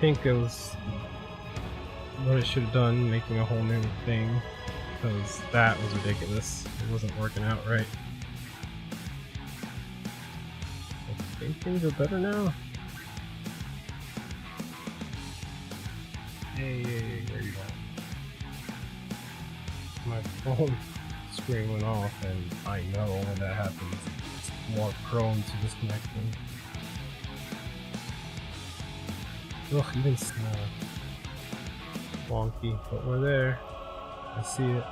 think it was what it should have done, making a whole new thing, because that was ridiculous. It wasn't working out right. I think things are better now. Hey, where are you at? My phone screen went off, and I know when that happens, it's more prone to disconnecting. Ugh, even wonky, but we're there. I see it.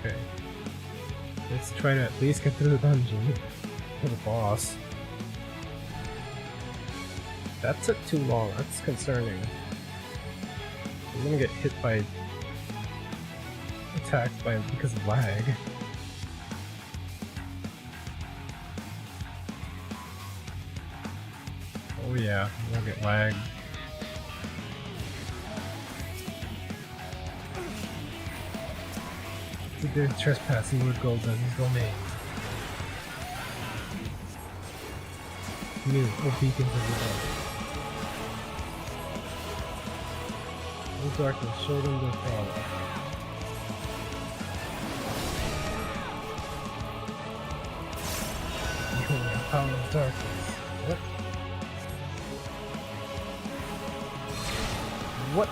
Okay. Let's try to at least get through the dungeon for the boss. That took too long. That's concerning. I'm gonna get hit by attacked by because of lag. Oh yeah, I'm gonna get lagged. They're trespassing with Golden's domain. New beacons of the dark. No darkness, show them their power. The power of darkness. What? What?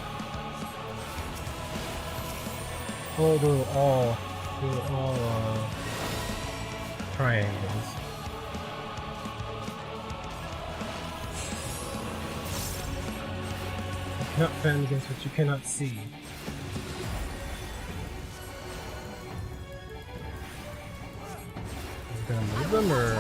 Oh, they were all triangles. You cannot fend against what you cannot see. Are you gonna move them or?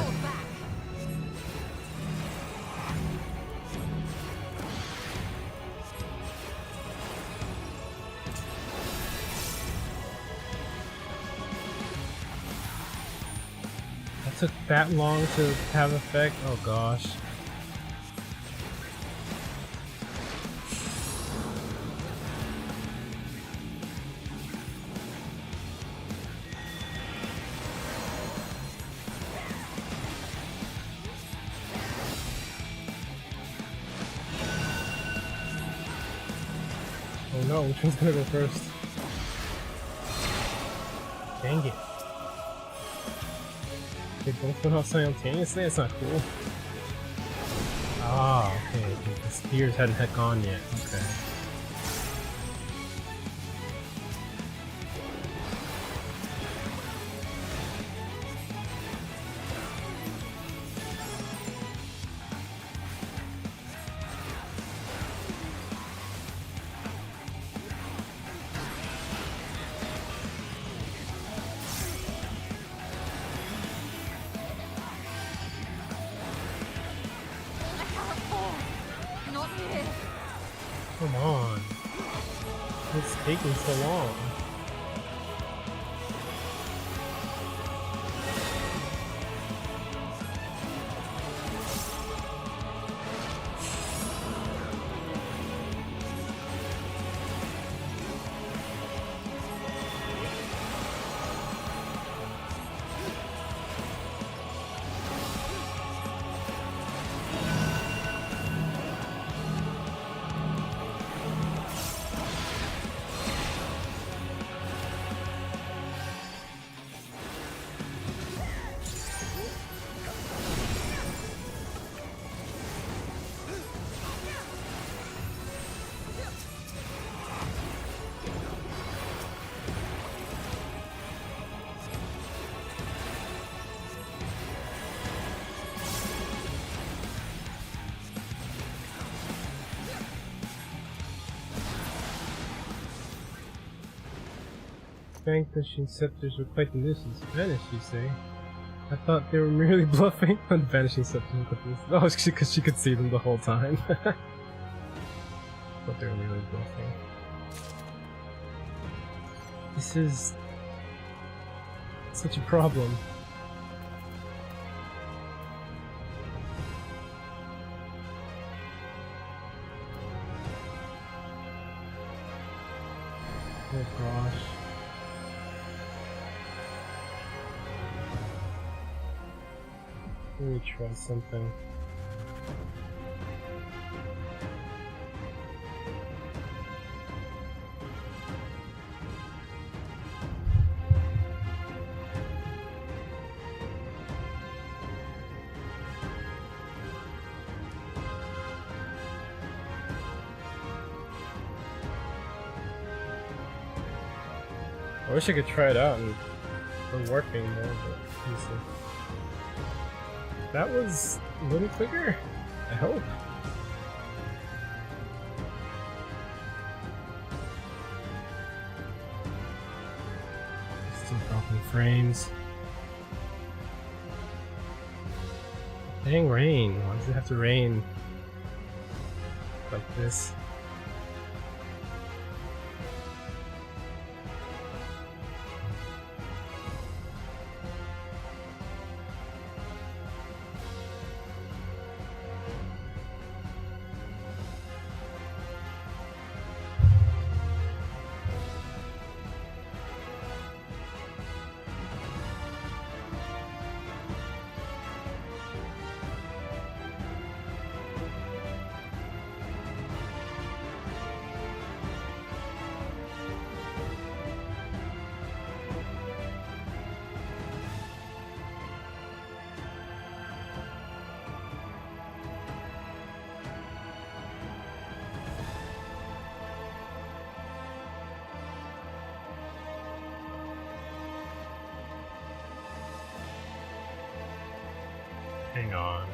It took that long to have effect? Oh gosh. Oh no, which one's gonna go first? Dang it. They both went out simultaneously? That's not cool. Ah, okay. The spears hadn't gone yet. Okay. Come on. It's taking so long. Vanquishing scepters were quite the nuisance. Vanished, you say? I thought they were merely bluffing. On vanishing scepters were quite the nuisance. Oh, because she could see them the whole time. Thought they were merely bluffing. This is such a problem. Oh gosh. Let me try something. I wish I could try it out and for warping more, but let me see. That was a little quicker, I hope. Still dropping frames. Dang rain, why does it have to rain like this? Hang on.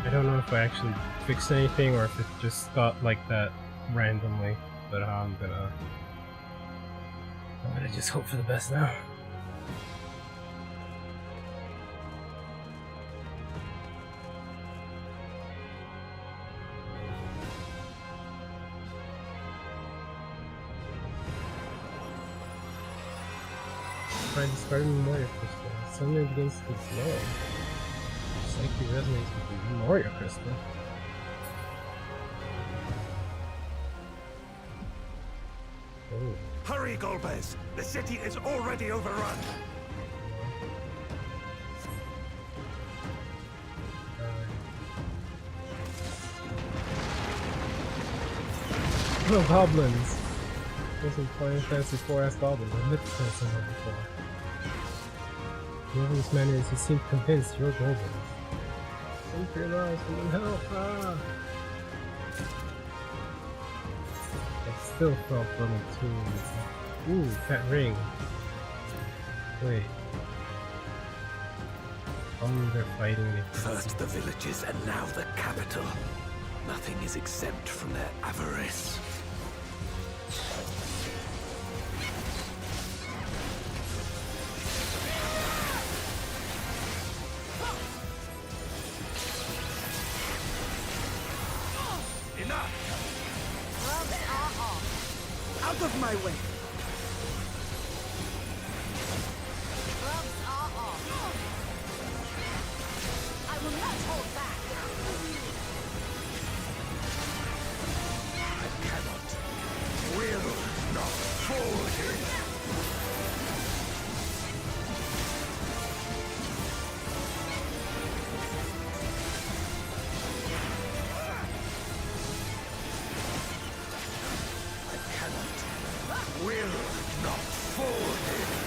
I don't know if I actually fixed anything or if it just got like that randomly, but I'm gonna just hope for the best now. Try discarding Memorial Crystal. Suddenly begins to slow. Psyche resonates with the Memorial Crystal. Oh. Hurry, Golbez! The city is already overrun! Oh, goblins! There's some Final Fantasy 4-ass goblins. I've never seen someone before. Whoever this man is, he seems convinced you're goblins. Some for your lives, someone help! Ah! I still felt level 2. Ooh, that ring. Wait. Oh, they're fighting me. First the villages and now the capital. Nothing is exempt from their avarice. Out of my way! Gloves are off. I will not hold back. I cannot, will not fall here. Will not fall here.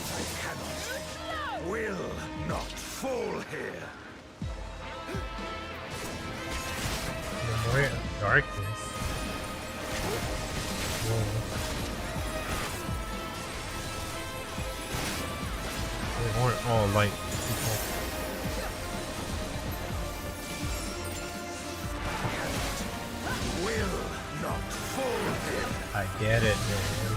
I cannot, will not fall here. Memorial of Darkness. Whoa. They weren't all light people. Will not fall here. I get it, man.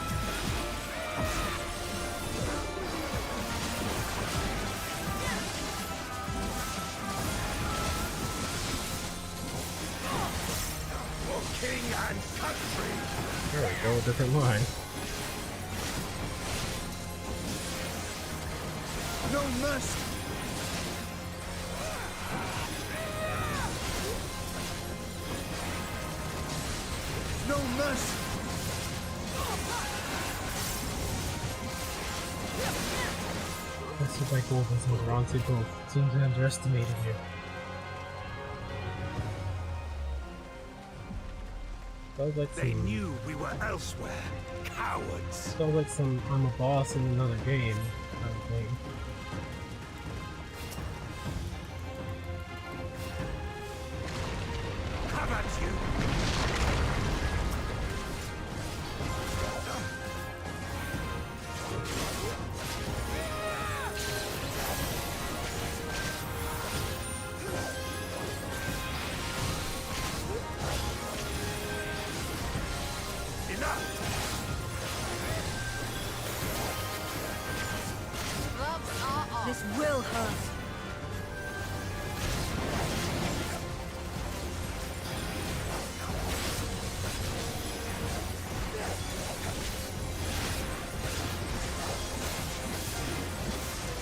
For king and country. There we go, a different line. No mercy. No mercy. That's what my goal was in the wrong to both. Seems underestimated here. Sounds like They some. knew we were elsewhere. Cowards. Sounds like some I'm a boss in another game kind of thing. Have at you. Gloves are off. This will hurt.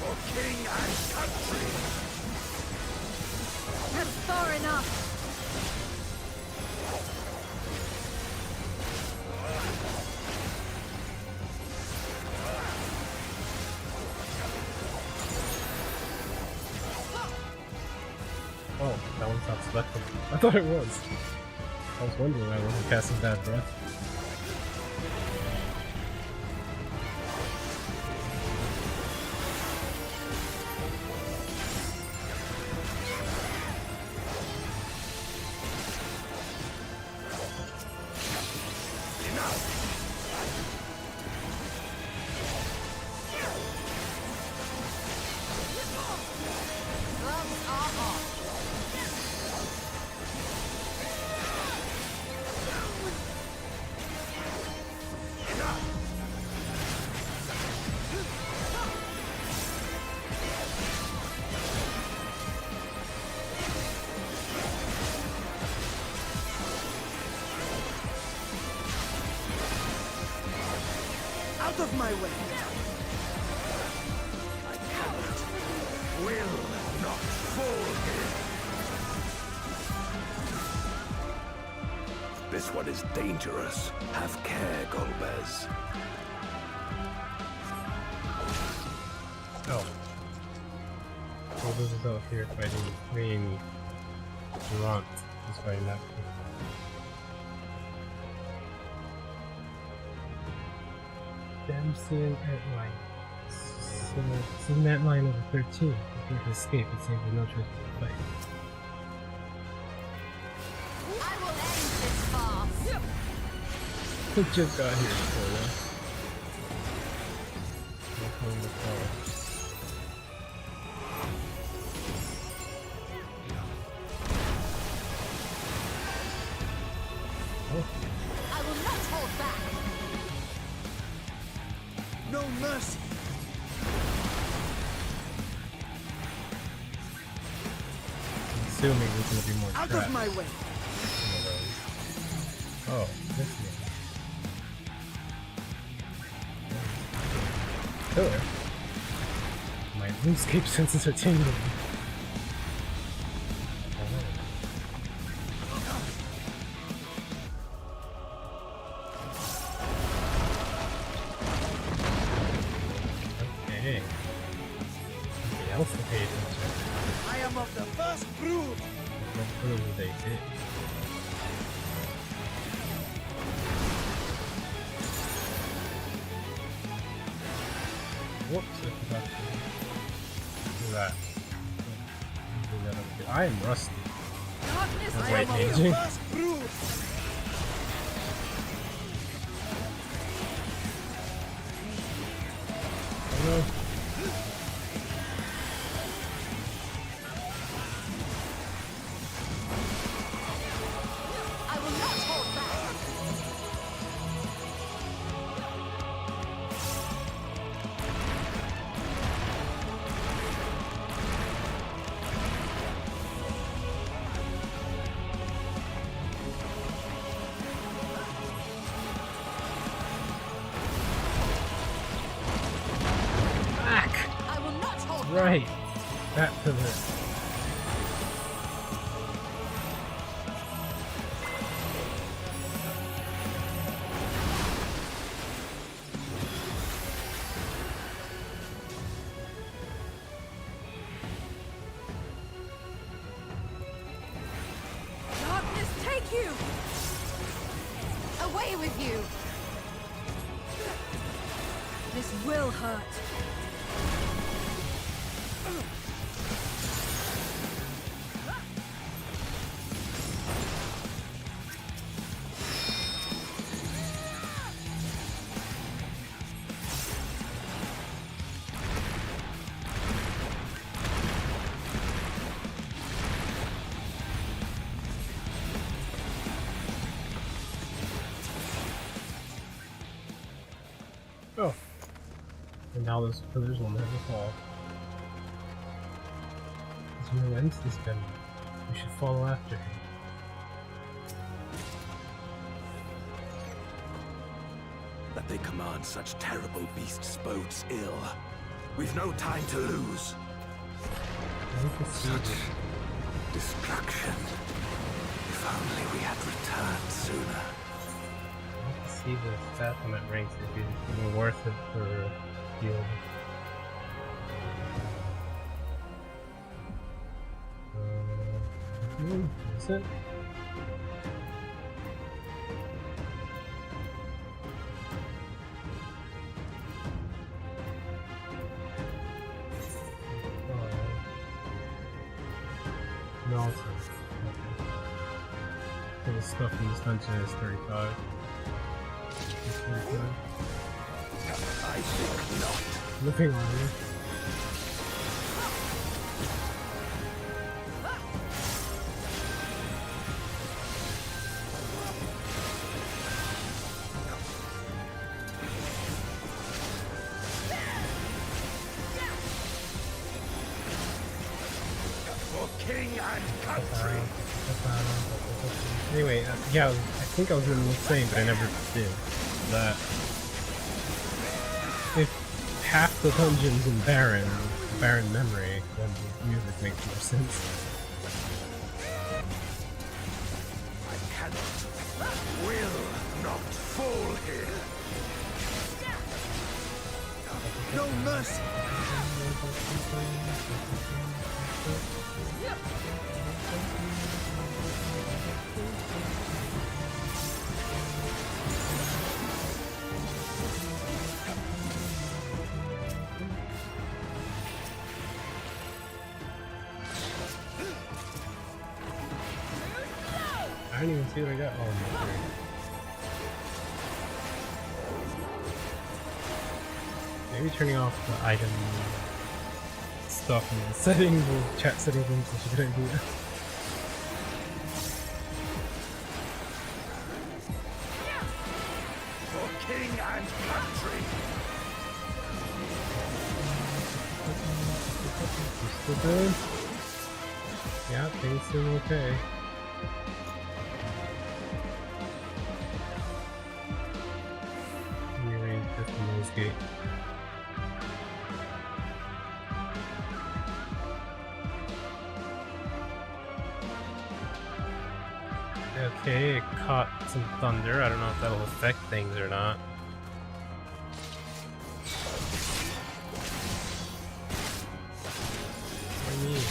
For king and country. That's far enough. Oh, that one's not selected. I thought it was. I was wondering why I wasn't casting bad breath. Gloves are off. Out of my way. I cannot, will not fall here. This one is dangerous. Have care, Golbez. Oh. Well, this is out here fighting Queen Durant. He's fighting that. Damson at line. So it's in that line over 13. If you can escape, it seems there's no choice but to fight. I will end this farce. We just got here before that. No time to fall. Oh, I will not hold back. No mercy. I'm assuming there's gonna be more Out traps. of my way. Oh, this one. Killer. My RuneScape senses are tingling. Okay. Something else to pay attention. I am of the first brood. What clue they did. Whoops, I forgot to do that. Do that over here. I am rusty. Darkness, I'm I white am aging. First brood. Hello? I will not hold back. right. That pillar. Darkness, take you! Away with you! This will hurt. Oh. And now those pillars will never fall. There's no end to this bend. We should follow after him. That they command such terrible beasts bodes ill. We've no time to lose. Such destruction. If only we had returned sooner. I can see the stat on that ranks if it's even worth it for healing. Is it? No, it's the stuff in this dungeon is 35. It's 35. I think not. Living armor. For king and country. Anyway, yeah, I think I was going to say, but I never did, that if half the dungeons in Baron memory, then the music makes more sense. I cannot, will not fall here. No mercy! I didn't even see what I got. Oh, no. Maybe turning off the item stuff in the settings or chat settings is such a good idea. For king and country. You still good? Yeah, things seem okay. Rearrange this nose gate. Okay, it caught some thunder. I don't know if that'll affect things or not. What do you mean?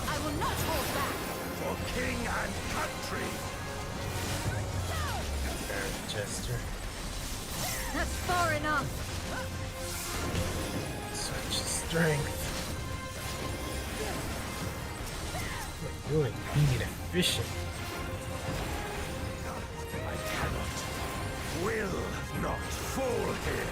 I will not hold back! For king and country. Jester. That's far enough. Such strength. You're indeed efficient. I cannot, will not fall here.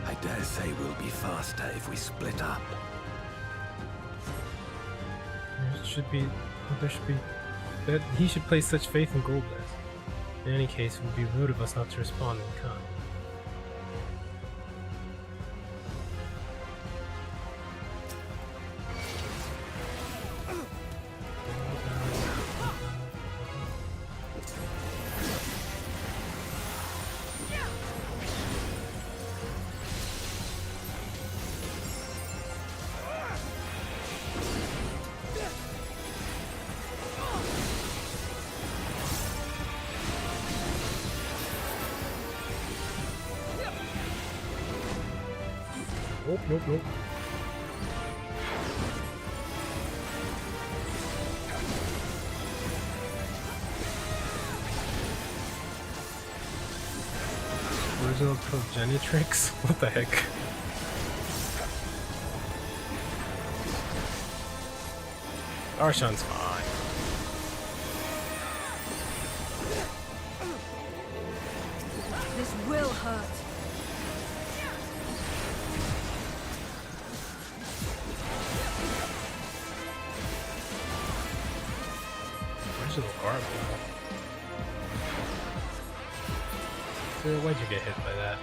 I dare say we'll be faster if we split up. There should be that he should place such faith in Golbez. In any case, it would be rude of us not to respond in kind. Nope, nope, nope. Original progenitrix? What the heck? Arshan's fine. This will hurt. Original garb. So why'd you get hit by that?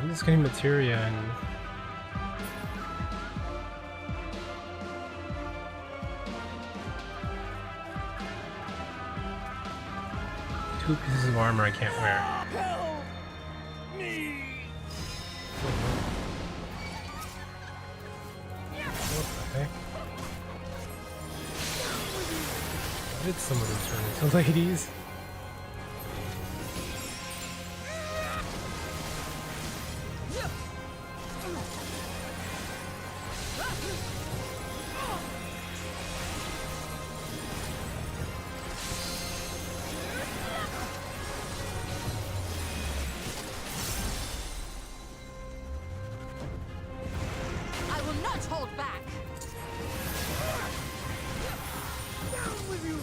I'm just getting materia and two pieces of armor I can't wear. What the heck? Why did some of them turn into ladies? I will not hold back. Down with you!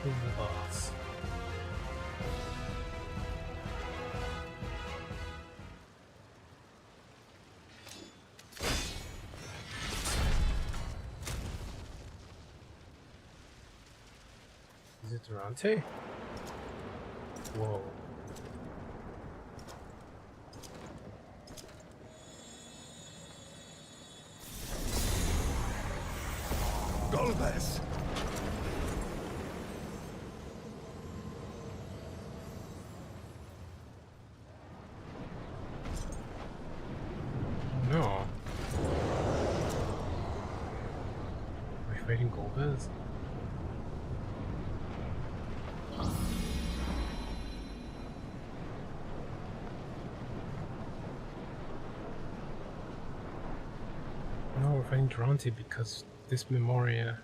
Who's the boss? Is it Durante? Whoa. Golbez! No. Are we fighting Golbez? No, we're fighting Durante because this Memoria.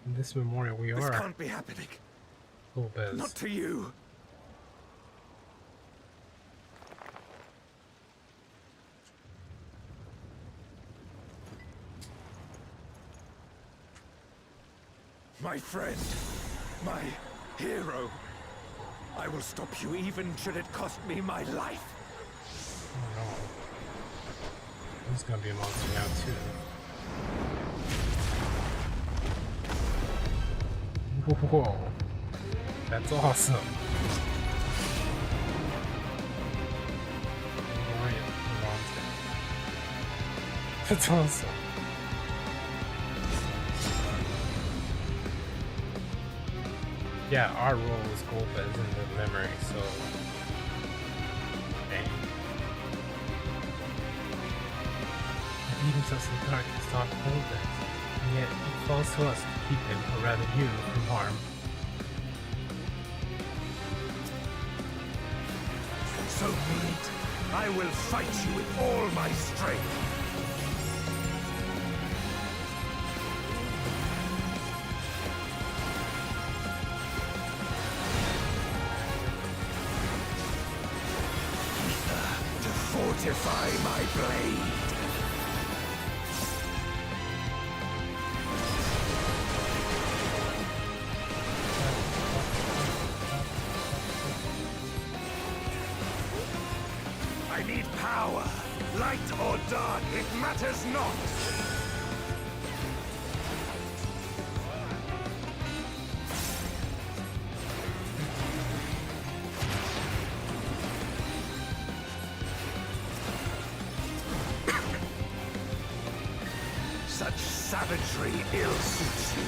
In this Memoria, we This are can't be happening. Golbez. Not to you. My friend, my hero. I will stop you even should it cost me my life. Oh no. He's gonna be a monster now too. Whoa. That's awesome. That's awesome. Yeah, our role is Golbez in the memory, so. Dang. It even tells the dark to stop Golbez, and yet it falls to us to keep him, or rather you, from harm. So be it. I will fight you with all my strength. To fortify my blade. I need power. Light or dark, it matters not. Such savagery ill suits you.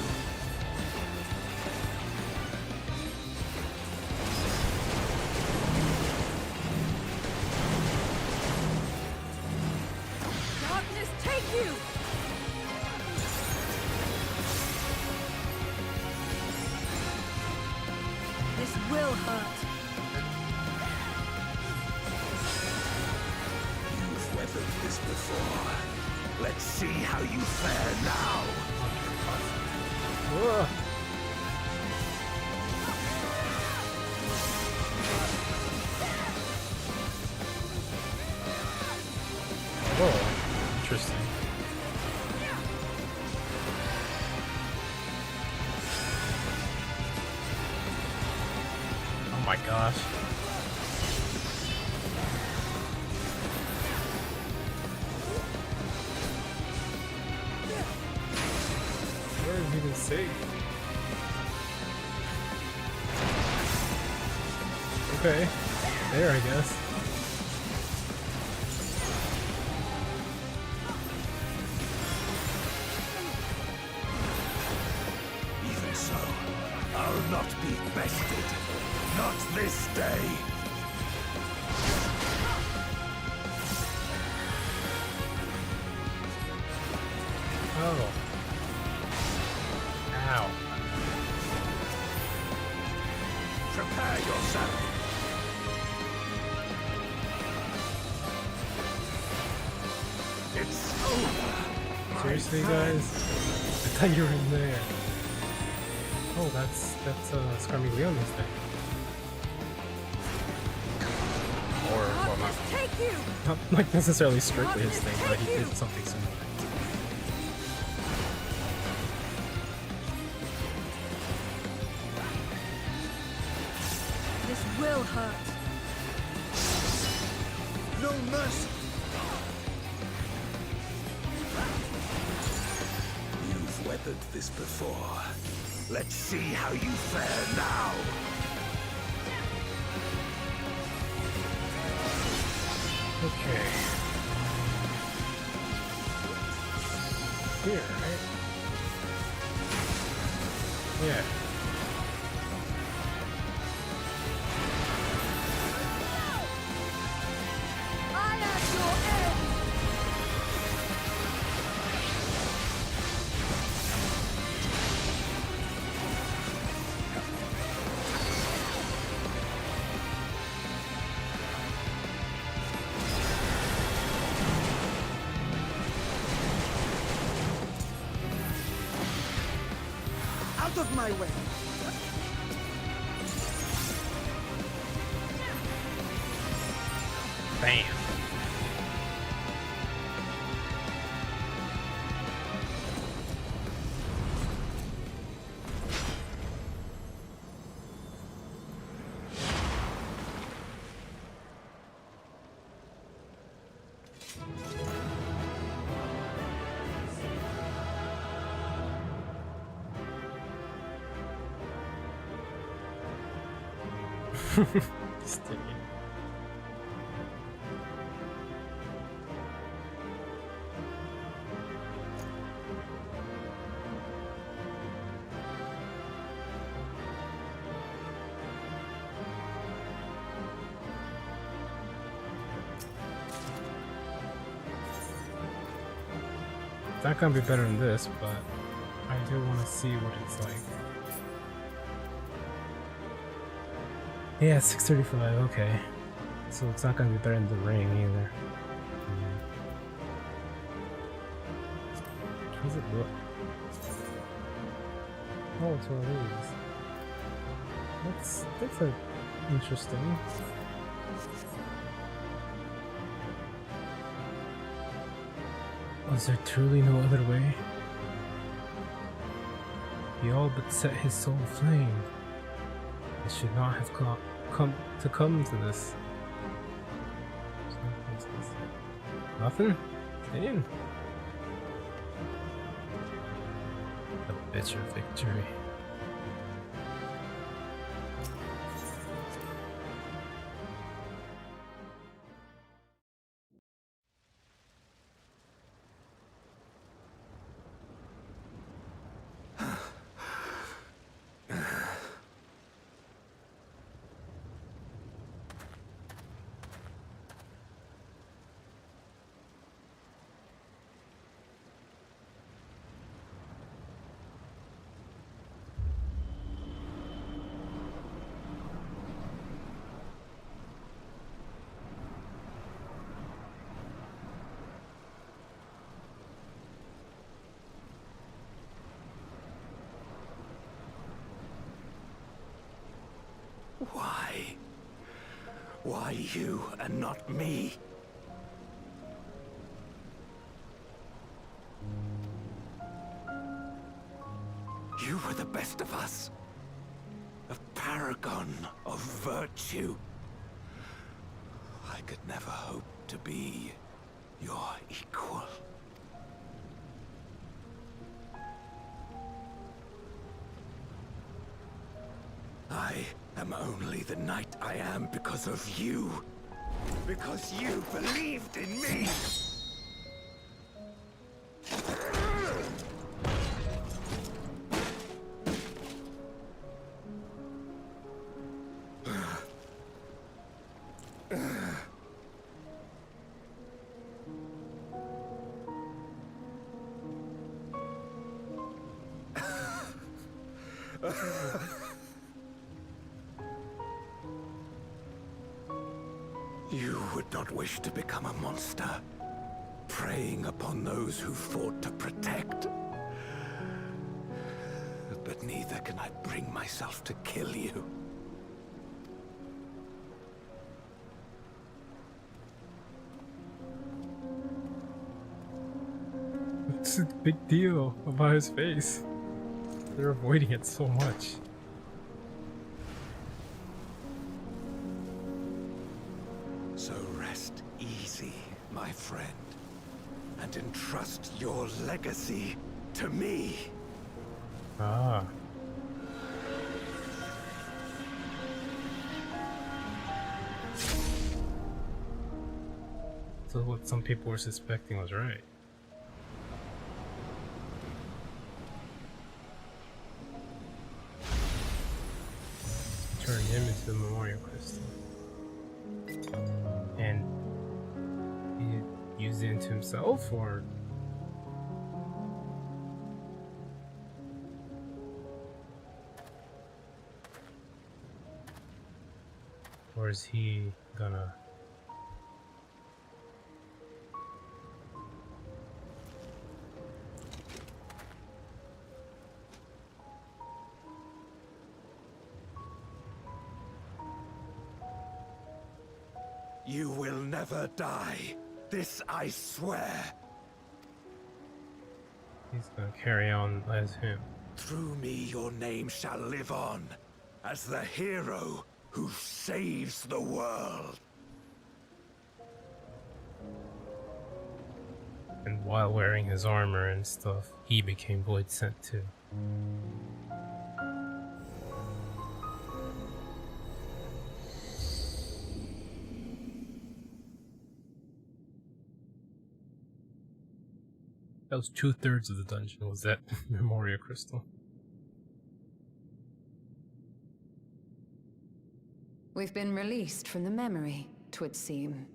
Darkness, take you! This will hurt. You've weathered this before. Let's see how you fare now. Whoa. Whoa, interesting. Oh my gosh. Where is even safe? Okay, there I guess. Even so, I'll not be bested. Not this day. Oh. Ow. Prepare yourself. It's over. Seriously, guys? I thought you were in there. Oh, that's Scarmiglione's thing. Or, well, Darkness, take you! not like necessarily strictly his thing, but he did something similar. This will hurt. No mercy. You've weathered this before. Let's see how you fare now. Okay. Here, right? Yeah. I am your end! Out of my way! Bam. Sticky. not gonna be better than this, but I do want to see what it's like. Yeah, 635, okay. So it's not gonna be better than the ring either. How does it look? Oh, it's one of these. That's like interesting. Was there truly no other way? He all but set his soul aflame. It should not have come to this. Nothing? Damn. A bitter victory. Why? Why you and not me? You were the best of us. A paragon of virtue. I could never hope to be your equal. I am only the knight I am because of you. Because you believed in me. You would not wish to become a monster, preying upon those who fought to protect. But neither can I bring myself to kill you. It's a big deal about his face. They're avoiding it so much. So rest easy, my friend, and entrust your legacy to me. Ah. So what some people were suspecting was right. Turn him into the memorial crystal. And he used it into himself, or is he gonna? You will never die. This I swear. He's gonna carry on as him. Through me your name shall live on as the hero who saves the world. And while wearing his armor and stuff, he became Void Sent too. That was 2/3 of the dungeon, was that Memoria Crystal. We've been released from the memory, 'twould seem.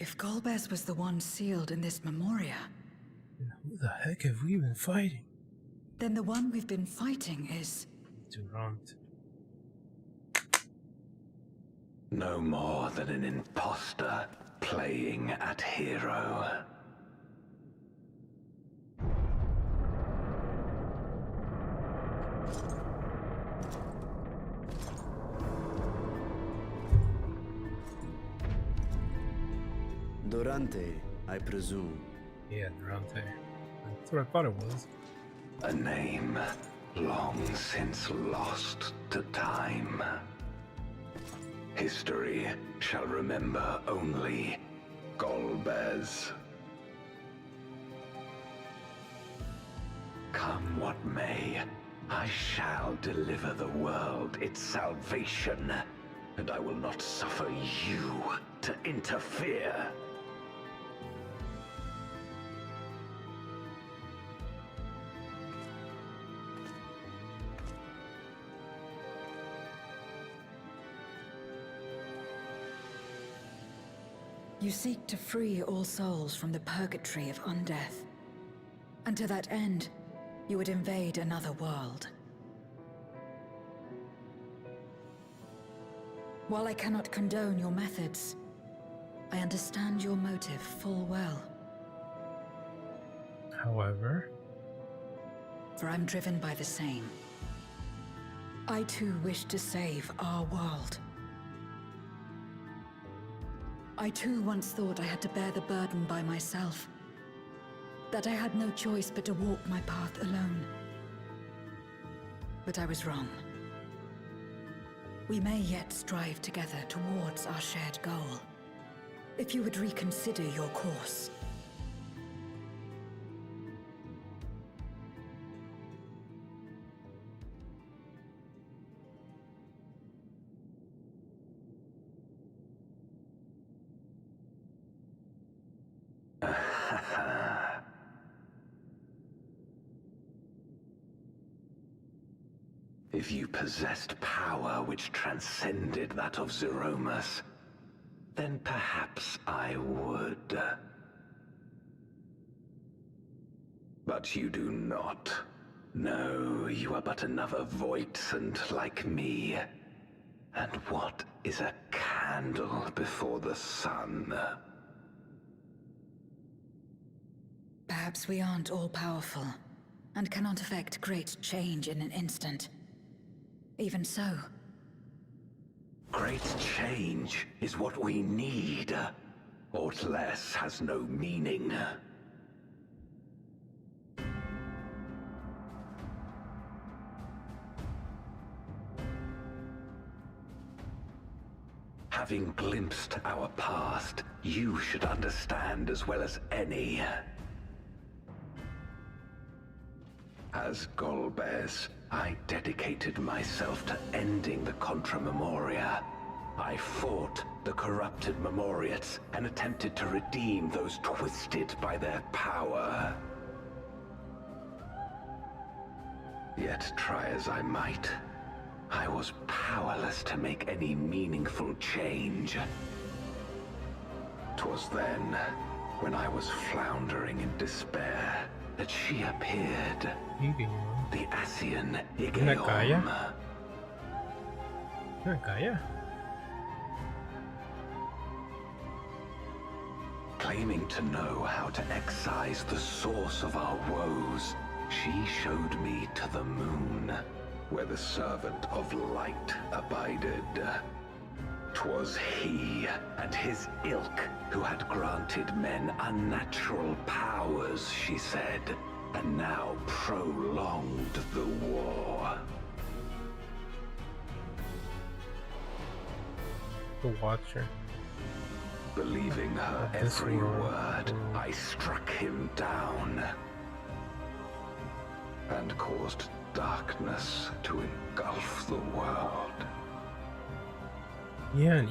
If Golbez was the one sealed in this memoria, Then who the heck have we been fighting? then the one we've been fighting is... Durant. No more than an imposter playing at hero. Durante, I presume. Yeah, Durante. That's what I thought it was. A name long since lost to time. History shall remember only Golbez. Come what may, I shall deliver the world its salvation, and I will not suffer you to interfere. You seek to free all souls from the purgatory of undeath. And to that end, you would invade another world. While I cannot condone your methods, I understand your motive full well. However, For I'm driven by the same. I too wish to save our world. I too once thought I had to bear the burden by myself. That I had no choice but to walk my path alone. But I was wrong. We may yet strive together towards our shared goal. If you would reconsider your course. If you possessed power which transcended that of Zeromus, then perhaps I would. But you do not. No, you are but another Voidsent like me. And what is a candle before the sun? Perhaps we aren't all-powerful, and cannot effect great change in an instant. Even so. Great change is what we need. Aught less has no meaning. Having glimpsed our past, you should understand as well as any. As Golbez, I dedicated myself to ending the Contra Memoria. I fought the corrupted Memoriates and attempted to redeem those twisted by their power. Yet try as I might, I was powerless to make any meaningful change. 'Twas then, when I was floundering in despair, that she appeared. The Asian Gaia? Igaeom. Gaia? Claiming to know how to excise the source of our woes, she showed me to the moon, where the servant of light abided. 'Twas he and his ilk who had granted men unnatural powers, she said, and now prolonged the war. The Watcher. Believing her This every world. word, I struck him down and caused darkness to engulf the world. Yeah, and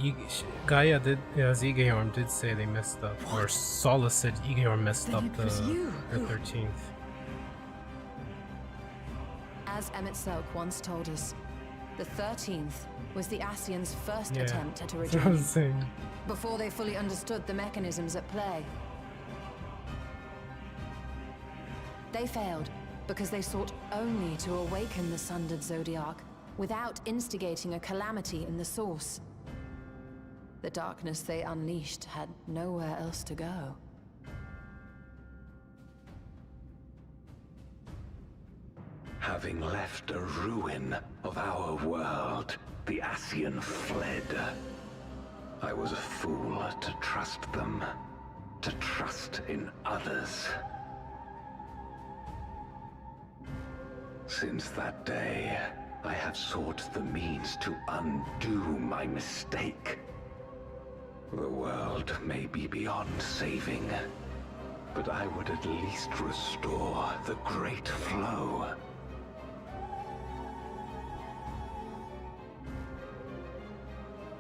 Gaia did, Igaeom did say they messed up, or Solace said Igaeom messed Then up it the was you who- 13th. As Emmett Selk once told us, The 13th was the Ascians' first Yeah, attempt at a that's what I was rejoining, saying. before they fully understood the mechanisms at play. They failed because they sought only to awaken the sundered Zodiac without instigating a calamity in the source. The darkness they unleashed had nowhere else to go. Having left a ruin of our world, the Ascian fled. I was a fool to trust them, to trust in others. Since that day, I have sought the means to undo my mistake. The world may be beyond saving, but I would at least restore the Great Flow.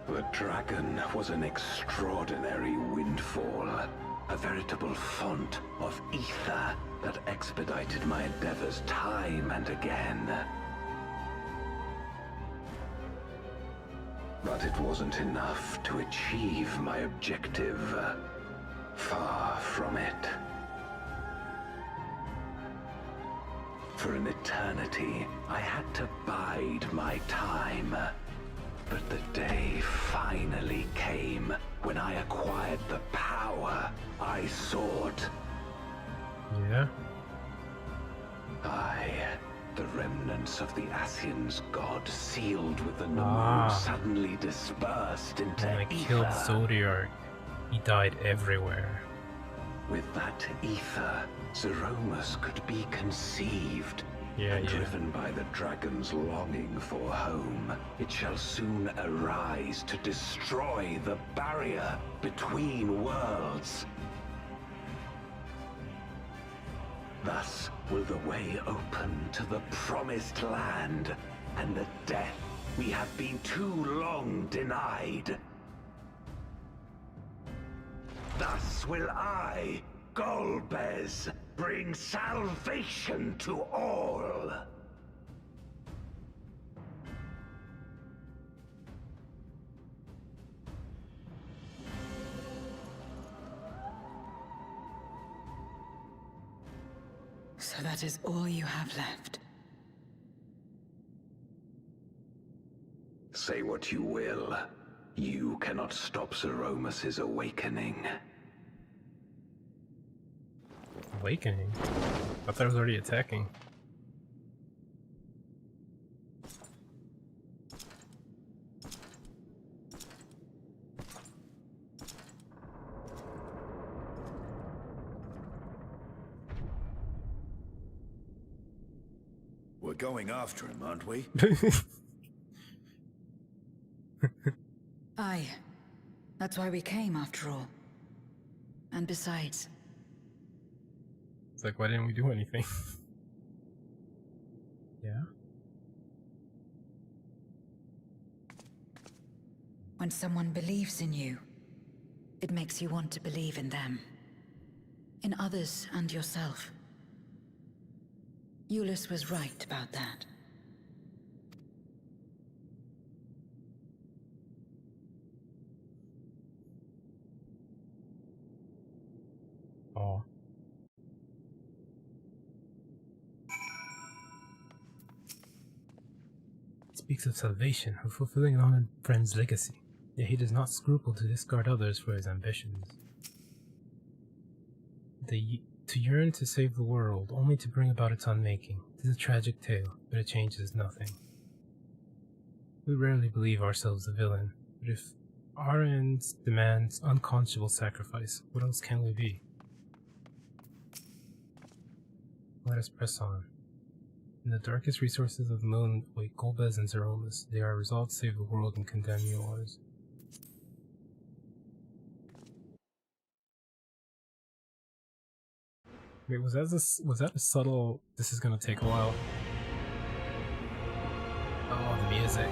The dragon was an extraordinary windfall, a veritable font of ether that expedited my endeavors time and again. But it wasn't enough to achieve my objective. Far from it. For an eternity, I had to bide my time. But the day finally came when I acquired the power I sought. Yeah. The remnants of the Ascians' god sealed with the Namu suddenly dispersed into When I ether. killed Zodiac, he died everywhere. With that ether, Zeromus could be conceived. And driven by the dragon's longing for home, it shall soon arise to destroy the barrier between worlds. Thus will the way open to the promised land and the death we have been too long denied. Thus will I, Golbez, bring salvation to all. So that is all you have left. Say what you will. You cannot stop Zeromus' awakening. Awakening? I thought I was already attacking. We're going after him, aren't we? Aye. That's why we came, after all. And besides... It's like, why didn't we do anything? Yeah? When someone believes in you, it makes you want to believe in them. In others and yourself. Euless was right about that. Oh. He speaks of salvation, of fulfilling an honored friend's legacy, yet he does not scruple to discard others for his ambitions. To yearn to save the world, only to bring about its unmaking. It is a tragic tale, but it changes nothing. We rarely believe ourselves the villain, but if our ends demands unconscionable sacrifice, what else can we be? Let us press on. In the darkest resources of the moon wait Golbez and Zeromus. They are resolved to save the world and condemn yours. Wait, was that a subtle... This is gonna take a while. Oh, the music.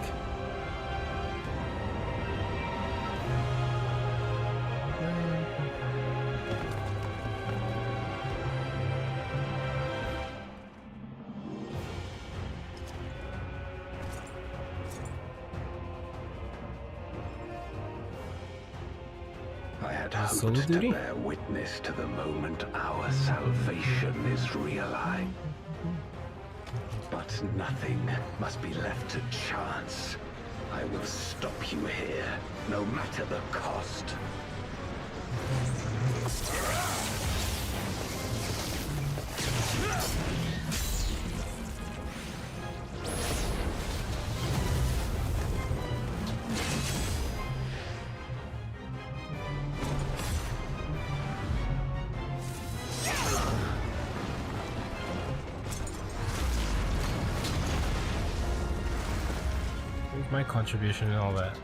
I had Solo hoped to duty? bear witness to the moment our salvation is realized. But nothing must be left to chance. I will stop you here, no matter the cost. Where's my contribution and all that?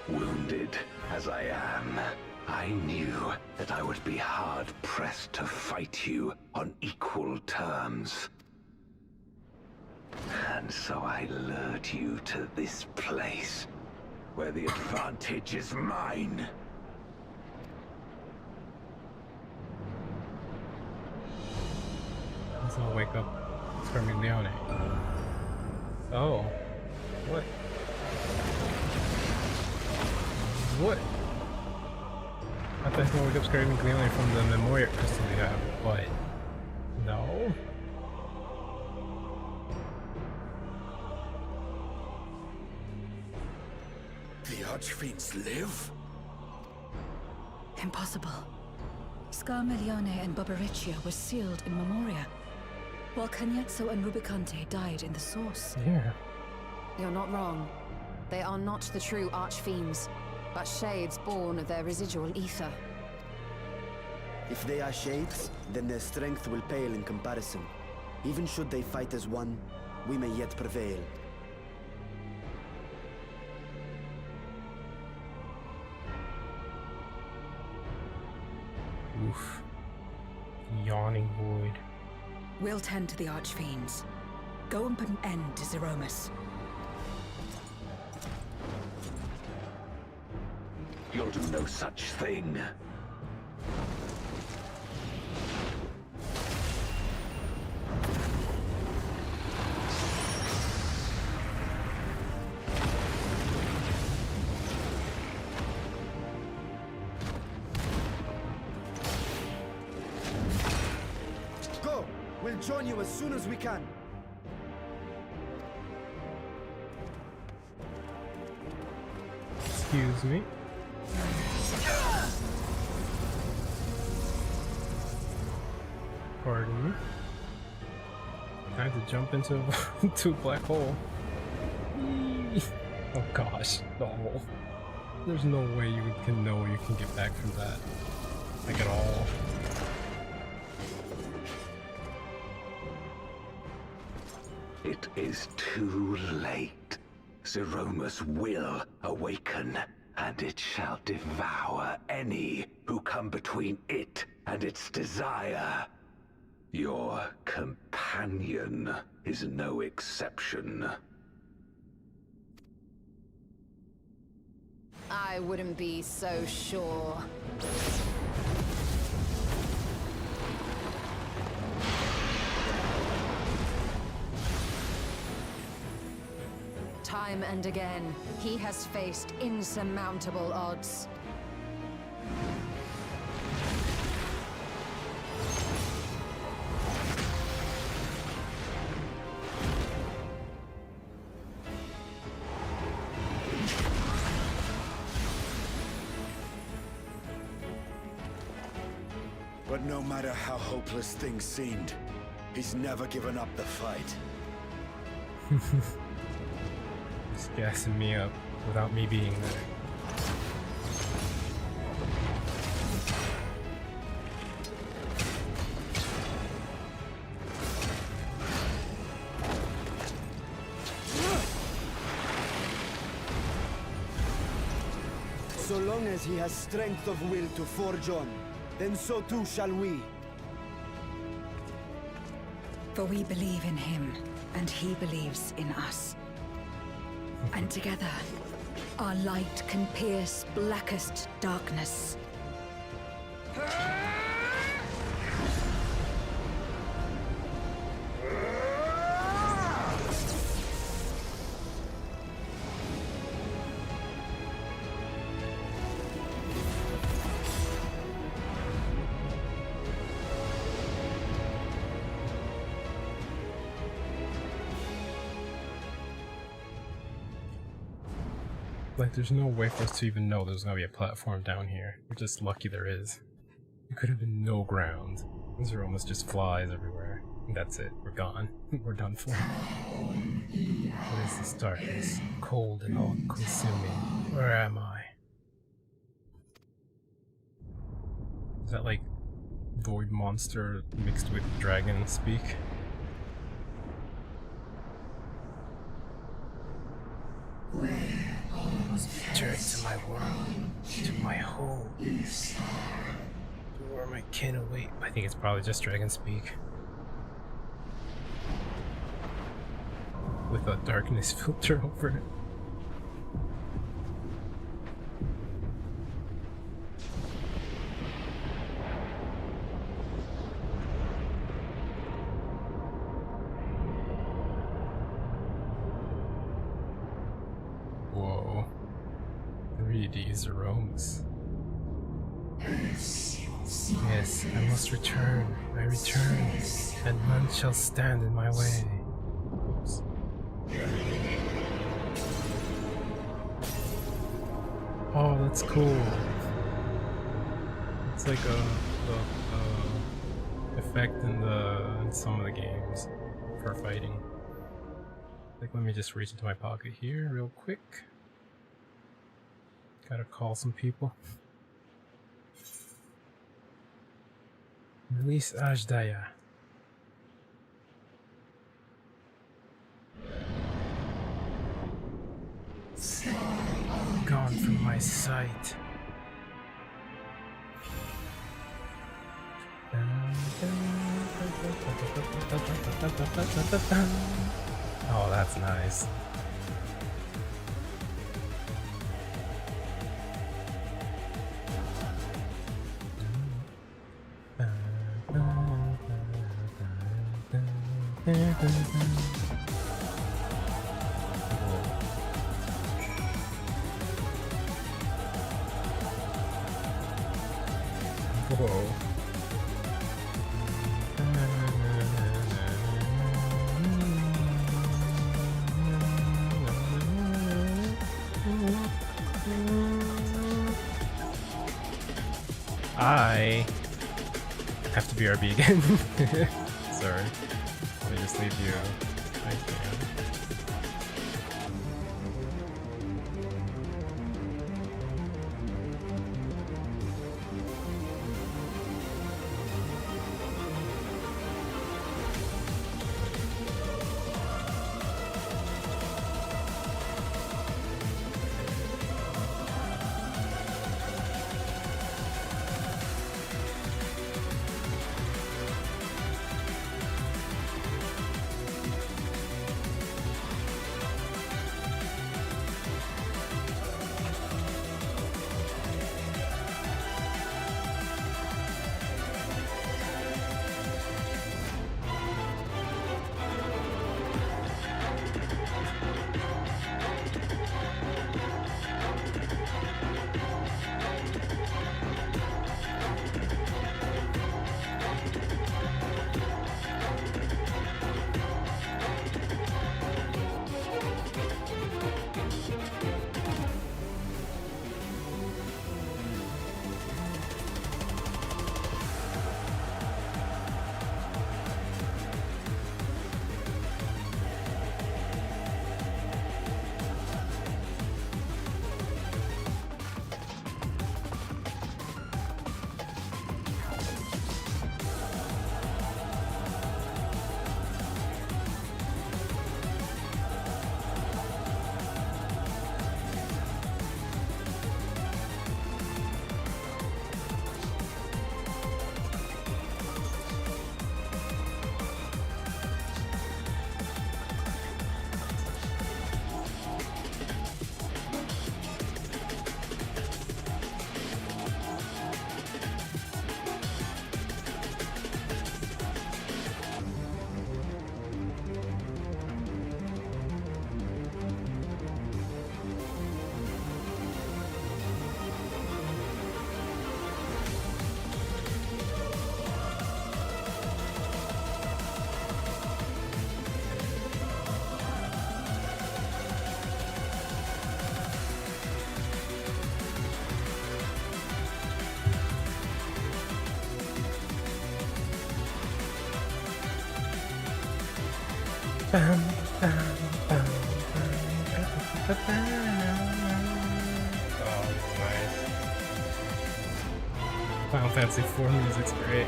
Wounded as I am, I knew that I would be hard-pressed to fight you on equal terms. And so I lured you to this place, where the advantage is mine. Let's all wake up. Screaming Leone. Oh. What? What? I thought I was gonna wake up Screaming Leone from the Memoria crystal we have, but no. The Archfiends live? Impossible. Scarmiglione and Barbariccia were sealed in Memoria, while Cagnezzo and Rubicante died in the source. Yeah. You're not wrong. They are not the true Archfiends, but shades born of their residual ether. If they are shades, then their strength will pale in comparison. Even should they fight as one, we may yet prevail. Oof. Yawning void. We'll tend to the Archfiends. Go and put an end to Zeromus. You'll do no such thing. Go! We'll join you as soon as we can. Excuse me. Pardon me. I had to jump into into a black hole. Oh gosh, the hole. There's no way you can know you can get back from that. Like at all. It is too late. Zeromus will awaken, and it shall devour any who come between it and its desire. Your companion is no exception. I wouldn't be so sure. Time and again, he has faced insurmountable odds. But no matter how hopeless things seemed, he's never given up the fight. Just gassing me up without me being there. So long as he has strength of will to forge on, then so too shall we. For we believe in him, and he believes in us. And together, our light can pierce blackest darkness. Like, there's no way for us to even know there's gonna be a platform down here. We're just lucky there is. There could have been no ground. These are almost just flies everywhere. And that's it. We're gone. We're done for. What is this darkness? Cold and all-consuming. Where am I? Is that like void monster mixed with dragon speak? Return to my world, to my home. Where my kin await. I think it's probably just dragon speak. With a darkness filter over it. Whoa. Read these aromas. Yes, I must return. I return, and none shall stand in my way. Oops. Oh, that's cool. It's like a effect in some of the games for fighting. Like, let me just reach into my pocket here real quick. Gotta call some people. Release Ajdaya. Gone from my sight. Oh, that's nice. Whoa. I have to BRB again. Sorry. Let me just leave you right there. Bam, bam, bam, bam. Oh, that's nice. Final Fantasy IV music's great.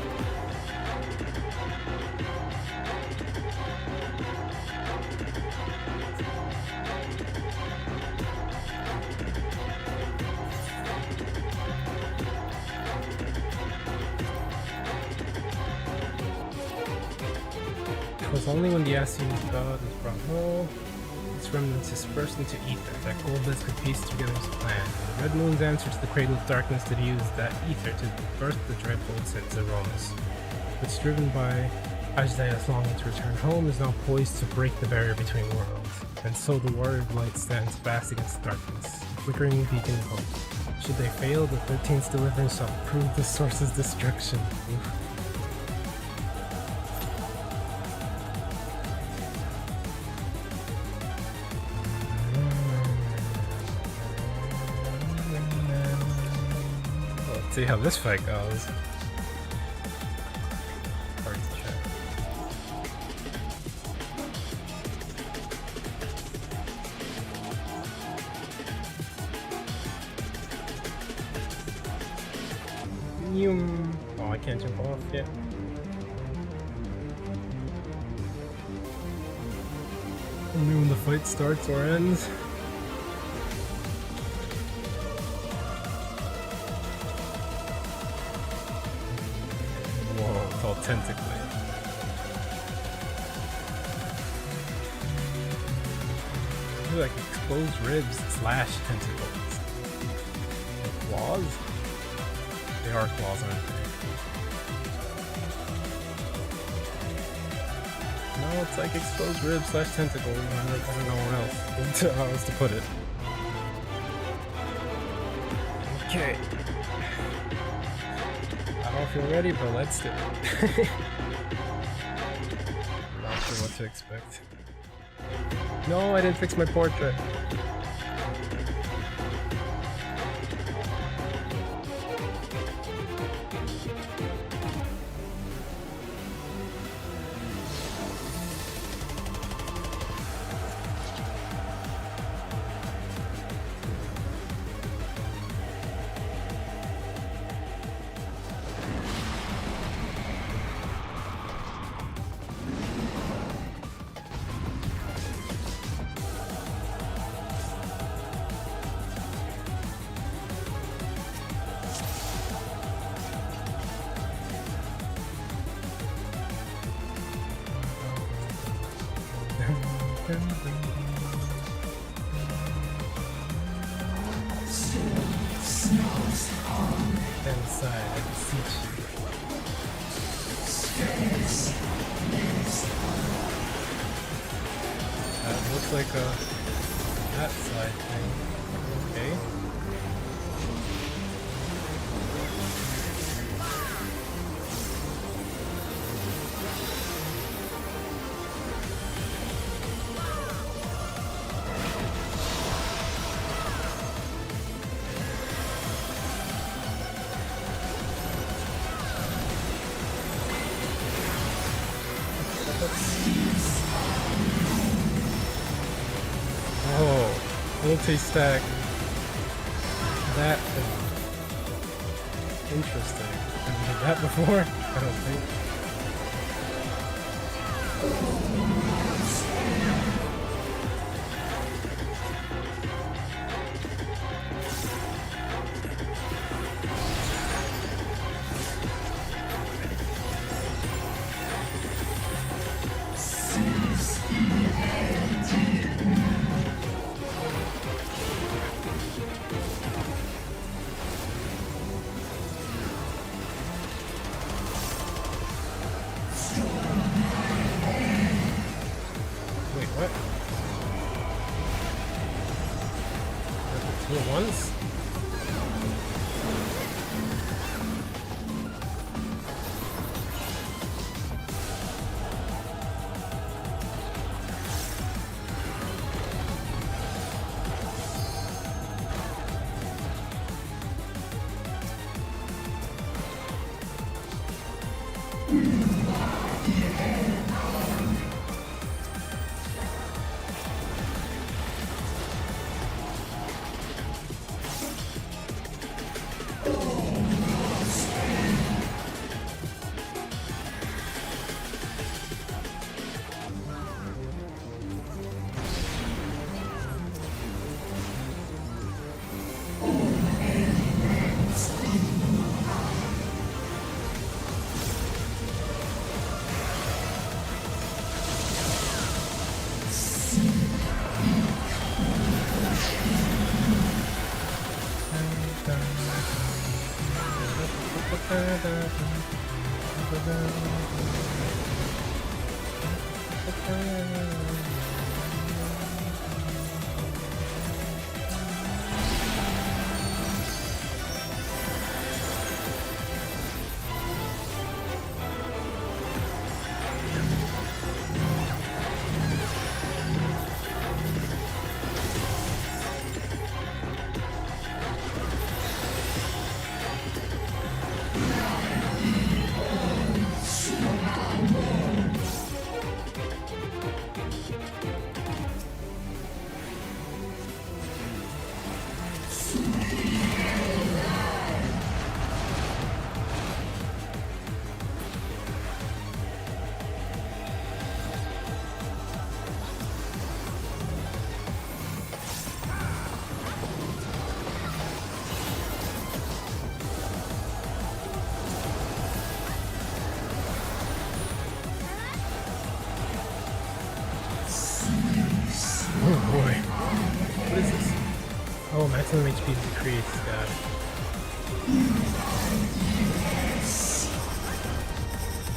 It was only when the Ascians god was brought home, its remnants dispersed into ether, that Golbez could piece together his plan. The Red Moon's answer to the Cradle of Darkness that he used that ether to birth the dreadful Zeromus, which, driven by Ajdaya's longing to return home, is now poised to break the barrier between worlds. And so the Warrior of Light stands fast against darkness, a flickering beacon of hope. Should they fail, the 13th deliverance shall prove the source's destruction. Oof. Let's see how this fight goes. Hard to check. Oh, I can't jump off yet. Only when the fight starts or ends. Whoa, it's all tentacly. They're like exposed ribs slash tentacles. Claws? They are claws, aren't they? No, it's like exposed ribs slash tentacles. I don't know what else to put it. Okay. I don't feel ready, but let's do it. Not sure what to expect. No, I didn't fix my portrait. Stand aside, I beseech you. That looks like that side thing. Okay. Oh, multi-stack. That thing. Interesting. Have you did that before? I don't think. Wait, what? Two at once? Oh boy. What is this? Oh, maximum HP is decreased. Got it.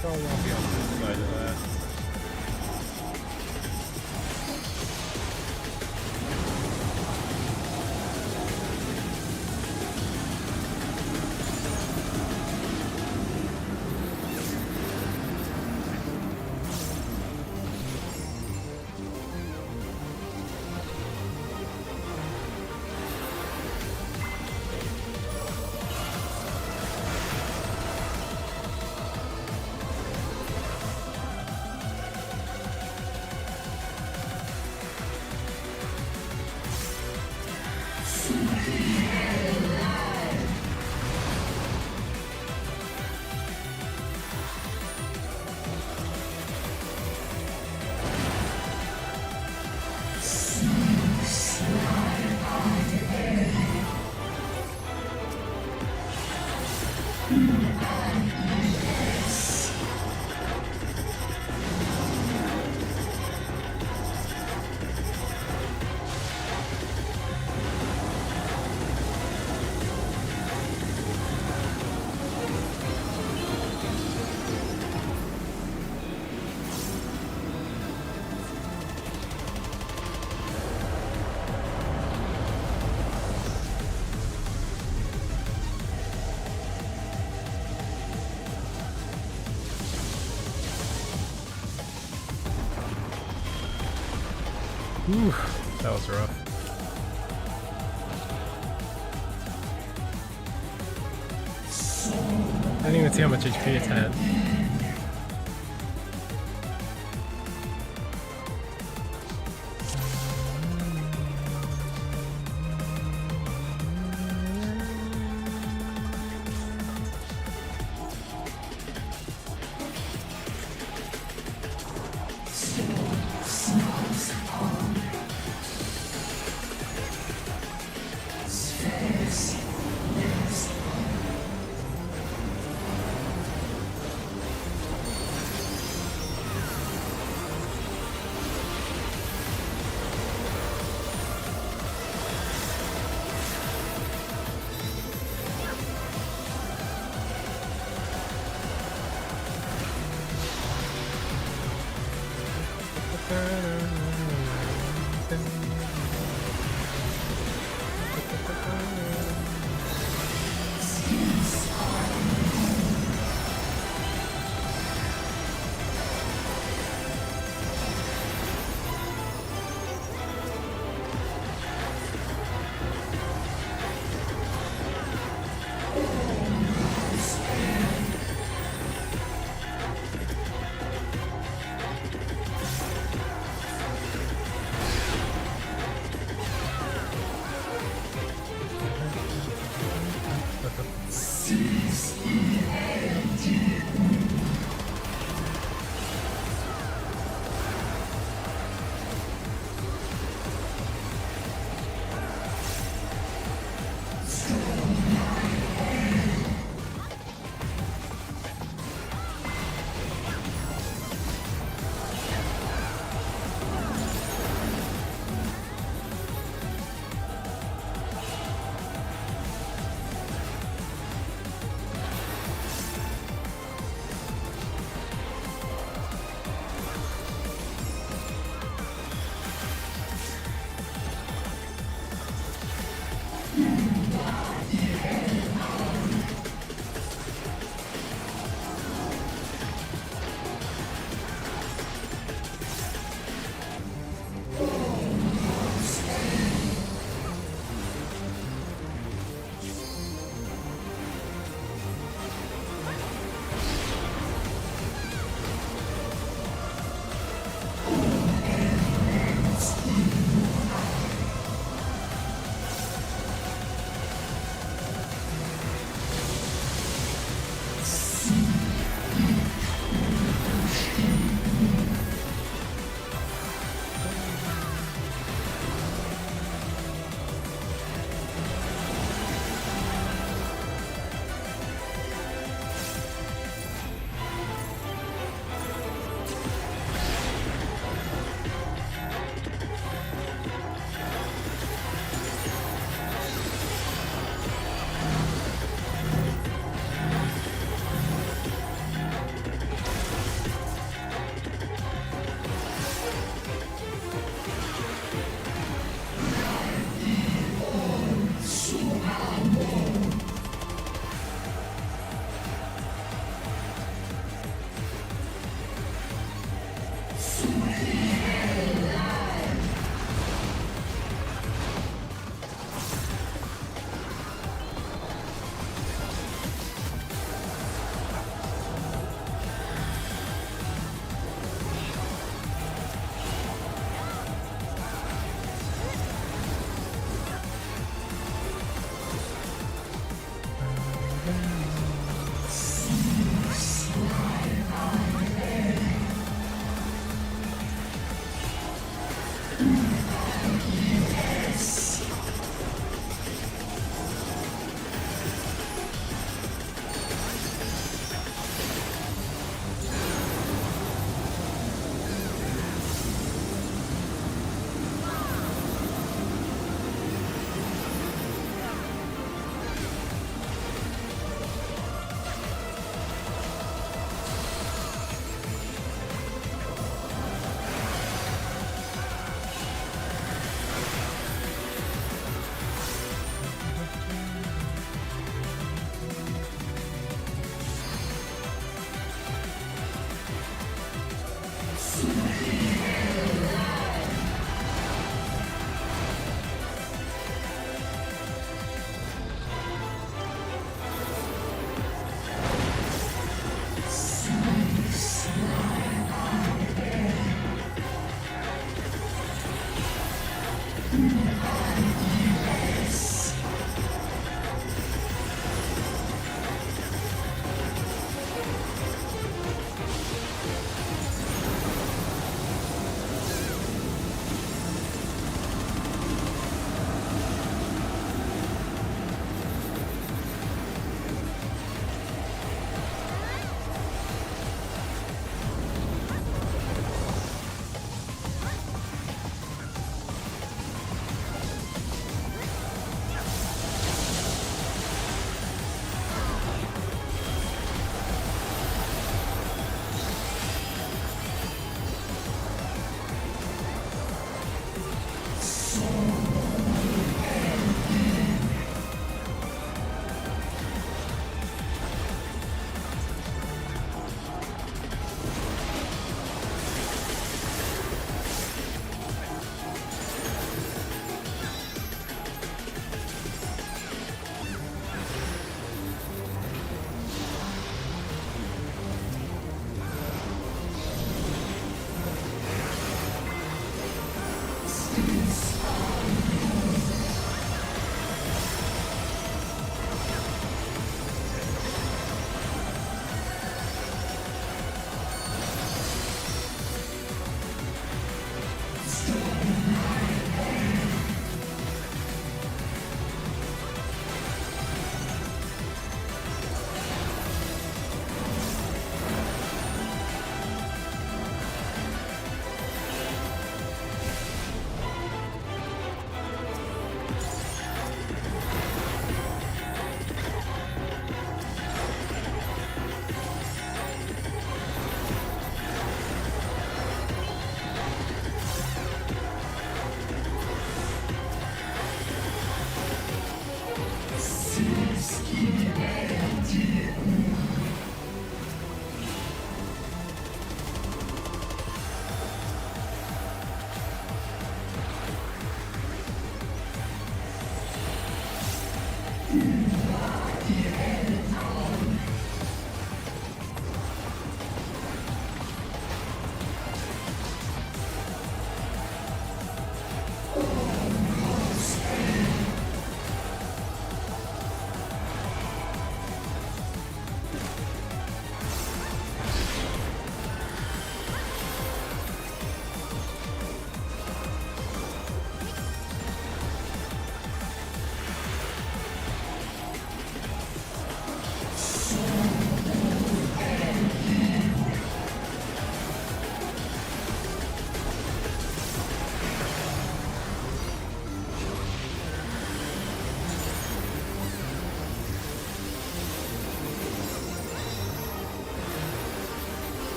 Probably won't be on this side of that. Ooh, that was rough. I didn't even see how much HP it's had.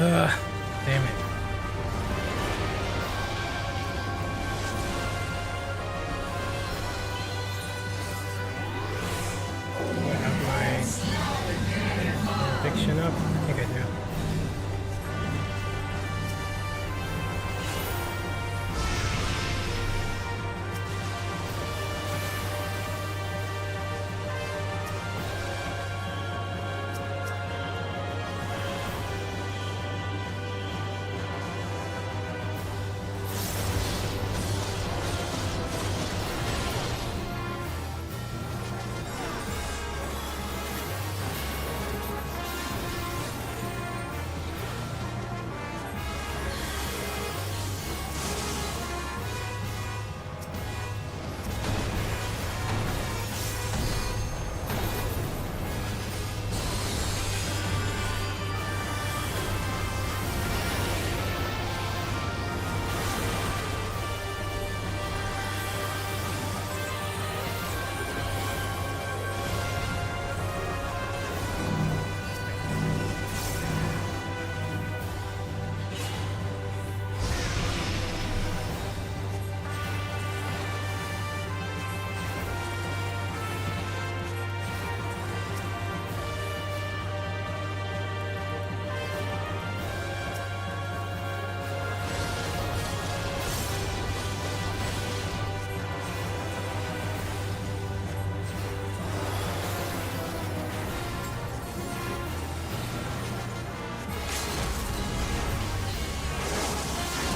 Ugh, damn it. Do I have my addiction up? I think I do.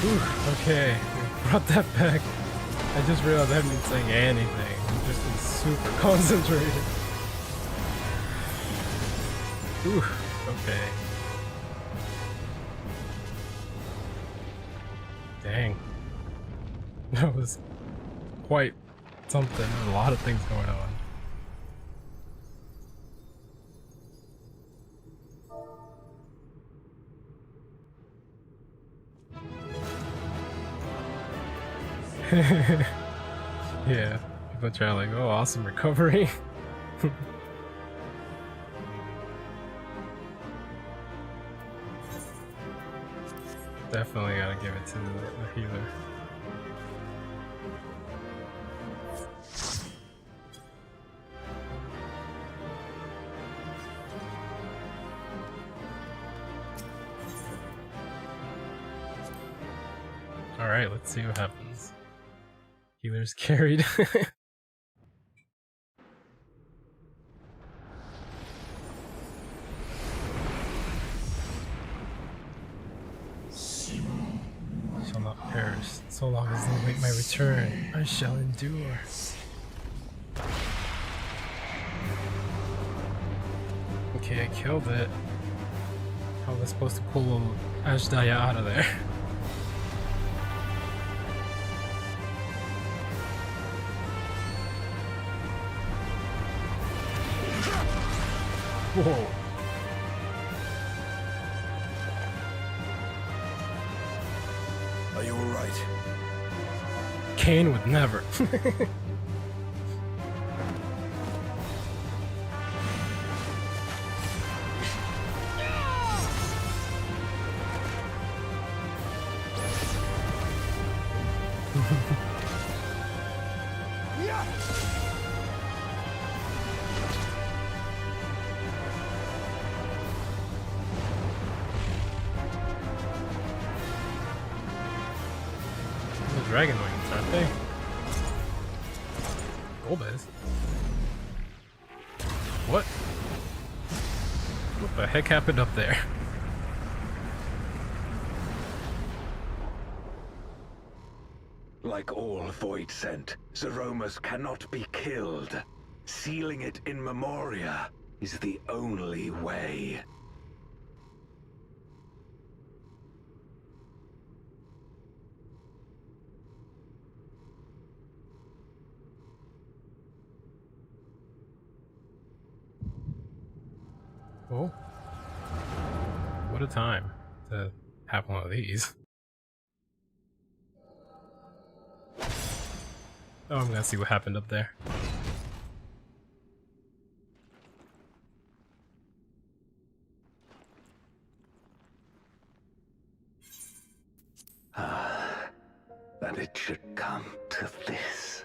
Ooh, okay, we brought that back. I just realized I haven't been saying anything. I've just been super concentrated. Ooh, okay. Dang. That was quite something. A lot of things going on. Yeah, people try like, oh, awesome recovery. Definitely gotta give it to the healer. Alright, let's see what happens. Healer's carried. Shall not perish. So long as they await my return, I shall endure. Okay, I killed it. How was I supposed to pull Ashdaya out of there? Whoa. Are you alright? Kane would never. Dragon wings, aren't they? Golbez. What? What the heck happened up there? Like all Void Sent, Zeromus cannot be killed. Sealing it in Memoria is the only way. Oh. What a time to have one of these. Oh, I'm gonna see what happened up there. That it should come to this.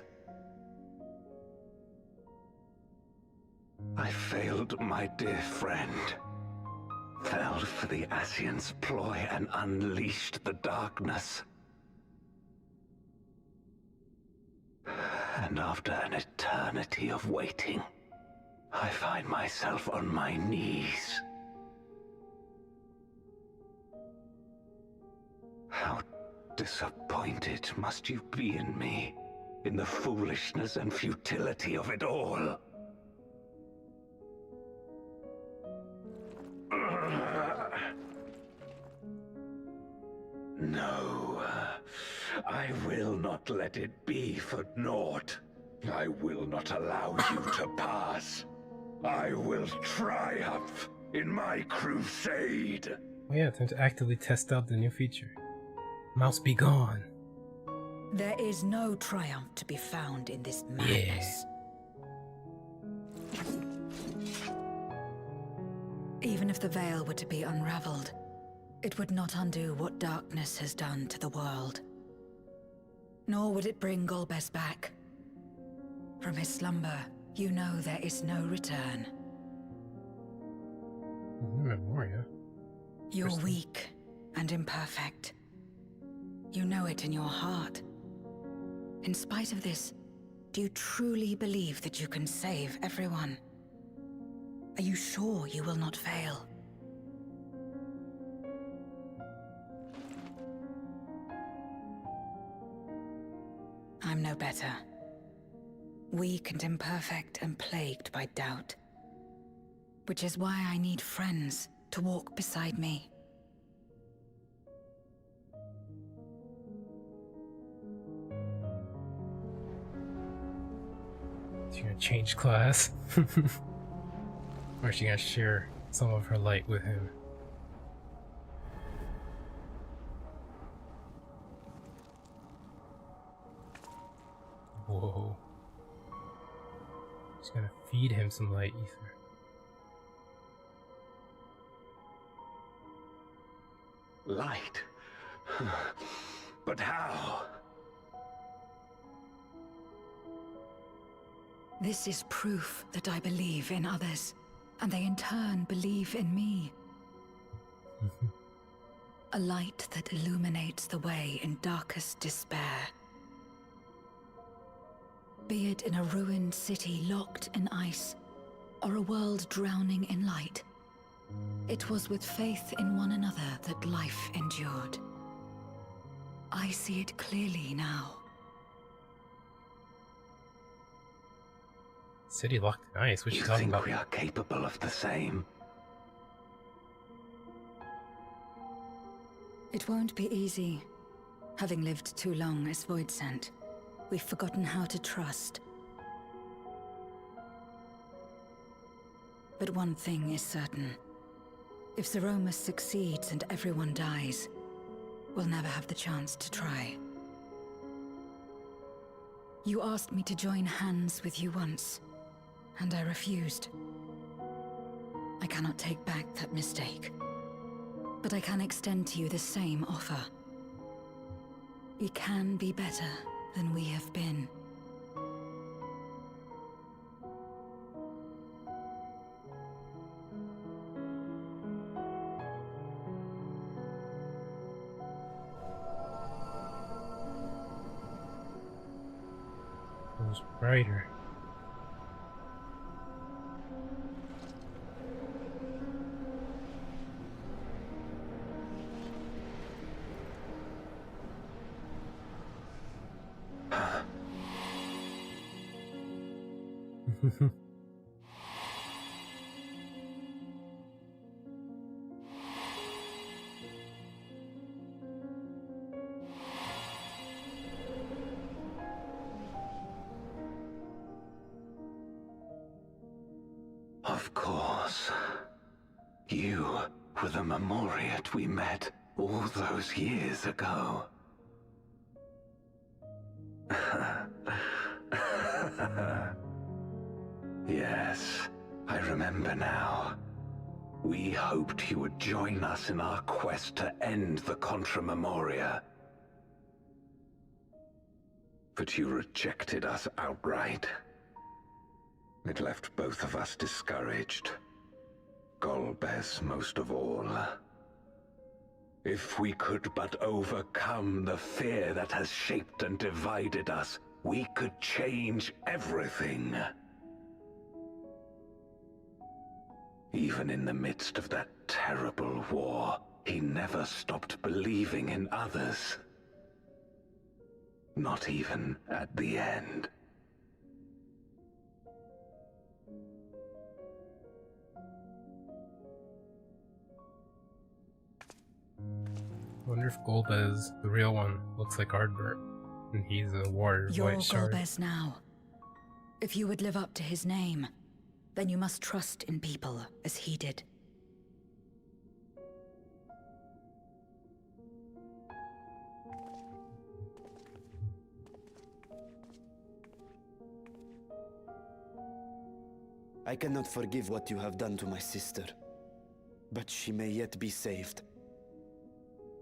I failed my dear friend. Fell for the Asian's ploy and unleashed the darkness. And after an eternity of waiting, I find myself on my knees. How disappointed must you be in me, in the foolishness and futility of it all. No, I will not let it be for naught. I will not allow you to pass. I will triumph in my crusade. Oh yeah, time to actively test out the new feature. Mouse be gone. There is no triumph to be found in this madness. Even if the veil were to be unraveled, it would not undo what darkness has done to the world. Nor would it bring Golbez back. From his slumber, you know there is no return. Memoria. You're weak and imperfect. You know it in your heart. In spite of this, do you truly believe that you can save everyone? Are you sure you will not fail? I'm no better. Weak and imperfect and plagued by doubt. Which is why I need friends to walk beside me. She's gonna change class. Or is she gonna share some of her light with him? Whoa. She's gonna feed him some light ether. Light? But how? This is proof that I believe in others, and they in turn believe in me. A light that illuminates the way in darkest despair. Be it in a ruined city locked in ice, or a world drowning in light, it was with faith in one another that life endured. I see it clearly now. City locked in ice? What you You talking think about? we are capable of the same? It won't be easy. Having lived too long as Void Sent, we've forgotten how to trust. But one thing is certain. If Zeromus succeeds and everyone dies, we'll never have the chance to try. You asked me to join hands with you once, and I refused. I cannot take back that mistake, but I can extend to you the same offer. We can be better than we have been. It was brighter. Of course. You were the Memoriat we met all those years ago. Yes, I remember now. We hoped you would join us in our quest to end the Contra Memoria. But you rejected us outright. It left both of us discouraged. Golbez most of all. If we could but overcome the fear that has shaped and divided us, we could change everything. Even in the midst of that terrible war, he never stopped believing in others. Not even at the end. I wonder if Golbez, the real one, looks like Ardbert, and he's a warrior. You're White Shard. Golbez now. If you would live up to his name, then you must trust in people as he did. I cannot forgive what you have done to my sister, but she may yet be saved.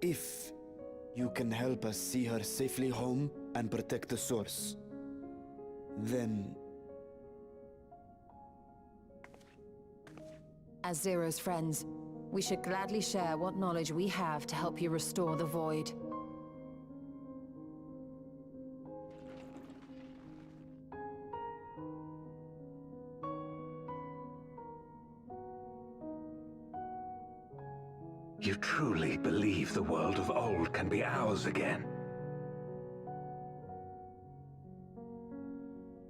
If you can help us see her safely home and protect the source, then... As Zero's friends, we should gladly share what knowledge we have to help you restore the Void. You truly believe the world of old can be ours again?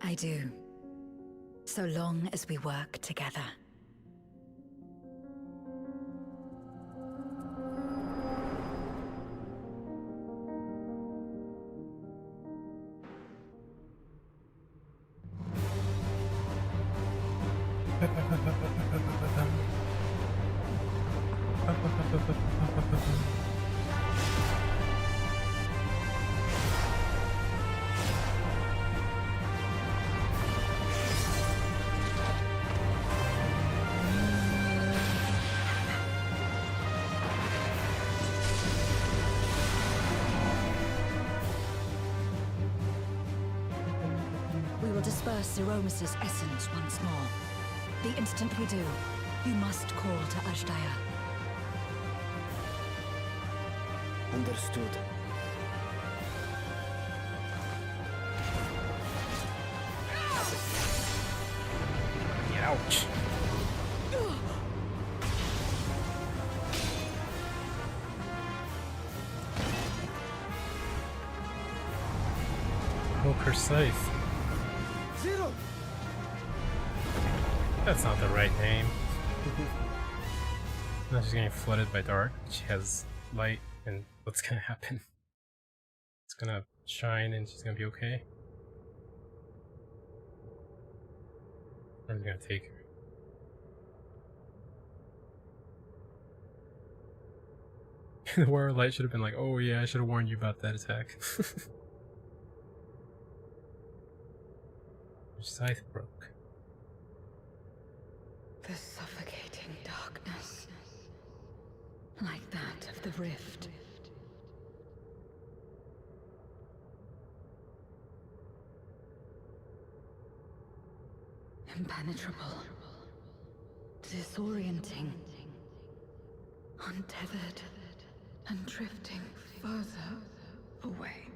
I do. So long as we work together. We will disperse Zeromus's essence once more. The instant we do, you must call to Ashdaya. Understood. Ouch. Oh, precise. Zero! That's not the right name. Now she's getting flooded by dark. She has light, and what's gonna happen? It's gonna shine and she's gonna be okay. I'm gonna take her. The Warrior Light should have been like, oh yeah, I should have warned you about that attack. Her scythe broke. The suffocating darkness, like that of the rift. Impenetrable, disorienting, untethered, and drifting further away.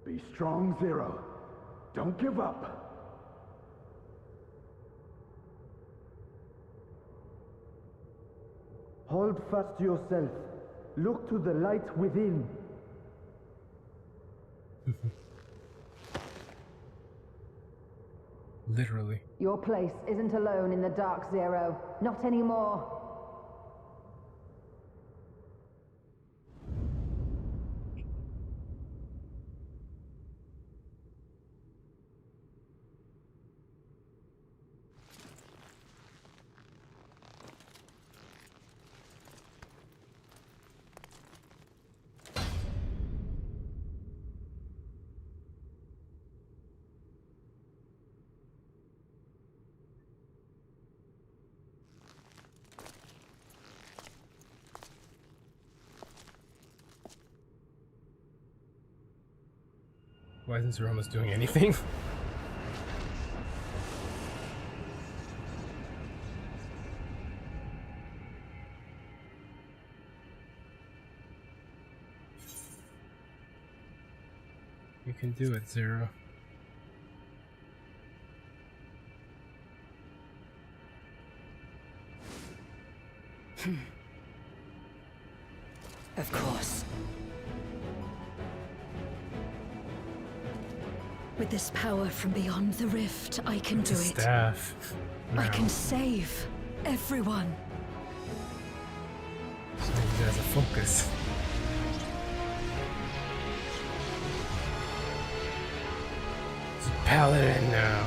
Be strong, Zero. Don't give up. Hold fast to yourself. Look to the light within. Literally. Your place isn't alone in the dark, Zero. Not anymore. Why isn't Zeromus doing anything? You can do it, Zero. Of course. With this power from beyond the rift, I can do it. Staff. I Now. can save everyone. So use it as a focus. It's a paladin now.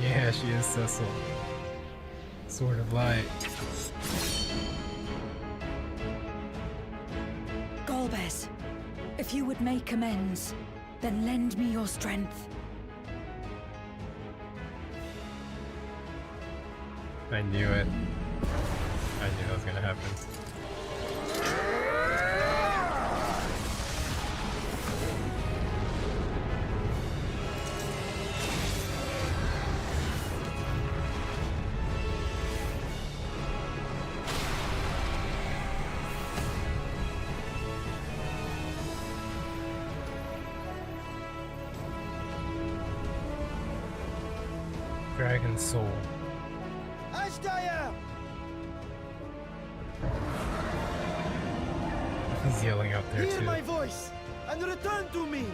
Yeah, she is Cecil. Sword of Light. Golbez, if you would make amends, then lend me your strength. I knew it. I knew that was gonna happen. Dragon Soul. He's yelling out there Hear too. my voice and return to me.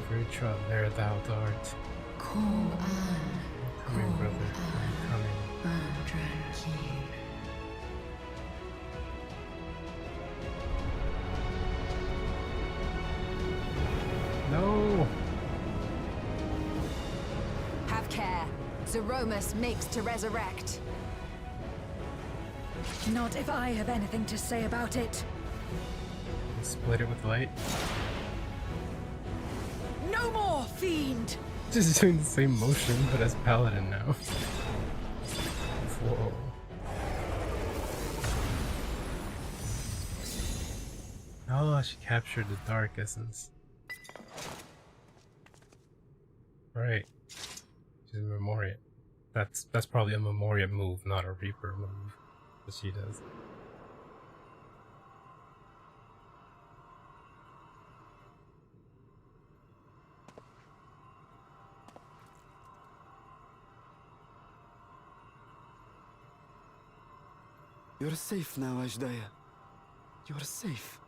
Very trot there thou art. Coming, brother. I'm coming. No! Have care. Zeromus makes to resurrect. Not if I have anything to say about it. Split it with light. No more, fiend! Just doing the same motion, but as paladin now. Whoa. Oh, she captured the dark essence. Right. She's a Memoria. That's probably a Memoria move, not a Reaper move that she does. You're safe now, Ashdaya. You're safe.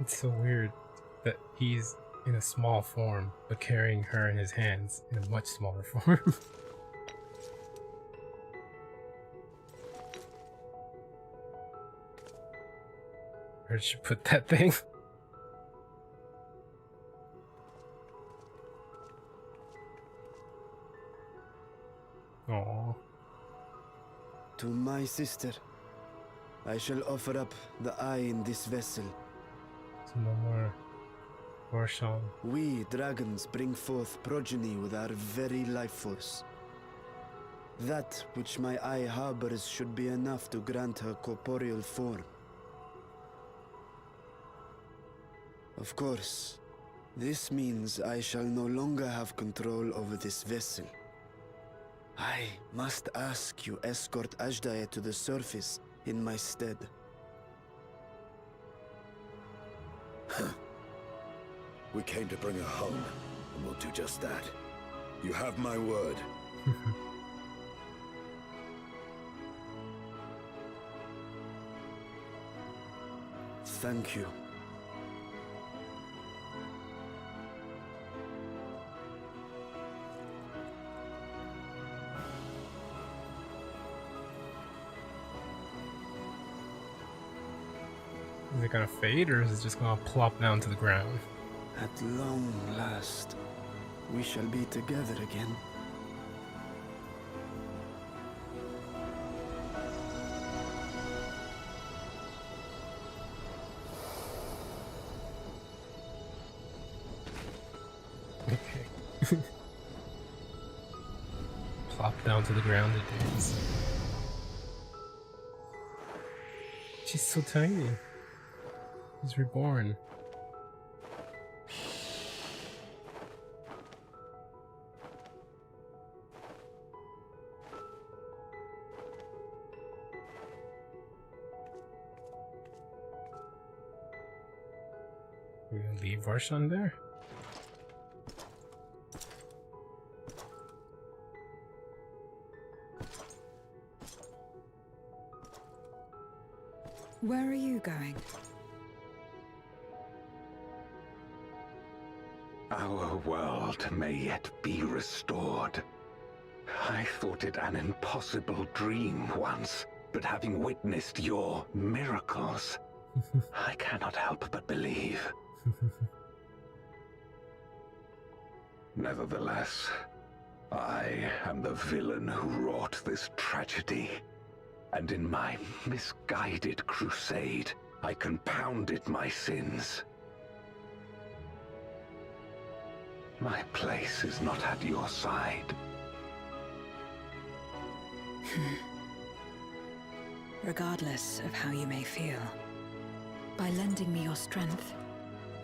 It's so weird that he's in a small form, but carrying her in his hands in a much smaller form. Where'd she put that thing? Oh. To my sister, I shall offer up the eye in this vessel. So no more Roshan. We dragons bring forth progeny with our very life force. That which my eye harbors should be enough to grant her corporeal form. Of course, this means I shall no longer have control over this vessel. I must ask you escort Ashdaya to the surface in my stead. We came to bring her home, and we'll do just that. You have my word. Thank you. Is it gonna fade or is it just gonna plop down to the ground? At long last, we shall be together again. Okay. Plop down to the ground it is. She's so tiny. She's reborn. We're gonna leave Varshan there? Where are you going? Our world may yet be restored. I thought it an impossible dream once, but having witnessed your miracles, I cannot help but believe. Nevertheless, I am the villain who wrought this tragedy. And in my misguided crusade, I compounded my sins. My place is not at your side. Regardless of how you may feel, by lending me your strength,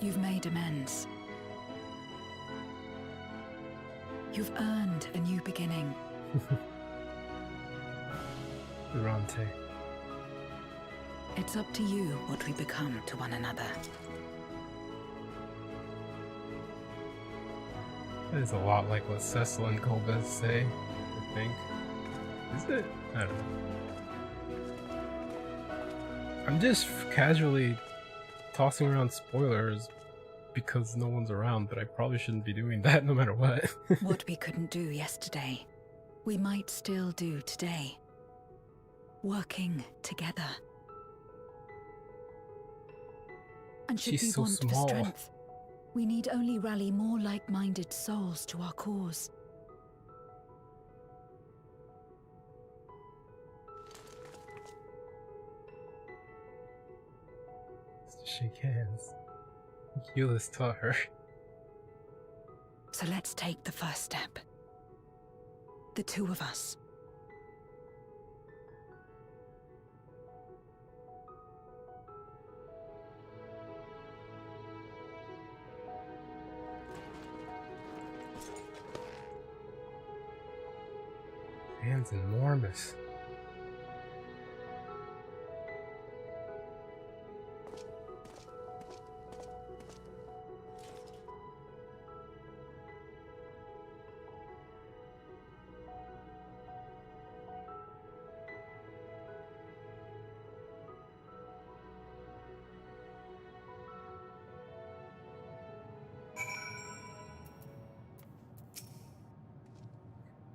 you've made amends. You've earned a new beginning. Durante. It's up to you what we become to one another. That is a lot like what Cecil and Golbez say, I think. Is it? I don't know. I'm just casually tossing around spoilers because no one's around, but I probably shouldn't be doing that no matter what. What we couldn't do yesterday, we might still do today. Working together. And should She's we so want small. the strength, we need only rally more like-minded souls to our cause. Let's shake hands. Euless taught her. So let's take the first step. The two of us. Hand's enormous.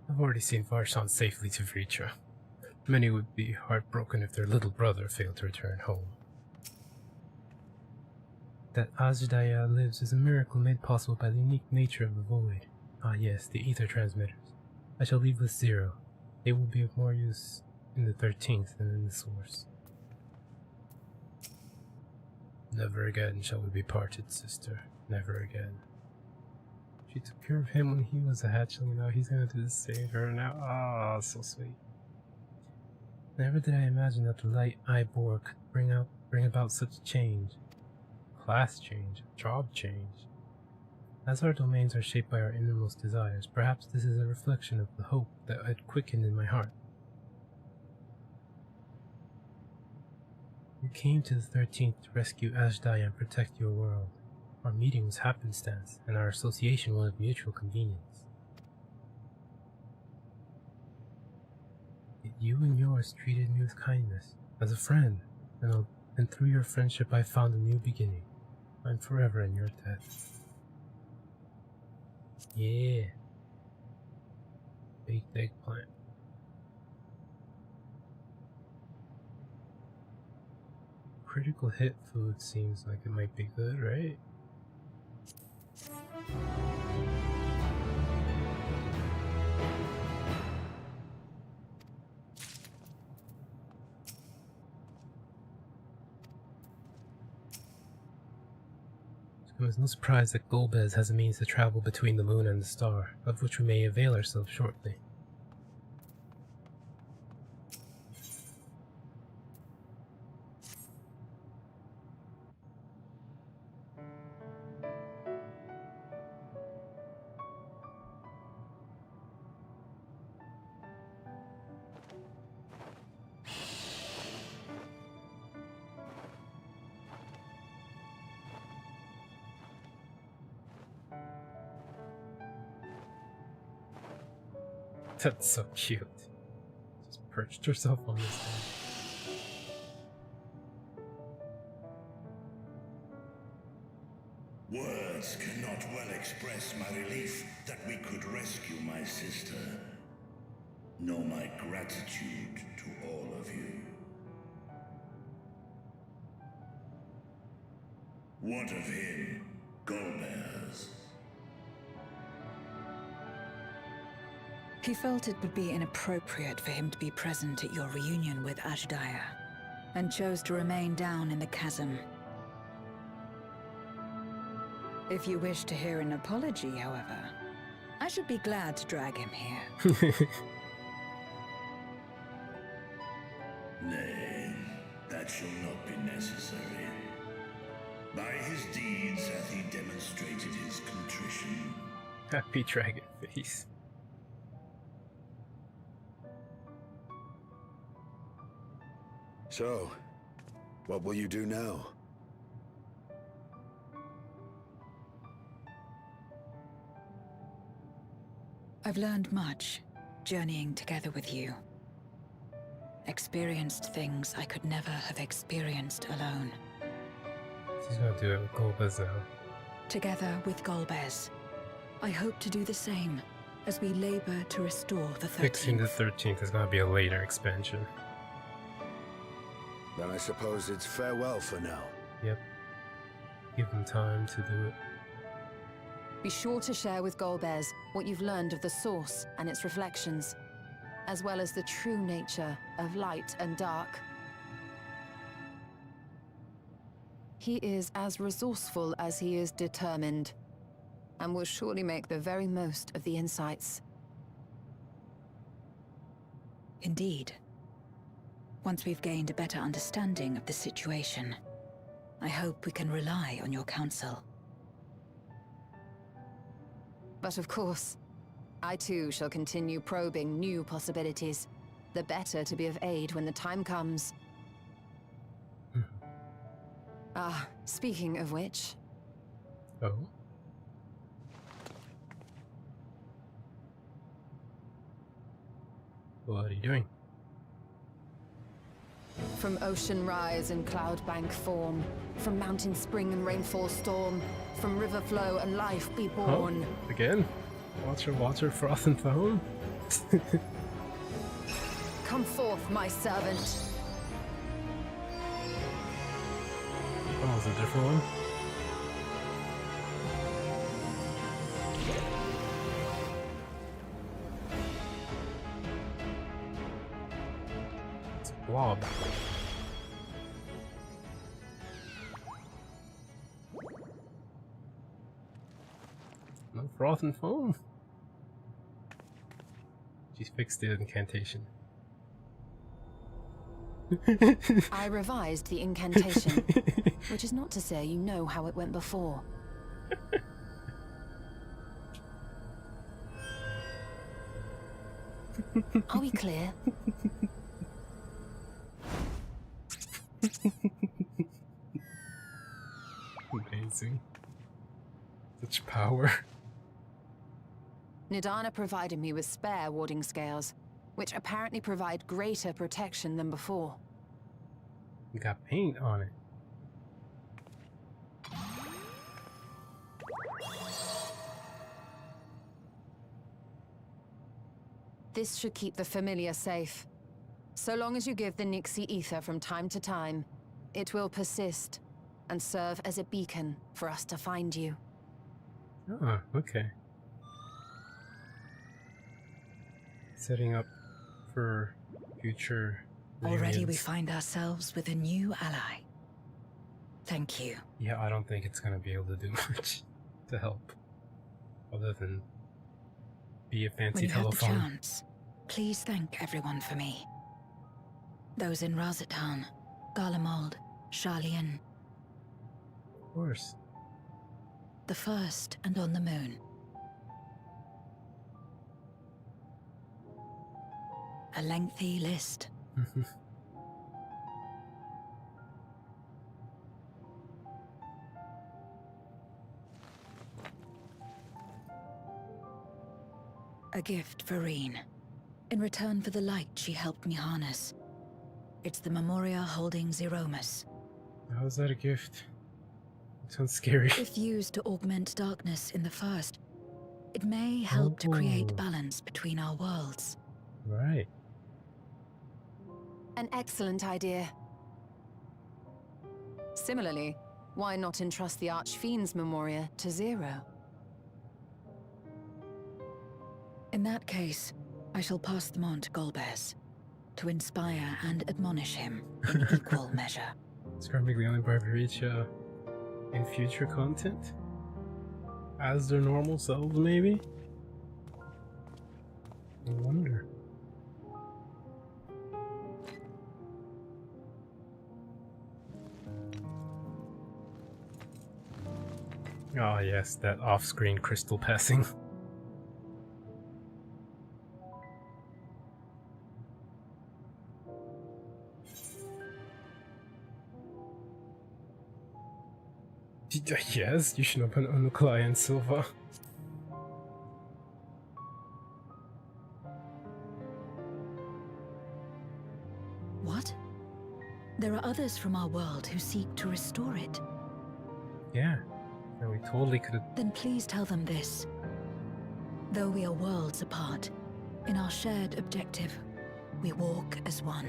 I've already seen Varshan safely to Vritra. Many would be heartbroken if their little brother failed to return home. That Azdaya lives is a miracle made possible by the unique nature of the void. Ah yes, the ether transmitters. I shall leave with Zero. They will be of more use in the 13th than in the source. Never again shall we be parted, sister. Never again. She took care of him when he was a hatchling, now he's gonna do the same for her now. Ah, so sweet. Never did I imagine that the light I bore could bring about such change. Class change, job change. As our domains are shaped by our innermost desires, perhaps this is a reflection of the hope that had quickened in my heart. You came to the 13th to rescue Azdaya and protect your world. Our meeting was happenstance, and our association one of mutual convenience. Yet you and yours treated me with kindness, as a friend, and through your friendship I found a new beginning. I'm forever in your debt. Yeah. Baked eggplant. Critical hit food seems like it might be good, right? was no surprise that Golbez has a means to travel between the moon and the star, of which we may avail ourselves shortly. That's so cute. Just perched herself on this thing. Words cannot well express my relief that we could rescue my sister, nor my gratitude to all of you. What of him, Golbez? He felt it would be inappropriate for him to be present at your reunion with Azhdaya, and chose to remain down in the chasm. If you wish to hear an apology, however, I should be glad to drag him here. Nay, that shall not be necessary. By his deeds hath he demonstrated his contrition. Happy dragon face. So, what will you do now? I've learned much, journeying together with you. Experienced things I could never have experienced alone. She's gonna do it with Golbez now. Together with Golbez, I hope to do the same as we labor to restore the 13th. Fixing the 13th is gonna be a later expansion. Then I suppose it's farewell for now. Yep. Give them time to do it. Be sure to share with Golbez what you've learned of the Source and its reflections, as well as the true nature of light and dark. He is as resourceful as he is determined, and will surely make the very most of the insights. Indeed. Once we've gained a better understanding of the situation, I hope we can rely on your counsel. But of course, I too shall continue probing new possibilities, the better to be of aid when the time comes. Speaking of which... Oh? What are you doing? From ocean rise and cloudbank form, from mountain spring and rainfall storm, from river flow and life be born. Oh, again? Water, froth and foam? Come forth, my servant. Oh, it's a different one? It's a blob. No froth and foam. She's fixed the incantation. I revised the incantation, which is not to say you know how it went before. Are we clear? Amazing. Such power. Nidana provided me with spare warding scales, which apparently provide greater protection than before. You got paint on it. This should keep the familiar safe. So long as you give the Nixie ether from time to time, it will persist and serve as a beacon for us to find you. Oh, okay. Setting up for future Already we reunions. find ourselves with a new ally. Thank you. Yeah, I don't think it's gonna be able to do much to help. Other than be a When fancy you have the telephone. chance, please thank everyone for me. Those in Razatan, Garlemald, Sharlayan, Of course. the First and on the Moon. A lengthy list. A gift for Reen. In return for the light she helped me harness. It's the Memoria holding Zeromus. How is that a gift? It sounds scary. If used to augment darkness in the First, it may help to create Oh. balance between our worlds. Right. An excellent idea. Similarly, why not entrust the Archfiend's Memoria to Zero? In that case, I shall pass them on to Golbez, to inspire and admonish him in equal measure. It's currently only by reach in future content? As their normal selves, maybe? I wonder. Oh yes, that off-screen crystal passing. Yes, you should open on the client, Silva. What? There are others from our world who seek to restore it. Yeah, and we totally could have. Then please tell them this. Though we are worlds apart, in our shared objective, we walk as one.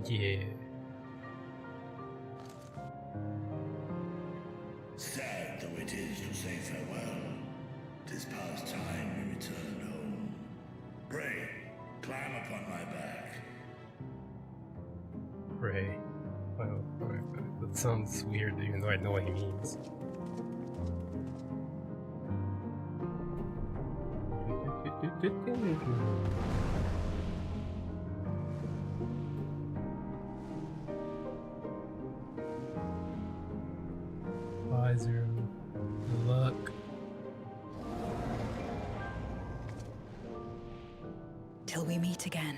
Yeah. Sad though it is to say farewell, 'tis past time we returned home. Pray, climb upon my back. Ray. Well, that sounds weird, even though I know what he means. Bye, Zero. Good luck. Till we meet again.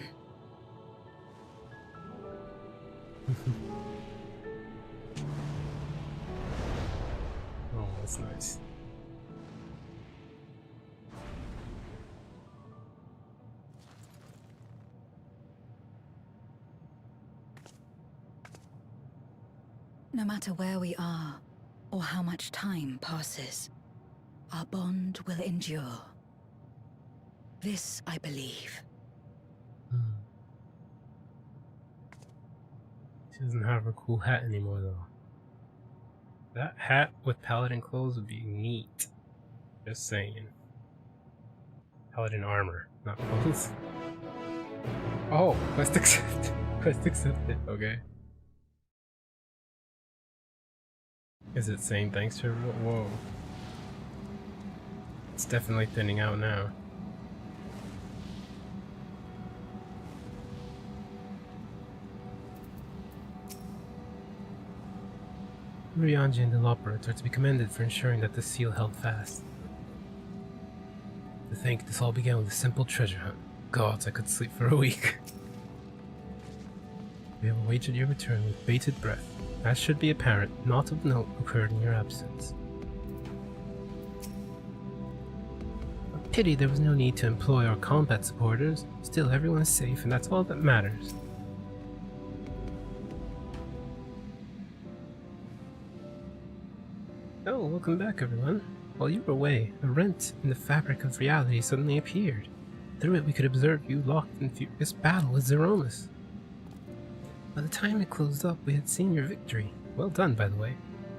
Oh, that's nice. No matter where we are, or how much time passes, our bond will endure. This I believe. She doesn't have her cool hat anymore, though. That hat with paladin clothes would be neat. Just saying. Paladin armor, not clothes. Oh, quest accepted. Quest accepted, okay. Is it saying thanks to everyone? Whoa. It's definitely thinning out now. Rianji and the Loperate are to be commended for ensuring that the seal held fast. To think this all began with a simple treasure hunt. Gods, I could sleep for a week. We have awaited your return with bated breath. As should be apparent, naught of note occurred in your absence. A pity there was no need to employ our combat supporters. Still, everyone is safe, and that's all that matters. Oh, welcome back, everyone. While you were away, a rent in the fabric of reality suddenly appeared. Through it, we could observe you locked in furious battle with Zeromus. By the time it closed up, we had seen your victory. Well done, by the way.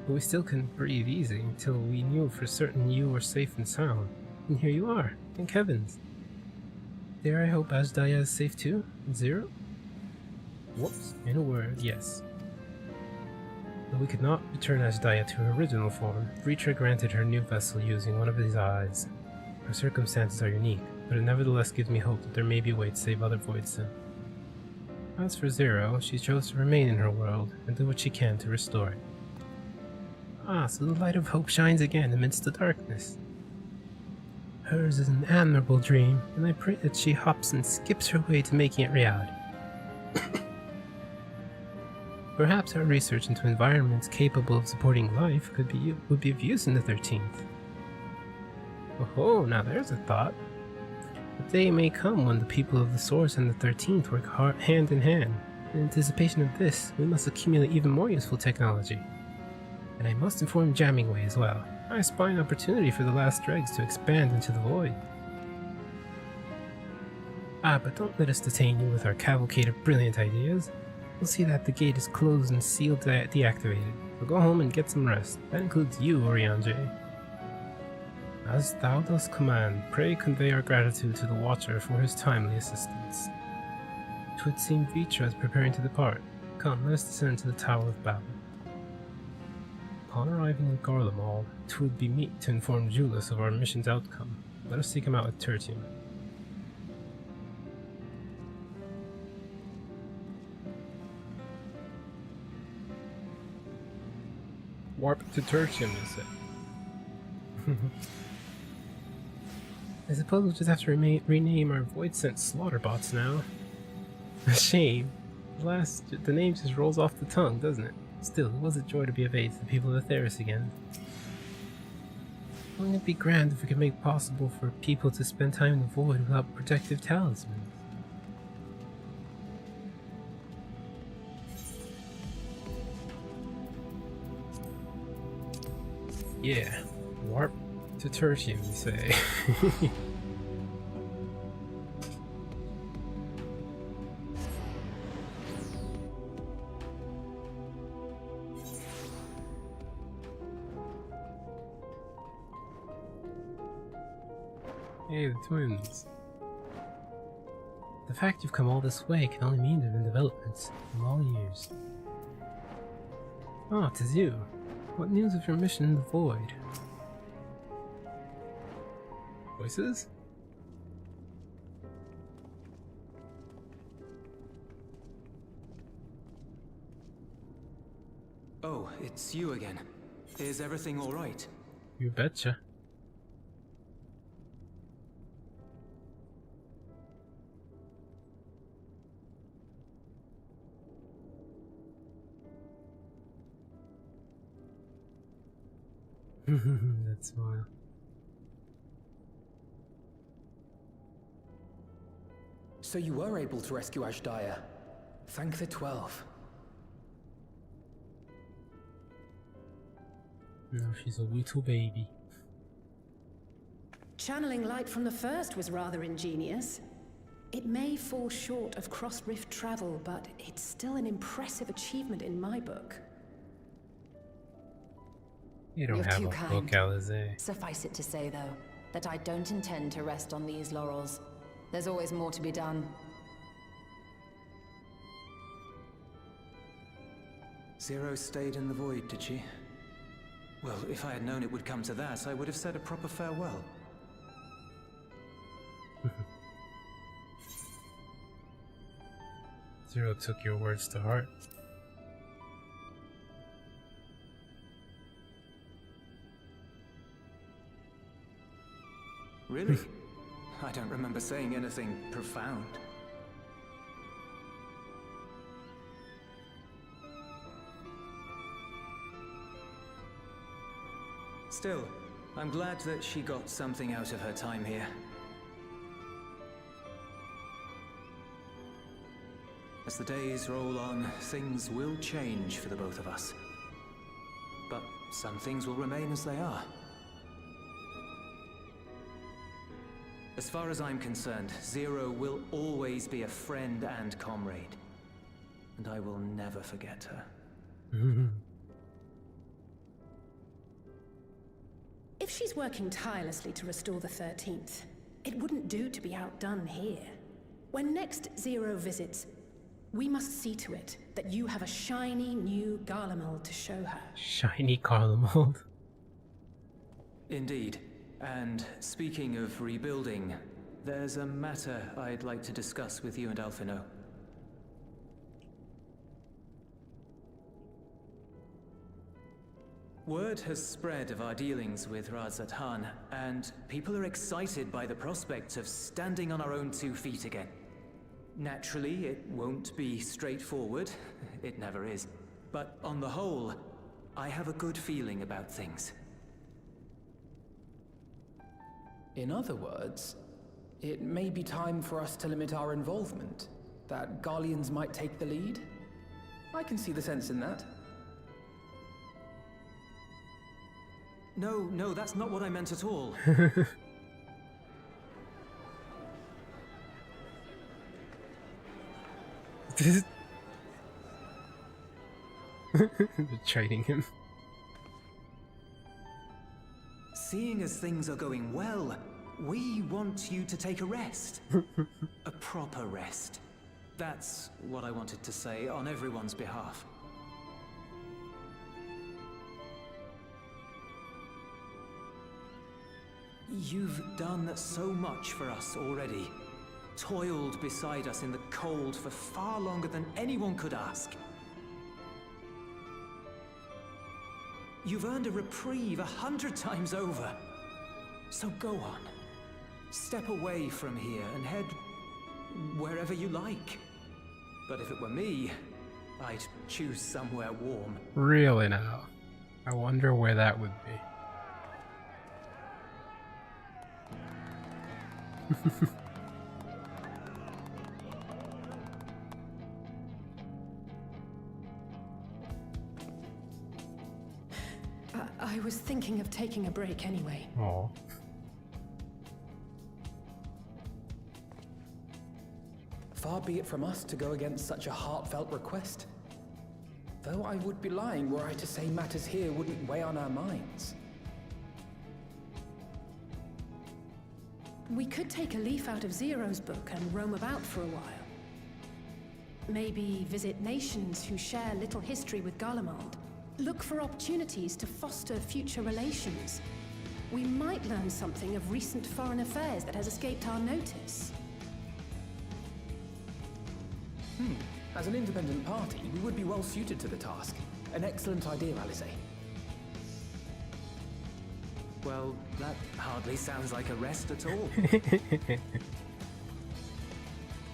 But we still couldn't breathe easy until we knew for certain you were safe and sound. And here you are, thank heavens. Dare I hope Ashdaya is safe too? Zero? Whoops, in a word, yes. Though we could not return Ashdaya to her original form, Vritra granted her new vessel using one of his eyes. Her circumstances are unique, but it nevertheless gives me hope that there may be a way to save other Voidsent. As for Zero, she chose to remain in her world and do what she can to restore it. Ah, so the light of hope shines again amidst the darkness. Hers is an admirable dream, and I pray that she hops and skips her way to making it reality. Perhaps our research into environments capable of supporting life would be of use in the 13th. Oh, now there's a thought. The day may come when the people of the Source and the 13th work hand in hand. In anticipation of this, we must accumulate even more useful technology. And I must inform Jammingway as well. I spy an opportunity for the last dregs to expand into the void. Ah, but don't let us detain you with our cavalcade of brilliant ideas. We'll see that the gate is closed and sealed deactivated. So go home and get some rest. That includes you, Oriange. As thou dost command, pray convey our gratitude to the Watcher for his timely assistance. 'Twould seem Vritra is preparing to depart. Come, let us descend to the Tower of Babel. Upon arriving in Garlemald, 'twould be meet to inform Julius of our mission's outcome. Let us seek him out at Tertium. Warp to Tertium, you say? I suppose we'll just have to rename our Voidsent Slaughterbots now. A shame. The name just rolls off the tongue, doesn't it? Still, it was a joy to be of aid to the people of Theris again. Wouldn't it be grand if we could make possible for people to spend time in the void without protective talismans? Yeah, warp to Tertium, you say. Hey, the twins. The fact you've come all this way can only mean there have been developments in all years. Ah, 'tis you. What news of your mission in the void? Voices? Oh, it's you again. Is everything all right? You betcha. That smile. So you were able to rescue Ashdaya. Thank the 12. No, she's a little baby. Channeling light from the first was rather ingenious. It may fall short of cross-rift travel, but it's still an impressive achievement in my book. You don't You're have too a kind. book, Alizé. Suffice it to say, though, that I don't intend to rest on these laurels. There's always more to be done. Zero stayed in the void, did she? Well, if I had known it would come to that, I would have said a proper farewell. Zero took your words to heart. Really? I don't remember saying anything profound. Still, I'm glad that she got something out of her time here. As the days roll on, things will change for the both of us. But some things will remain as they are. As far as I'm concerned, Zero will always be a friend and comrade. And I will never forget her. She's working tirelessly to restore the 13th. It wouldn't do to be outdone here. When next Zero visits, we must see to it that you have a shiny new Garlemald to show her. Shiny Garlemald. Indeed. And speaking of rebuilding, there's a matter I'd like to discuss with you and Alphino. Word has spread of our dealings with Razat Han, and people are excited by the prospect of standing on our own 2 feet again. Naturally, it won't be straightforward. It never is. But on the whole, I have a good feeling about things. In other words, it may be time for us to limit our involvement. That Garleans might take the lead? I can see the sense in that. No, that's not what I meant at all. Trading him. Seeing as things are going well, we want you to take a rest. A proper rest. That's what I wanted to say on everyone's behalf. You've done so much for us already. Toiled beside us in the cold for far longer than anyone could ask. You've earned a reprieve 100 times over. So go on. Step away from here and head wherever you like. But if it were me, I'd choose somewhere warm. Really now? I wonder where that would be. I was thinking of taking a break anyway. Oh. Far be it from us to go against such a heartfelt request. Though I would be lying were I to say matters here wouldn't weigh on our minds. We could take a leaf out of Zero's book and roam about for a while. Maybe visit nations who share little history with Garlemald. Look for opportunities to foster future relations. We might learn something of recent foreign affairs that has escaped our notice. As an independent party, we would be well suited to the task. An excellent idea, Alize. Well, that hardly sounds like a rest at all.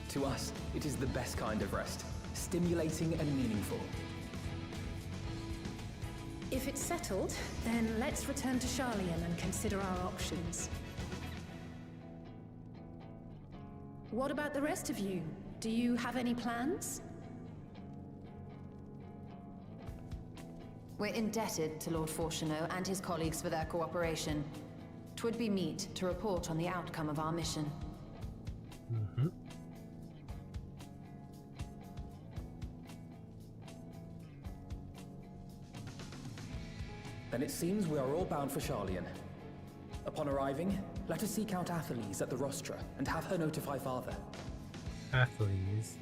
To us, it is the best kind of rest. Stimulating and meaningful. If it's settled, then let's return to Sharlayan and consider our options. What about the rest of you? Do you have any plans? We're indebted to Lord Fortuneau and his colleagues for their cooperation. 'Twould be meet to report on the outcome of our mission. Mm-hmm. Then it seems we are all bound for Sharlayan. Upon arriving, let us seek out Atheles at the Rostra and have her notify Father. Atheles.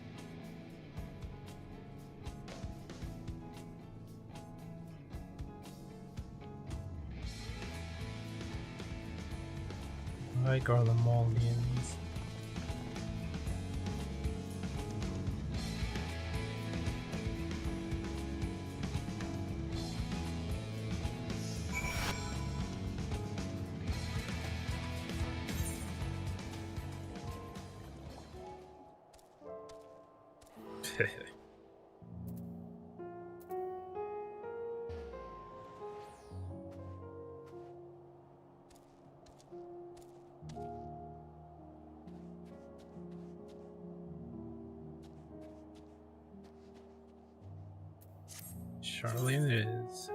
Hi, Garlemaldians. Sharlayan it is.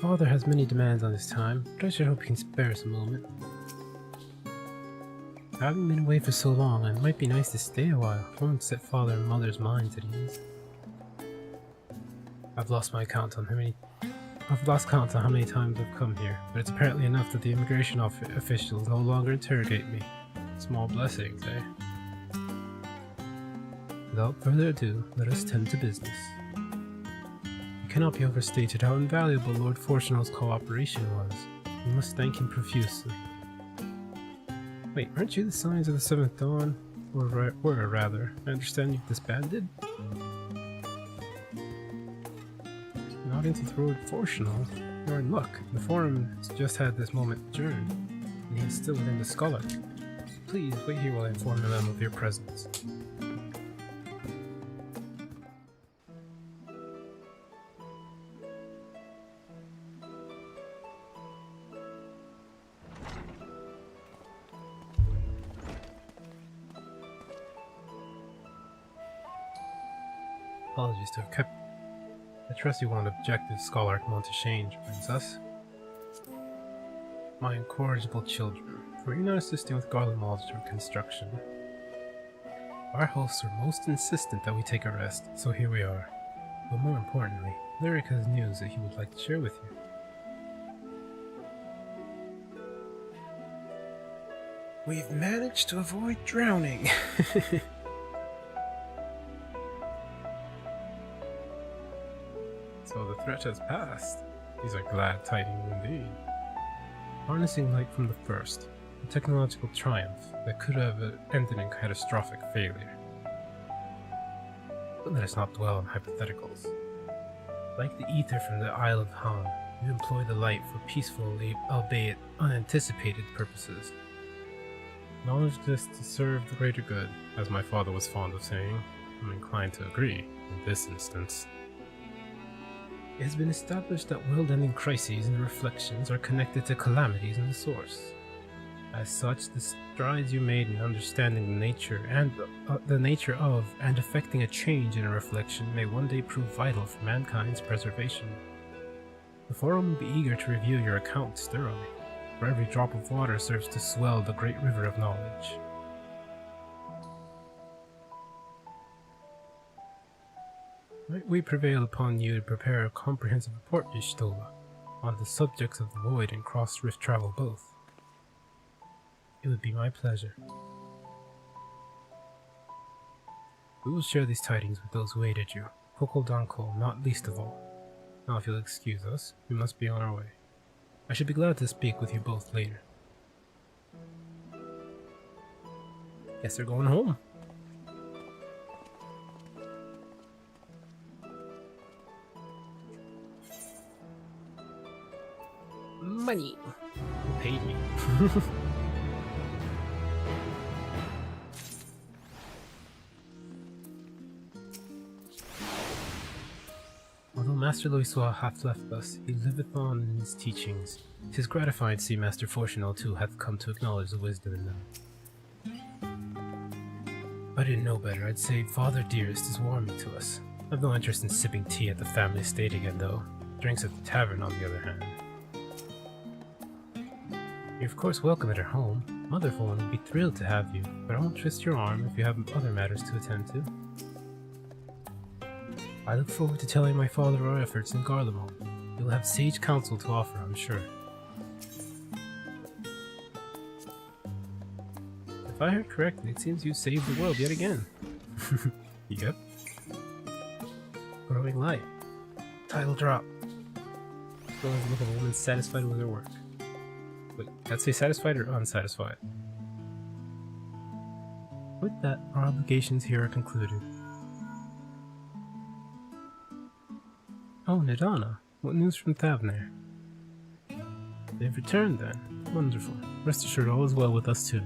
Father has many demands on his time, but I should hope he can spare us a moment. Having been away for so long, it might be nice to stay a while. I won't set Father and Mother's minds at ease. I've lost count on how many times I've come here, but it's apparently enough that the immigration officials no longer interrogate me. Small blessings, eh? Without further ado, let us tend to business. It cannot be overstated how invaluable Lord Fortunal's cooperation was. We must thank him profusely. Wait, aren't you the Signs of the Seventh Dawn? Or were, rather. I understand you've disbanded? Not into Lord Fortunal? You're in luck. The Forum has just had this moment adjourned, and he is still within the Scholar. Please, wait here while I inform them of your presence. Apologies to have kept. I trust you want an objective scholar want to change, Princess. My incorrigible children, were you not assisting with Garlemald's reconstruction? Our hosts are most insistent that we take a rest, so here we are. But more importantly, Lyric has news that he would like to share with you. We've managed to avoid drowning! So the threat has passed. These are glad tidings indeed. Harnessing light from the first, a technological triumph that could have ended in catastrophic failure. But let us not dwell on hypotheticals. Like the ether from the Isle of Han, we employ the light for peaceful, albeit unanticipated purposes. Knowledge exists to serve the greater good, as my father was fond of saying. I'm inclined to agree in this instance. It has been established that world-ending crises and reflections are connected to calamities in the source. As such, the strides you made in understanding the nature of and affecting a change in a reflection may one day prove vital for mankind's preservation. The Forum will be eager to review your accounts thoroughly, for every drop of water serves to swell the great river of knowledge. Might we prevail upon you to prepare a comprehensive report, Y'shtola, on the subjects of the void and cross-rift travel both? It would be my pleasure. We will share these tidings with those who aided you, Koko Danko not least of all. Now if you'll excuse us, we must be on our way. I should be glad to speak with you both later. Guess they're going home. Money. Who paid me? Although Master Loisoa hath left us, he liveth on in his teachings. 'Tis gratifying to see Master Fortunal too hath come to acknowledge the wisdom in them. If I didn't know better, I'd say Father Dearest is warming to us. I've no interest in sipping tea at the family estate again, though. Drinks at the tavern, on the other hand. You're of course welcome at her home. Mother for one would be thrilled to have you, but I won't twist your arm if you have other matters to attend to. I look forward to telling my father our efforts in Garlemald. You'll have sage counsel to offer, I'm sure. If I heard correctly, it seems you saved the world yet again. Yep. Growing light. Title drop. As well as look of a woman satisfied with her work. Wait, I'd say satisfied or unsatisfied? With that, our obligations here are concluded. Oh, Nidana, what news from Thavnair? They've returned then. Wonderful. Rest assured all is well with us too.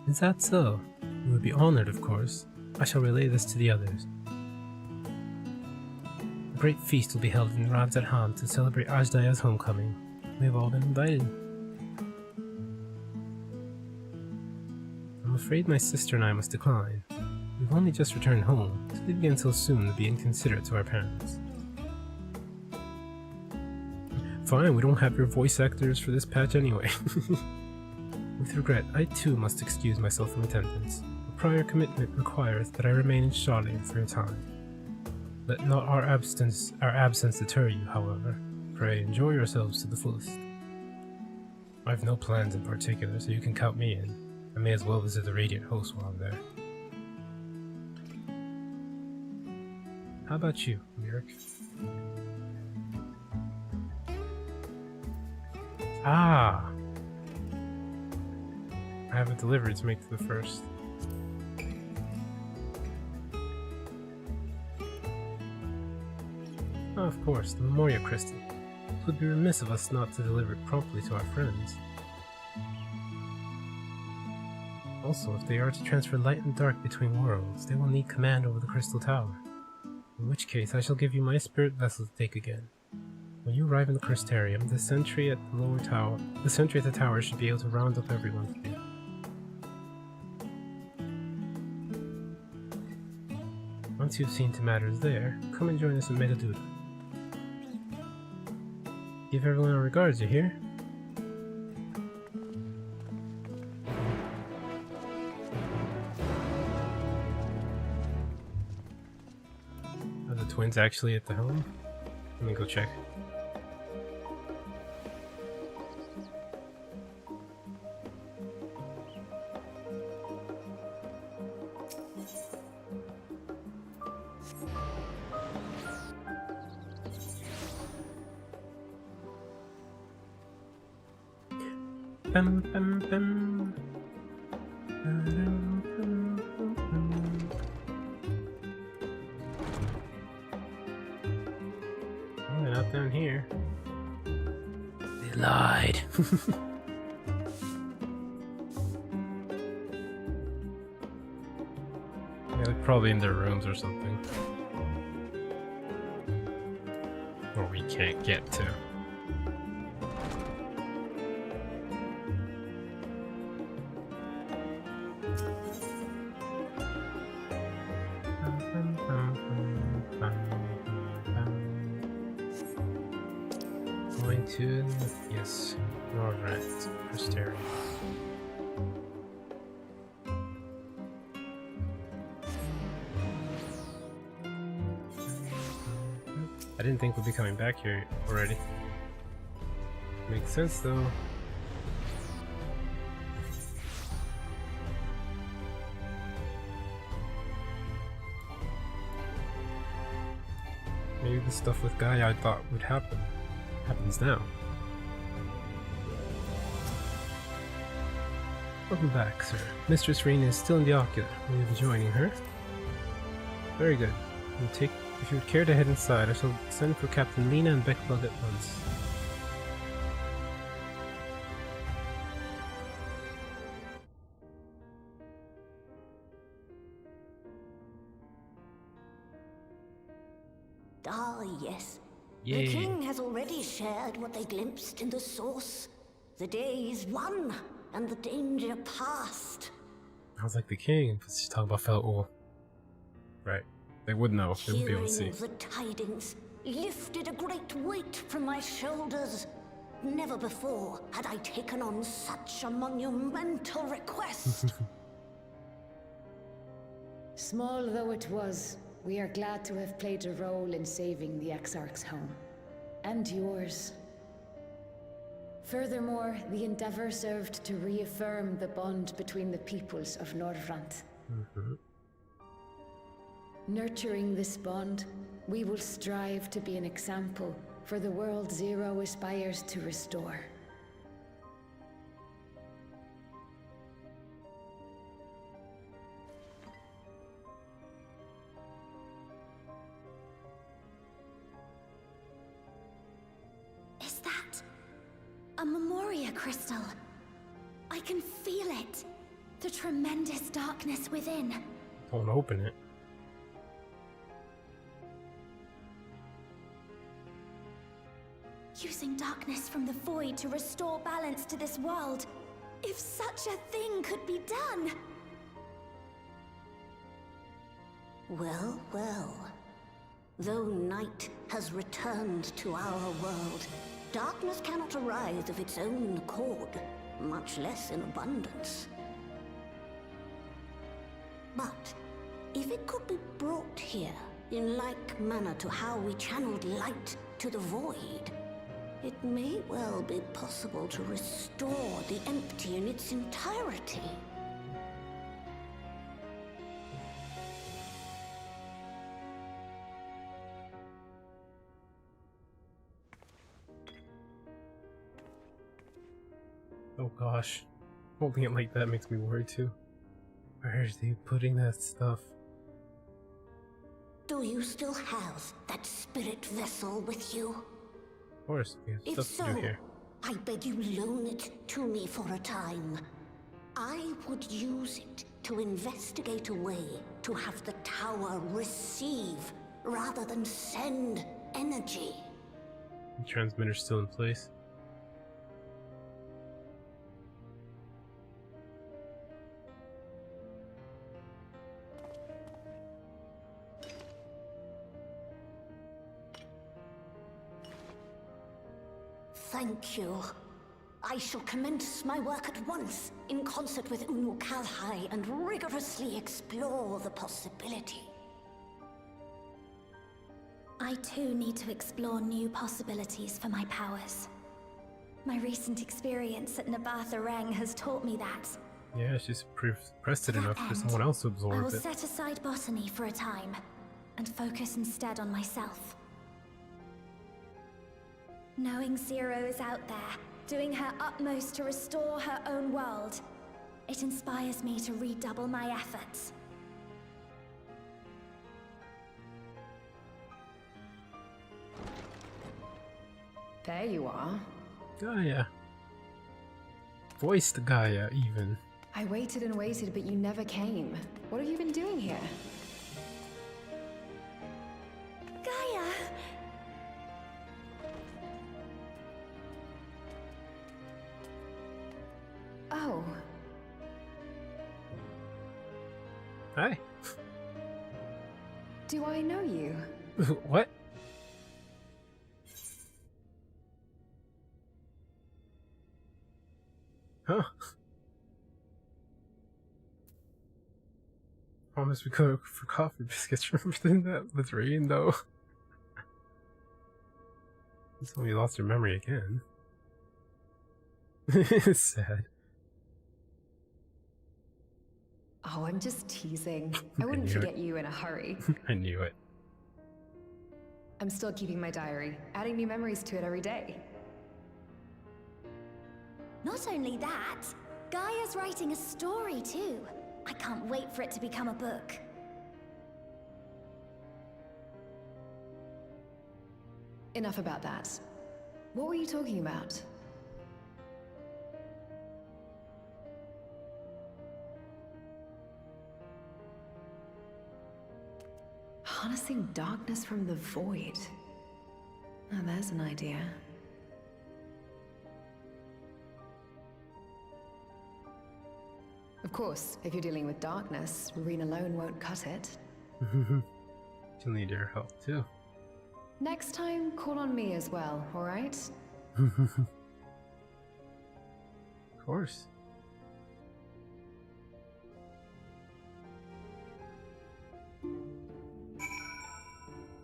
Is that so? We would be honored, of course. I shall relay this to the others. A great feast will be held in Radz at Han to celebrate Ajdaya's homecoming. We have all been invited. I'm afraid my sister and I must decline. We've only just returned home. To leave again so soon would be inconsiderate to our parents. Fine, we don't have your voice actors for this patch anyway. With regret, I too must excuse myself from attendance. A prior commitment requires that I remain in Charlotte for a time. Let not our absence deter you, however. Pray enjoy yourselves to the fullest. I have no plans in particular, so you can count me in. I may as well visit the Radiant Host while I'm there. How about you, Lyric? Ah! I have a delivery to make to the first. Oh, of course, the Memoria Crystal. It would be remiss of us not to deliver it promptly to our friends. Also, if they are to transfer light and dark between worlds, they will need command over the Crystal Tower. In which case, I shall give you my spirit vessel to take again. When you arrive in the Crystarium, the sentry at the tower should be able to round up everyone for you. Once you've seen to matters there, come and join us in Metaduda. Give everyone our regards, you hear? Are the twins actually at the helm? Let me go check. Bum, bum, bum. Oh, they're not down here. They lied. Yeah, they're probably in their rooms or something. Or we can't get to. Yes, Norvrent, Crystarium. I didn't think we'd be coming back here already. Makes sense though. Maybe the stuff with Gaia I thought would happen happens now. Welcome back, sir. Mistress Rena is still in the ocular. Will you be joining her? Very good. If you would care to head inside, I shall send for Captain Lena and Becklug at once. Ah, yes. Yay. The king has already shared what they glimpsed in the source. The day is won, and the danger past. I was like the king, but she's talking about Fel-Ul. Right. They would know. They would be able to see. Hearing the tidings lifted a great weight from my shoulders. Never before had I taken on such a monumental request. Small though it was, we are glad to have played a role in saving the Exarch's home. And yours. Furthermore, the endeavor served to reaffirm the bond between the peoples of Norvrant. Nurturing this bond, we will strive to be an example for the world Zero aspires to restore. Is that a Memoria crystal? I can feel it. The tremendous darkness within. Don't open it. Using darkness from the void to restore balance to this world. If such a thing could be done. Well, well. Though night has returned to our world, Darkness cannot arise of its own accord, much less in abundance. But if it could be brought here in like manner to how we channeled light to the void, it may well be possible to restore the empty in its entirety. Oh gosh, holding it like that makes me worried too. Where is he putting that stuff? Do you still have that spirit vessel with you? Of course, we have If stuff to so, do here. I beg you loan it to me for a time. I would use it to investigate a way to have the tower receive rather than send energy. The transmitter's still in place. Thank you. I shall commence my work at once, in concert with Unu Kalhai, and rigorously explore the possibility. I too need to explore new possibilities for my powers. My recent experience at Nabatha Reng has taught me that. Yeah, she's pressed it enough for someone else to I absorb will it. set aside botany for a time, and focus instead on myself. Knowing Zero is out there, doing her utmost to restore her own world, it inspires me to redouble my efforts. There you are. Gaia. Voiced Gaia, even. I waited and waited, but you never came. What have you been doing here? Gaia! Oh. Hi. Do I know you? What? Huh? Promise we go for coffee biscuits. Remember doing that with Rain, though? That's when we lost her memory again. It's sad. Oh, I'm just teasing. I wouldn't forget you in a hurry. I knew it. I'm still keeping my diary, adding new memories to it every day. Not only that, Gaia's writing a story too. I can't wait for it to become a book. Enough about that. What were you talking about? Harnessing darkness from the void. Oh, there's an idea. Of course, if you're dealing with darkness, Reen alone won't cut it. She'll need your help too. Next time, call on me as well, alright? Of course.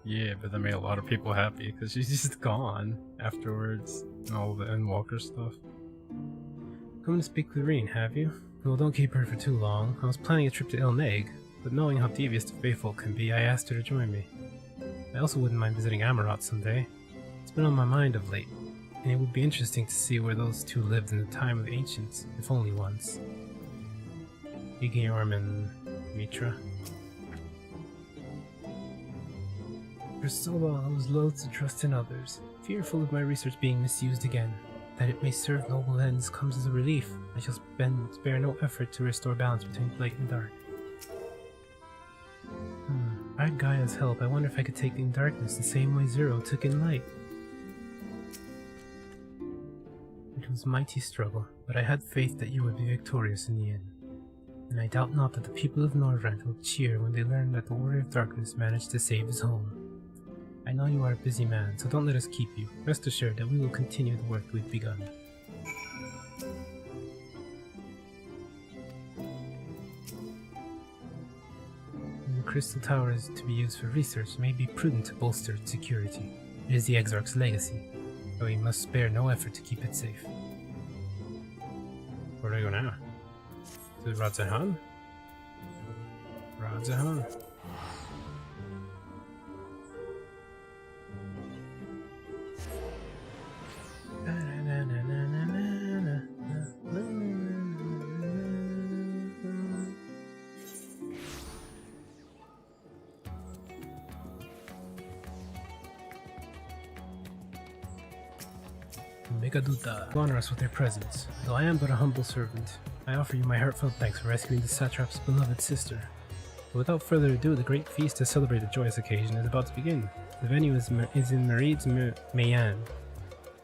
Yeah, but that made a lot of people happy because she's just gone afterwards and all the Endwalker stuff. Come to speak with Reen, have you? Well, don't keep her for too long. I was planning a trip to Ilneg, but knowing how devious the faithful can be, I asked her to join me. I also wouldn't mind visiting Amarat someday. It's been on my mind of late, and it would be interesting to see where those two lived in the time of the ancients, if only once. Igeorm and Mitra. For so long I was loath to trust in others, fearful of my research being misused again. That it may serve noble ends comes as a relief. I shall spare no effort to restore balance between light and dark. I had Gaia's help. I wonder if I could take in darkness the same way Zero took in light. It was a mighty struggle, but I had faith that you would be victorious in the end. And I doubt not that the people of Norvrent will cheer when they learn that the Warrior of Darkness managed to save his home. I I know you are a busy man, so don't let us keep you. Rest assured that we will continue the work we've begun. The Crystal Tower is to be used for research. It may be prudent to bolster its security. It is the Exarch's legacy, though we must spare no effort to keep it safe. Where do I go now? To Radzahan? Radzahan. Megaduta, honor us with their presence. Though I am but a humble servant, I offer you my heartfelt thanks for rescuing the satrap's beloved sister. But without further ado, the great feast to celebrate the joyous occasion is about to begin. The venue is in Marid's Mayan,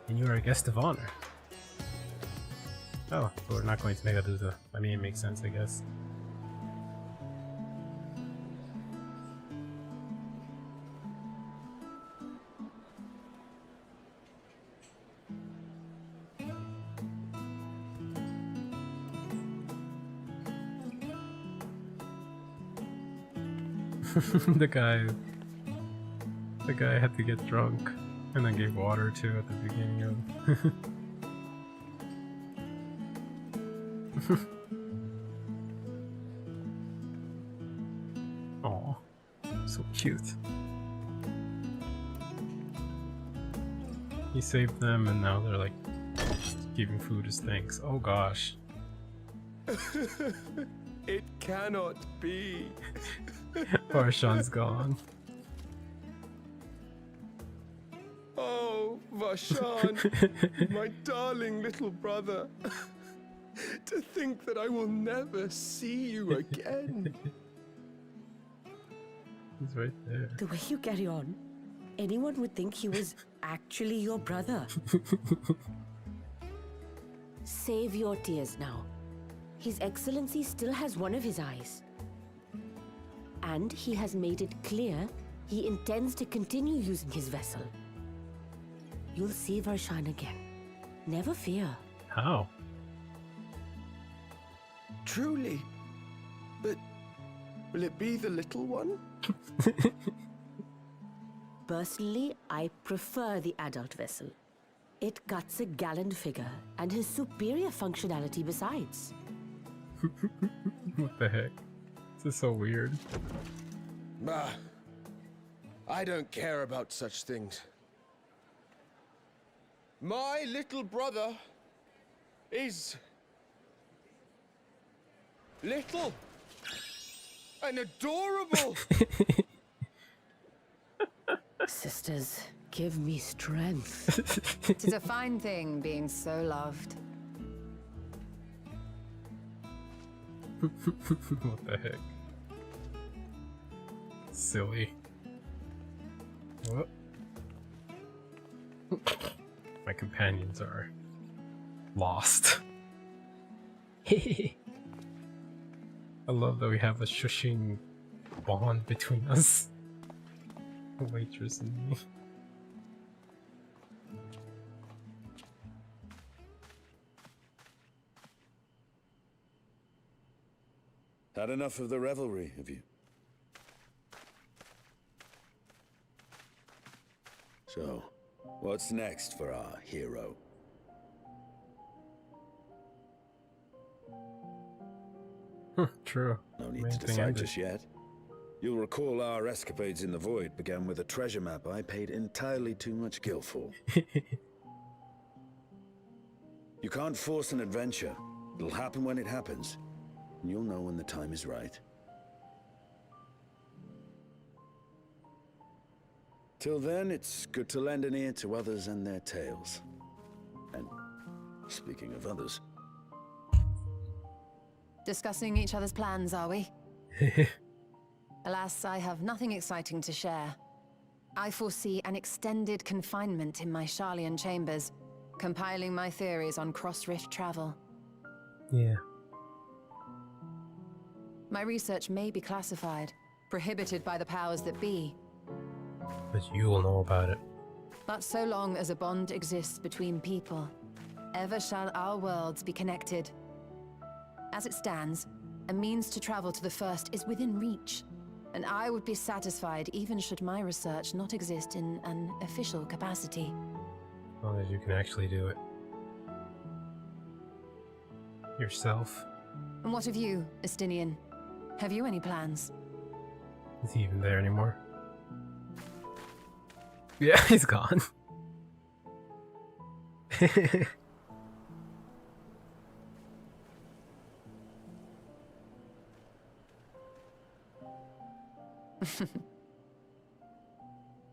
and you are a guest of honor. Oh, but we're not going to Megaduta. I mean, it makes sense, I guess. the guy had to get drunk and then gave water to at the beginning of oh, so cute. He saved them and now they're like giving food as thanks. Oh gosh. It cannot be. Varshan's gone. Oh, Varshan, my darling little brother. To think that I will never see you again. He's right there. The way you carry on, anyone would think he was actually your brother. Save your tears now. His Excellency still has one of his eyes. And he has made it clear he intends to continue using his vessel. You'll see Varshan again. Never fear. How? Truly? But will it be the little one? Personally, I prefer the adult vessel. It cuts a gallant figure and has superior functionality besides. What the heck? This is so weird. Bah, I don't care about such things. My little brother is little and adorable. Sisters, give me strength. It is a fine thing being so loved. What the heck? Silly. What? My companions are lost. I love that we have a shushing bond between us. The waitress and me. Had enough of the revelry, have you? So, what's next for our hero? True. No need to decide just yet. You'll recall our escapades in the void began with a treasure map I paid entirely too much gil for. You can't force an adventure. It'll happen when it happens. And you'll know when the time is right. Till then, it's good to lend an ear to others and their tales. And speaking of others... Discussing each other's plans, are we? Alas, I have nothing exciting to share. I foresee an extended confinement in my Sharlayan chambers, compiling my theories on cross-rift travel. Yeah. My research may be classified, prohibited by the powers that be. But you will know about it. But so long as a bond exists between people, ever shall our worlds be connected. As it stands, a means to travel to the first is within reach, and I would be satisfied even should my research not exist in an official capacity. As long as you can actually do it. Yourself. And what of you, Estinian? Have you any plans? Is he even there anymore? Yeah, he's gone.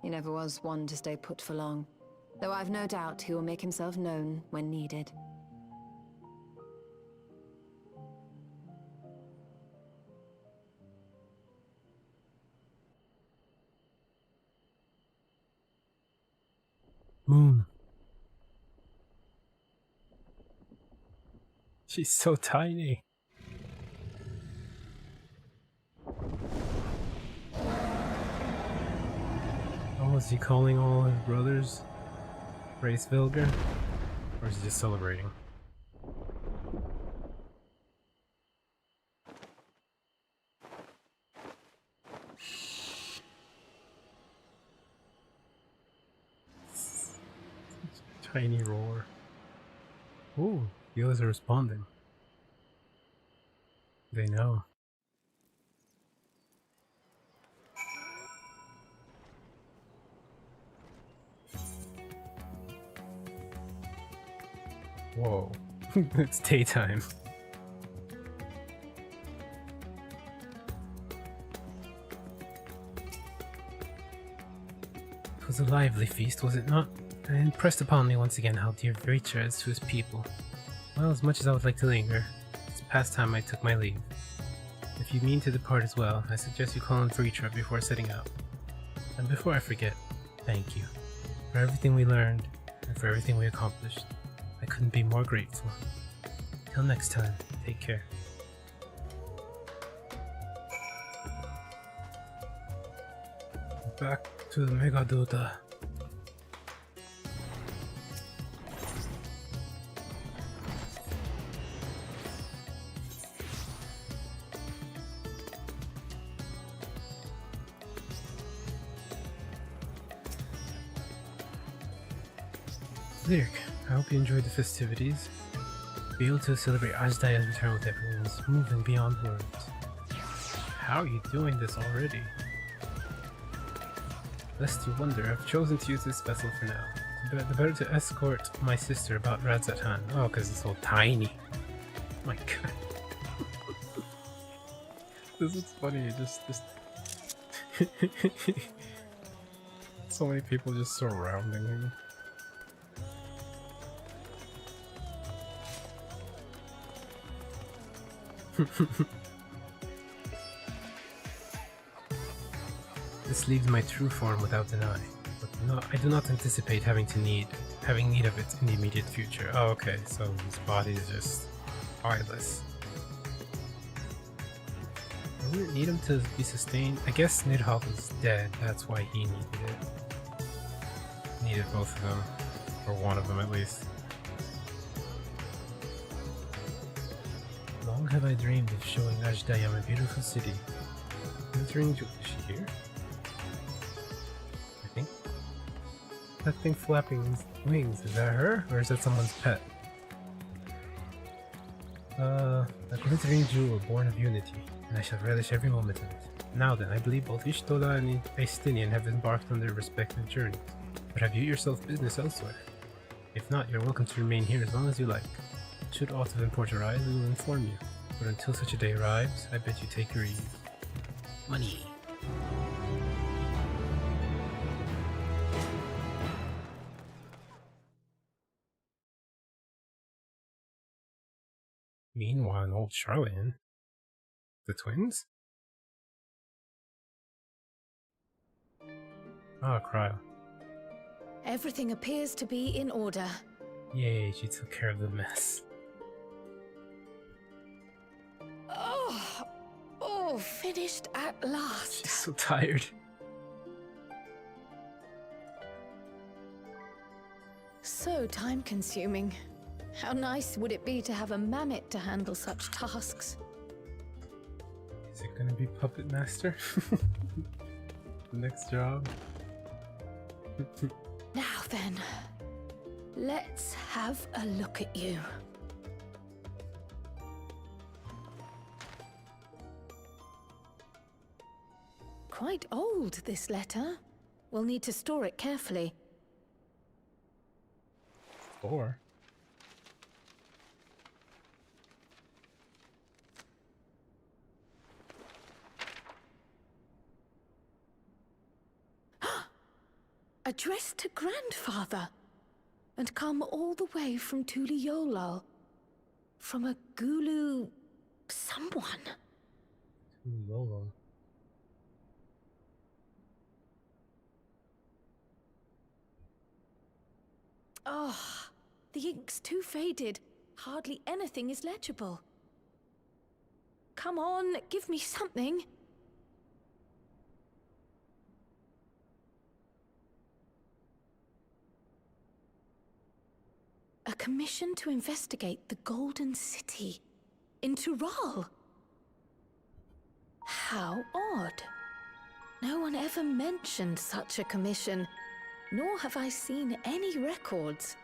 He never was one to stay put for long, though I've no doubt he will make himself known when needed. Moon. She's so tiny. Oh, is he calling all his brothers Race Vilger? Or is he just celebrating? Tiny roar. Ooh, the others are responding. They know. Whoa, it's daytime. It was a lively feast, was it not? And it impressed upon me once again how dear Vreetra is to his people. Well, as much as I would like to linger, it's past time I took my leave. If you mean to depart as well, I suggest you call on Vreetra before setting out. And before I forget, thank you for everything we learned and for everything we accomplished. I couldn't be more grateful. Till next time, take care. Back to the Megadota. Lyric, I hope you enjoyed the festivities. Be able to celebrate Ajdaya's return with everyone is moving beyond words. How are you doing this already? Lest you wonder, I've chosen to use this vessel for now. The better to escort my sister about Radzat-Han. Oh, because it's so tiny. My god. This is funny, just so many people just surrounding him. This leaves my true form without deny, but I do not anticipate having need of it in the immediate future. Oh, okay, so his body is just eyeless. I wouldn't need him to be sustained. I guess Nidhogg is dead, that's why he needed it. Needed both of them, or one of them at least. Long have I dreamed of showing Ajdaya my beautiful city. Entering is she here? I think. That thing flapping its wings, is that her? Or is that someone's pet? A glittering jewel born of unity, and I shall relish every moment of it. Now then, I believe both Ishtola and Estinian have embarked on their respective journeys. But have you yourself business elsewhere? If not, you're welcome to remain here as long as you like. Should aught of import arise, we will inform you. But until such a day arrives, I bid you take your ease. Money. Meanwhile, in old Charlatan, the twins? Ah, Cryo. Everything appears to be in order. Yay, she took care of the mess. Oh, finished at last. She's so tired. So time-consuming. How nice would it be to have a mammoth to handle such tasks? Is it gonna be Puppet Master? The next job? Now then, let's have a look at you. Quite old, this letter. We'll need to store it carefully. Or Addressed to Grandfather, and come all the way from Tuliolal. From a Gulu... someone. Tuliolal. Oh, the ink's too faded. Hardly anything is legible. Come on, give me something. A commission to investigate the Golden City in Tural. How odd. No one ever mentioned such a commission, nor have I seen any records.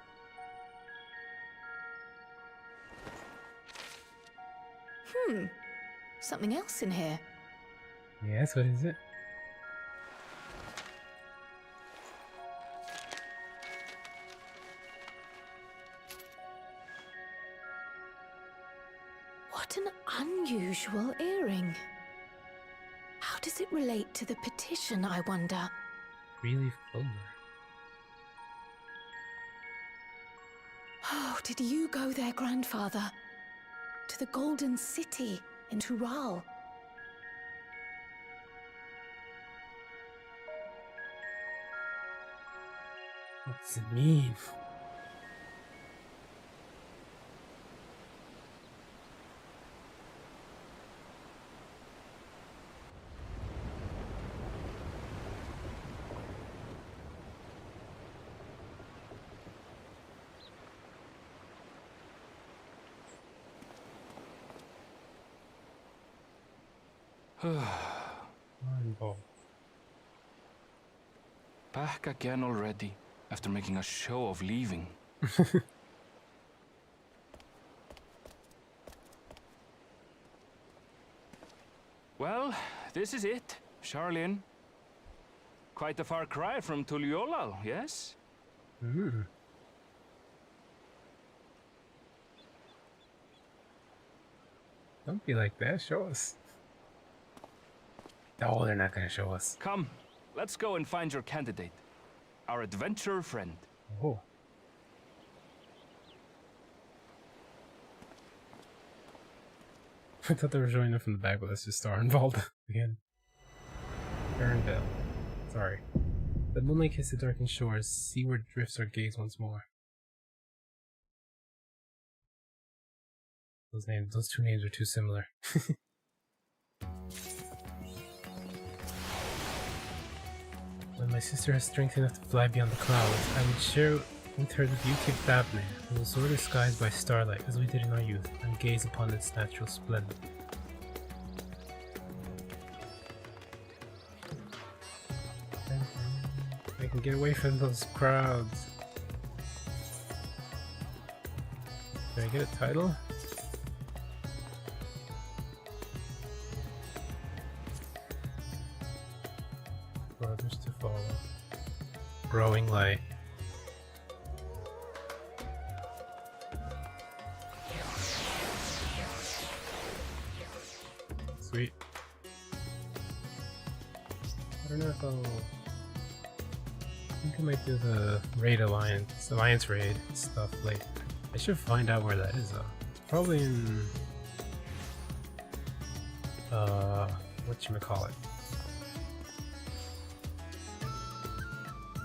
Something else in here. Yes, what is it? What an unusual earring. How does it relate to the petition, I wonder? Three-leaf clover. Oh, did you go there, Grandfather? To the Golden City in Tural? What does it mean? Back again already, after making a show of leaving. Well, this is it, Charlene. Quite a far cry from Tuliolal, yes? Don't be like that, show us. Oh, they're not gonna show us. Come, let's go and find your candidate. Our adventurer friend. Oh. I thought they were showing it from the back, but let's just start involved again. Bell. Sorry. The moonlight kissed the darkened shores. Seaward drifts our gaze once more. Those two names are too similar. When my sister has strength enough to fly beyond the clouds, I would share with her the beauty of Dabney, and will soar the skies by starlight as we did in our youth, and gaze upon its natural splendor. I can get away from those crowds. Can I get a title? Brothers to follow. Growing light. Sweet. I don't know if I'll... I think I might do the raid alliance raid stuff later. I should find out where that is though. It's probably in whatchamacallit.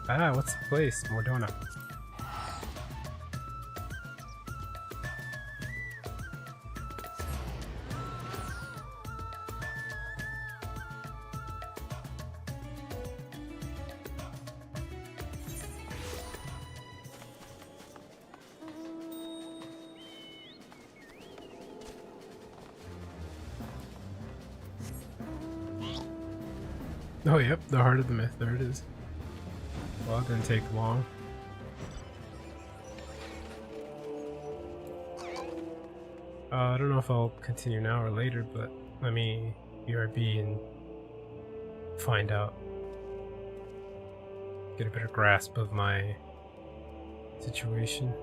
Ah, what's the place? Mordona. Oh, yep, the heart of the myth. There it is. Well, it didn't take long. I don't know if I'll continue now or later, but let me BRB and find out. Get a better grasp of my situation.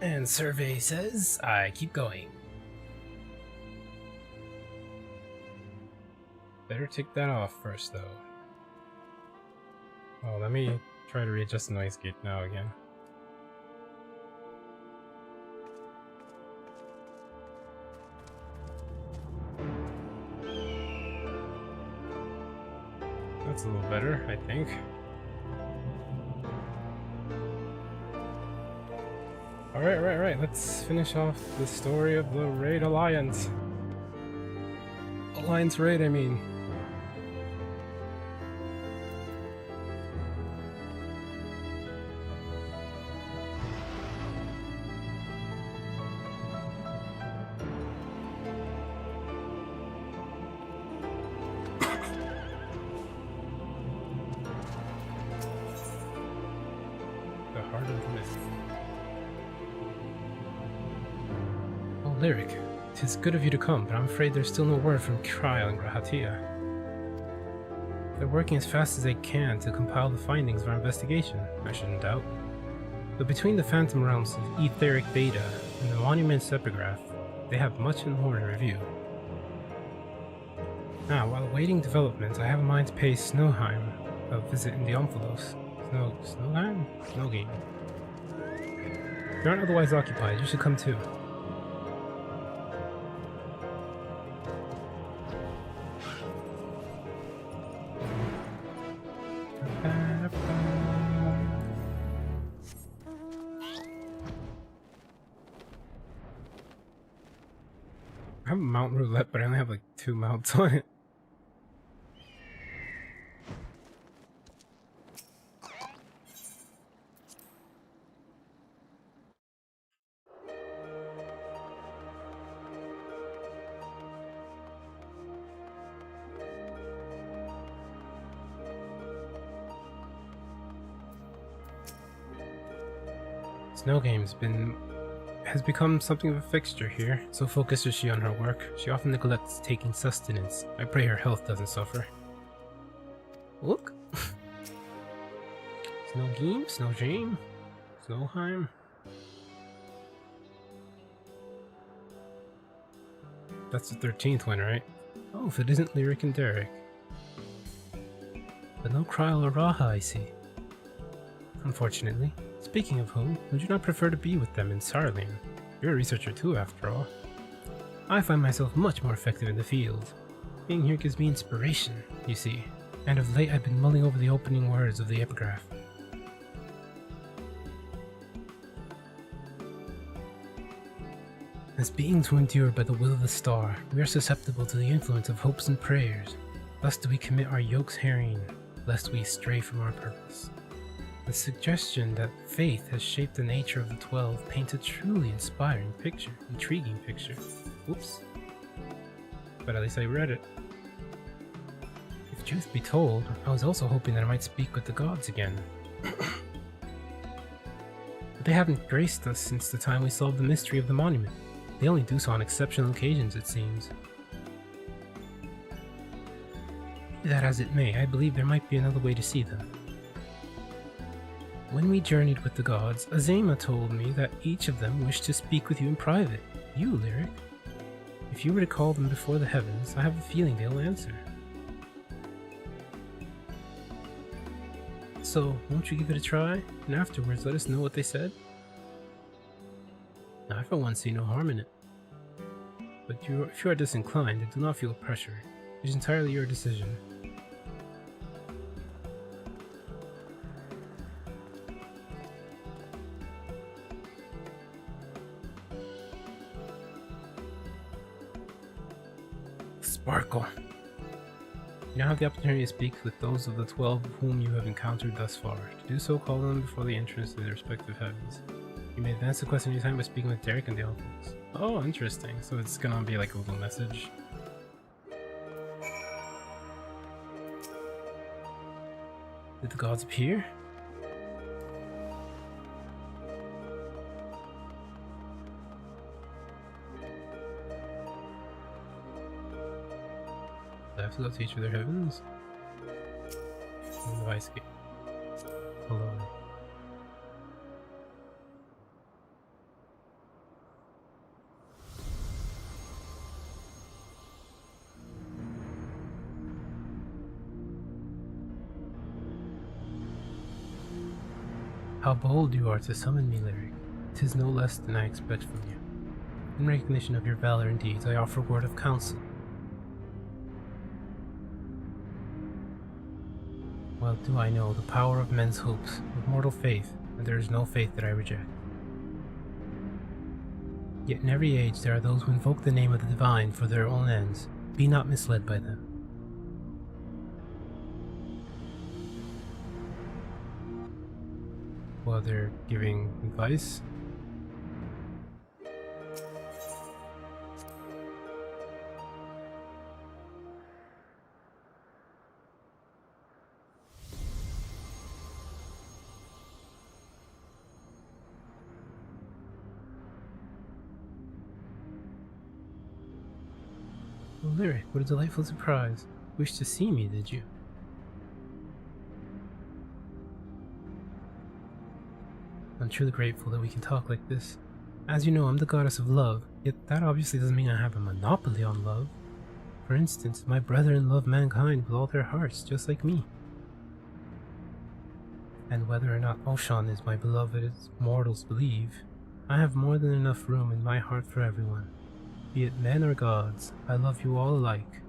And survey says I keep going. Better take that off first, though. Oh, let me try to readjust the noise gate now again. That's a little better, I think. Alright, let's finish off the story of the Raid Alliance. Alliance Raid, I mean. The heart of the mist. Oh, Lyric, 'tis good of you to come, but I'm afraid there's still no word from Kryl and Grahatia. They're working as fast as they can to compile the findings of our investigation, I shouldn't doubt. But between the Phantom Realms of Etheric Data and the Monument's epigraph, they have much and more in review. Now, while awaiting developments, I have in mind to pay Snowheim a visit in the Omphalos. Snowheim? Snowgame. If you aren't otherwise occupied, you should come too. I have a mount roulette, but I only have like 2 mounts on it. Snowgame's has become something of a fixture here. So focused is she on her work, she often neglects taking sustenance. I pray her health doesn't suffer. Look! Snowgame? Snowjame? Snowheim? That's the 13th one, right? Oh, if it isn't Lyric and Derek. But no Kryl or Raha, I see. Unfortunately. Speaking of whom, would you not prefer to be with them in Sarlene? You're a researcher too, after all. I find myself much more effective in the field. Being here gives me inspiration, you see, and of late I've been mulling over the opening words of the epigraph. As beings who endure by the will of the star, we are susceptible to the influence of hopes and prayers. Thus do we commit our yokes herring, lest we stray from our purpose. The suggestion that faith has shaped the nature of the 12 paints a truly inspiring picture, intriguing picture. Oops. But at least I read it. If truth be told, I was also hoping that I might speak with the gods again. But they haven't graced us since the time we solved the mystery of the monument. They only do so on exceptional occasions, it seems. Be that as it may, I believe there might be another way to see them. When we journeyed with the gods, Azema told me that each of them wished to speak with you in private. You, Lyric. If you were to call them before the heavens, I have a feeling they'll answer. So, won't you give it a try? And afterwards, let us know what they said? I for one see no harm in it. But if you are disinclined, do not feel pressure. It is entirely your decision. Sparkle. You now have the opportunity to speak with those of the 12 whom you have encountered thus far. To do so, call them before the entrance to their respective heavens. You may advance the quest anytime by speaking with Derek and the Elves. Oh, interesting. So it's gonna be like a little message. Did the gods appear? I have to go to each of their heavens? Device gate. Hello. How bold you are to summon me, Lyric. 'Tis no less than I expect from you. In recognition of your valor and deeds, I offer a word of counsel. Well do I know the power of men's hopes, of mortal faith, and there is no faith that I reject. Yet in every age there are those who invoke the name of the divine for their own ends. Be not misled by them. While they're giving advice? Oh, Lyric, what a delightful surprise. Wished to see me, did you? I'm truly grateful that we can talk like this. As you know, I'm the goddess of love, yet that obviously doesn't mean I have a monopoly on love. For instance, my brethren love mankind with all their hearts, just like me. And whether or not Oshan is my beloved as mortals believe, I have more than enough room in my heart for everyone. Be it men or gods, I love you all alike.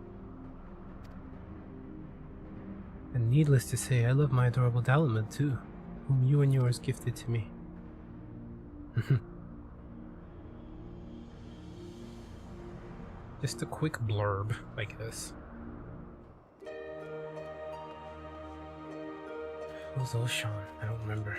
And needless to say, I love my adorable Dalamud too, whom you and yours gifted to me. Just a quick blurb, I guess. Who's Oshan? I don't remember.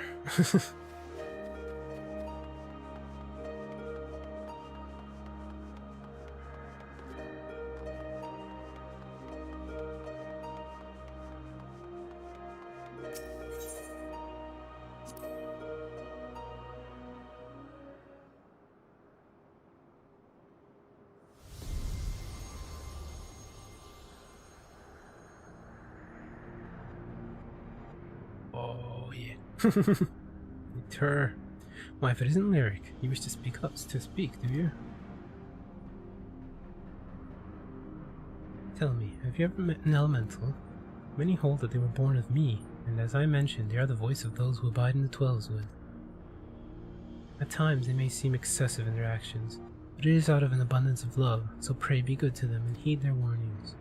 Oh, yeah. It's her. Why, if it isn't Lyric, you wish to speak up to speak, do you? Tell me, have you ever met an elemental? Many hold that they were born of me, and as I mentioned, they are the voice of those who abide in the Twelveswood. At times they may seem excessive in their actions, but it is out of an abundance of love, so pray be good to them and heed their warnings.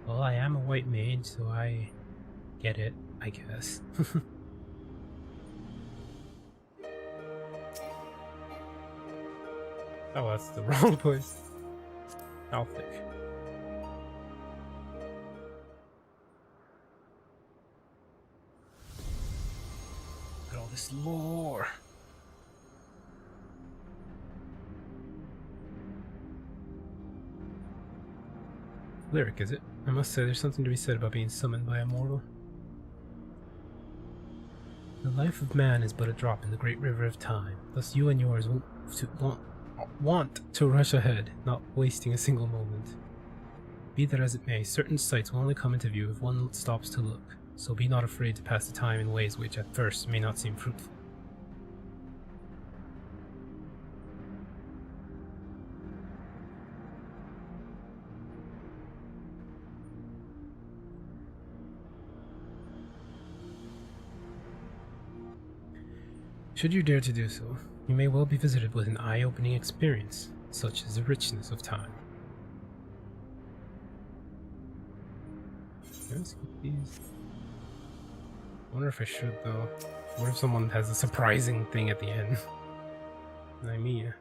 Well, I am a white mage, so I get it, I guess. Oh, that's the wrong place. Alphic. Look at all this lore. Lyric, is it? I must say there's something to be said about being summoned by a mortal. The life of man is but a drop in the great river of time, thus you and yours want to rush ahead, not wasting a single moment. Be that as it may, certain sights will only come into view if one stops to look, so be not afraid to pass the time in ways which at first may not seem fruitful. Should you dare to do so, you may well be visited with an eye-opening experience, such as the richness of time. Let's get these. I wonder if I should though. What if someone has a surprising thing at the end? I mean.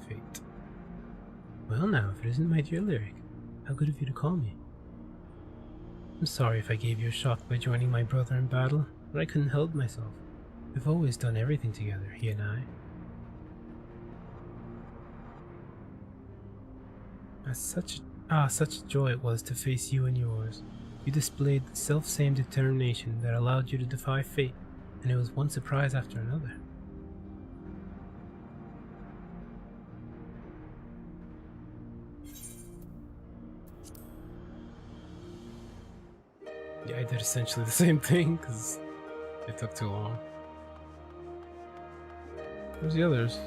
Fate. Well now, if it isn't my dear Lyric, how good of you to call me. I'm sorry if I gave you a shock by joining my brother in battle, but I couldn't help myself. We've always done everything together, he and I. Such a joy it was to face you and yours. You displayed the self-same determination that allowed you to defy fate, and it was one surprise after another. Yeah, I did essentially the same thing, because it took too long. Where's the others?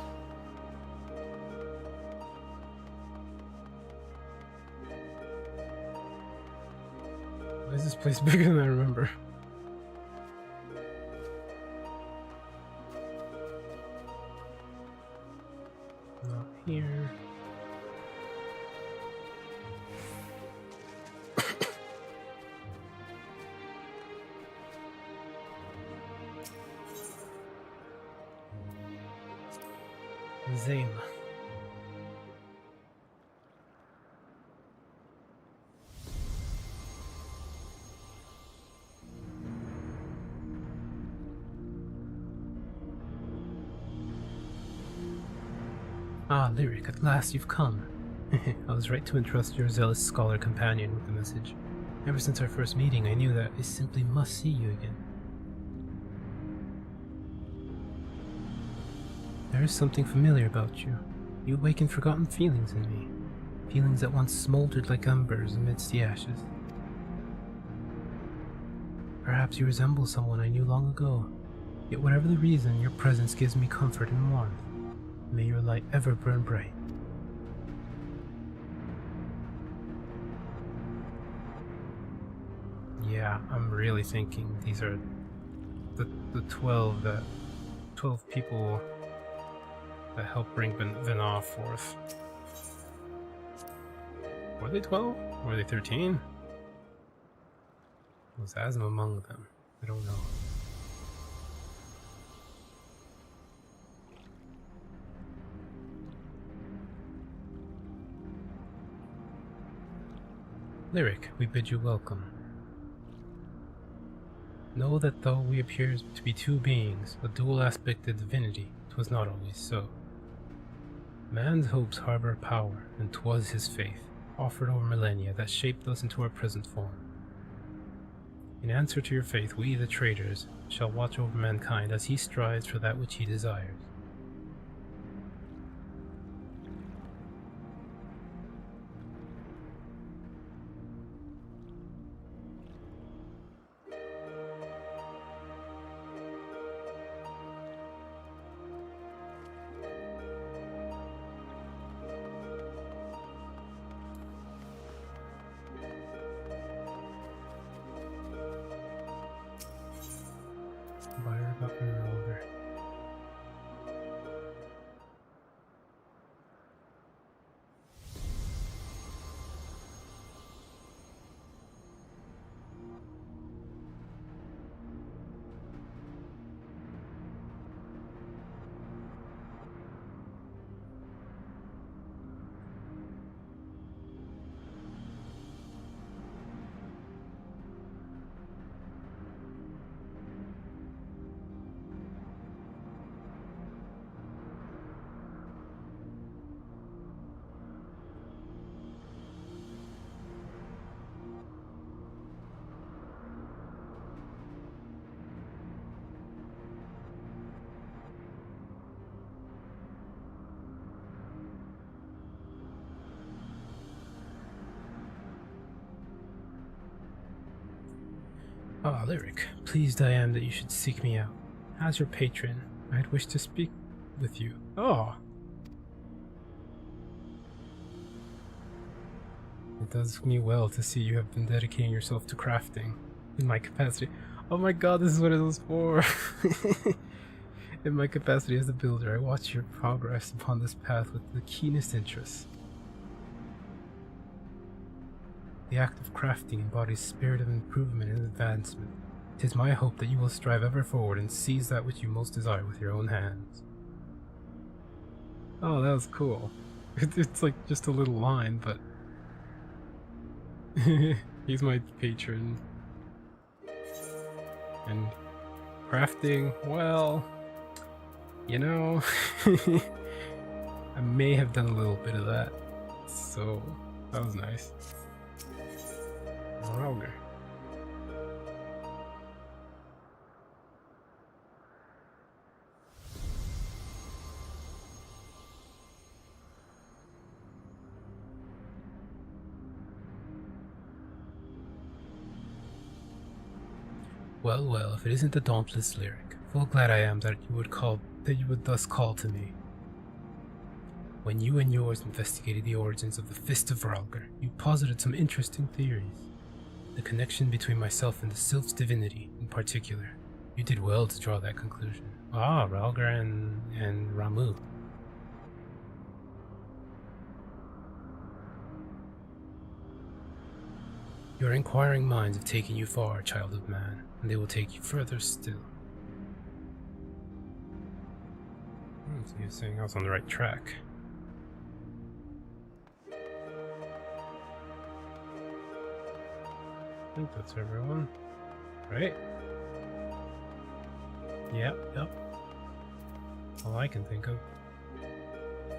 Why is this place bigger than I remember? Not here. Zayla. Ah, Lyric, at last you've come. I was right to entrust your zealous scholar companion with the message. Ever since our first meeting, I knew that I simply must see you again. There is something familiar about you. You awaken forgotten feelings in me. Feelings that once smoldered like embers amidst the ashes. Perhaps you resemble someone I knew long ago. Yet whatever the reason, your presence gives me comfort and warmth. May your light ever burn bright. Yeah, I'm really thinking these are the 12 people that helped bring Vana forth. Were they 12? Were they 13? Was Asm among them? I don't know. Lyric, we bid you welcome. Know that though we appear to be two beings, a dual-aspected divinity, 'twas not always so. Man's hopes harbor power, and 'twas his faith, offered over millennia, that shaped us into our present form. In answer to your faith, we, the traitors, shall watch over mankind as he strives for that which he desires. Buyer got me over. Ah, Lyric, pleased I am that you should seek me out. As your patron, I'd wish to speak with you. Oh! It does me well to see you have been dedicating yourself to crafting in my capacity. Oh my god, this is what it was for! In my capacity as a builder, I watch your progress upon this path with the keenest interest. The act of crafting embodies spirit of improvement and advancement. 'Tis my hope that you will strive ever forward and seize that which you most desire with your own hands. Oh, that was cool. It's like just a little line, but... He's my patron. And crafting, well... You know... I may have done a little bit of that. So, that was nice. Rauger. Well, well, if it isn't the dauntless Lyric, Full glad I am that you would thus call to me. When you and yours investigated the origins of the Fist of Ralgar, you posited some interesting theories. The connection between myself and the Sylph's divinity, in particular. You did well to draw that conclusion. Ah, Ralgar and Ramuh. Your inquiring minds have taken you far, child of man, and they will take you further still. So you're saying I was on the right track. I think that's everyone. Right? Yep. All I can think of.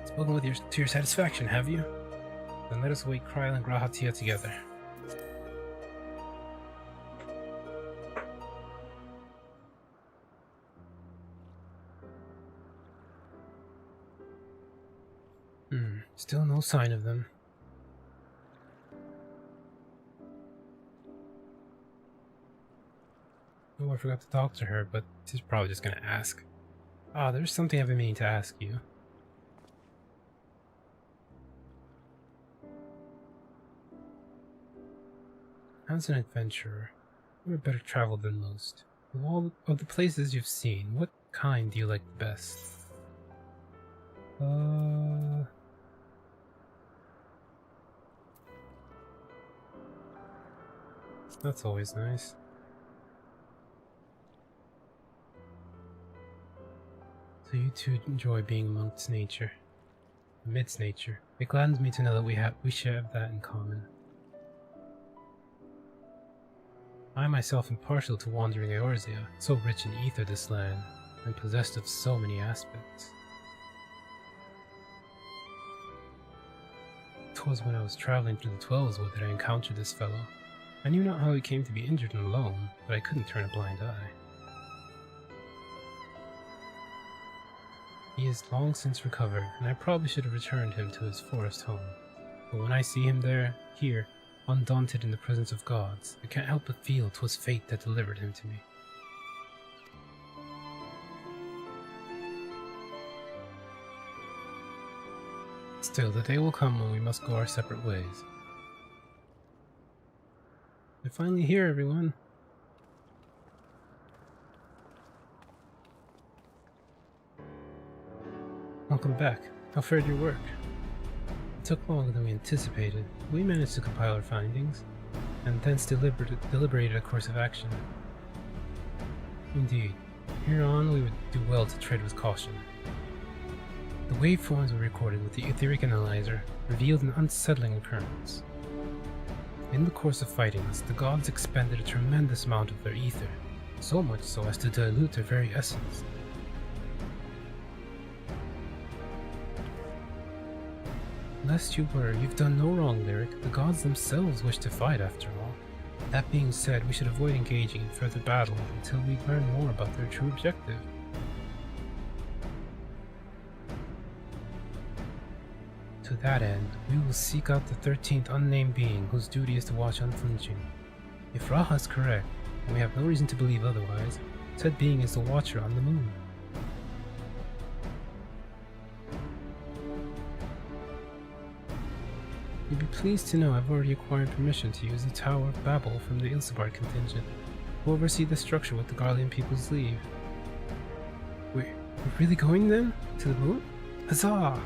Spoken to your satisfaction, have you? Then let us await Kryl and Grahatia together. Still no sign of them. Oh, I forgot to talk to her, but she's probably just gonna ask. Ah, there's something I've been meaning to ask you. As an adventurer, you're better traveled than most. Of all of the places you've seen, what kind do you like the best? That's always nice. So you two enjoy being amongst nature, amidst nature. It gladdens me to know that we share that in common. I myself am partial to wandering Eorzea, so rich in ether this land, and possessed of so many aspects. 'Twas when I was traveling through the 12's Wood that I encountered this fellow. I knew not how he came to be injured and alone, but I couldn't turn a blind eye. He is long since recovered, and I probably should have returned him to his forest home. But when I see him here, undaunted in the presence of gods, I can't help but feel 'twas fate that delivered him to me. Still, the day will come when we must go our separate ways. They're finally here, everyone. Welcome back. How fared your work? It took longer than we anticipated. We managed to compile our findings, and thence deliberated a course of action. Indeed, hereon we would do well to tread with caution. The waveforms we recorded with the etheric analyzer revealed an unsettling occurrence. In the course of fighting us, the gods expended a tremendous amount of their ether, so much so as to dilute their very essence. Lest you were, you've done no wrong, Lyric. The gods themselves wish to fight after all. That being said, we should avoid engaging in further battle until we learn more about their true objective. To that end, we will seek out the 13th unnamed being whose duty is to watch unflinching. If Raha is correct, and we have no reason to believe otherwise, said being is the Watcher on the moon. You'd be pleased to know I've already acquired permission to use the Tower of Babel from the Ilsabard contingent, who oversee the structure with the Garlean people's leave. We're really going then? To the moon? Huzzah!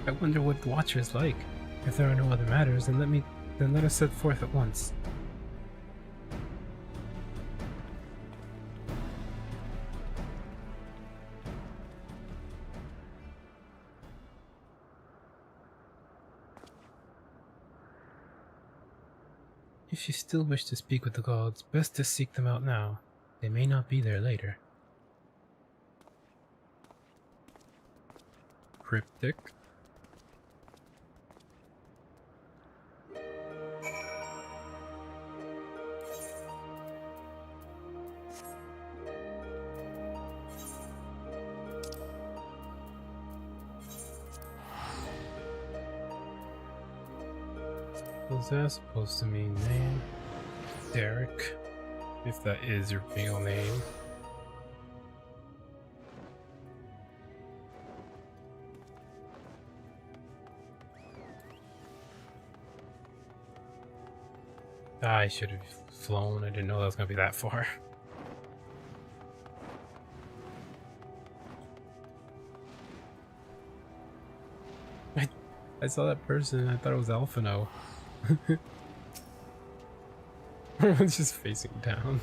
I wonder what the Watcher is like. If there are no other matters, then let us set forth at once. If you still wish to speak with the gods, best to seek them out now. They may not be there later. Cryptic. What's that supposed to mean, man? Derek. If that is your real name. I should have flown. I didn't know that was going to be that far. I saw that person and I thought it was Alphino. Everyone's just facing down.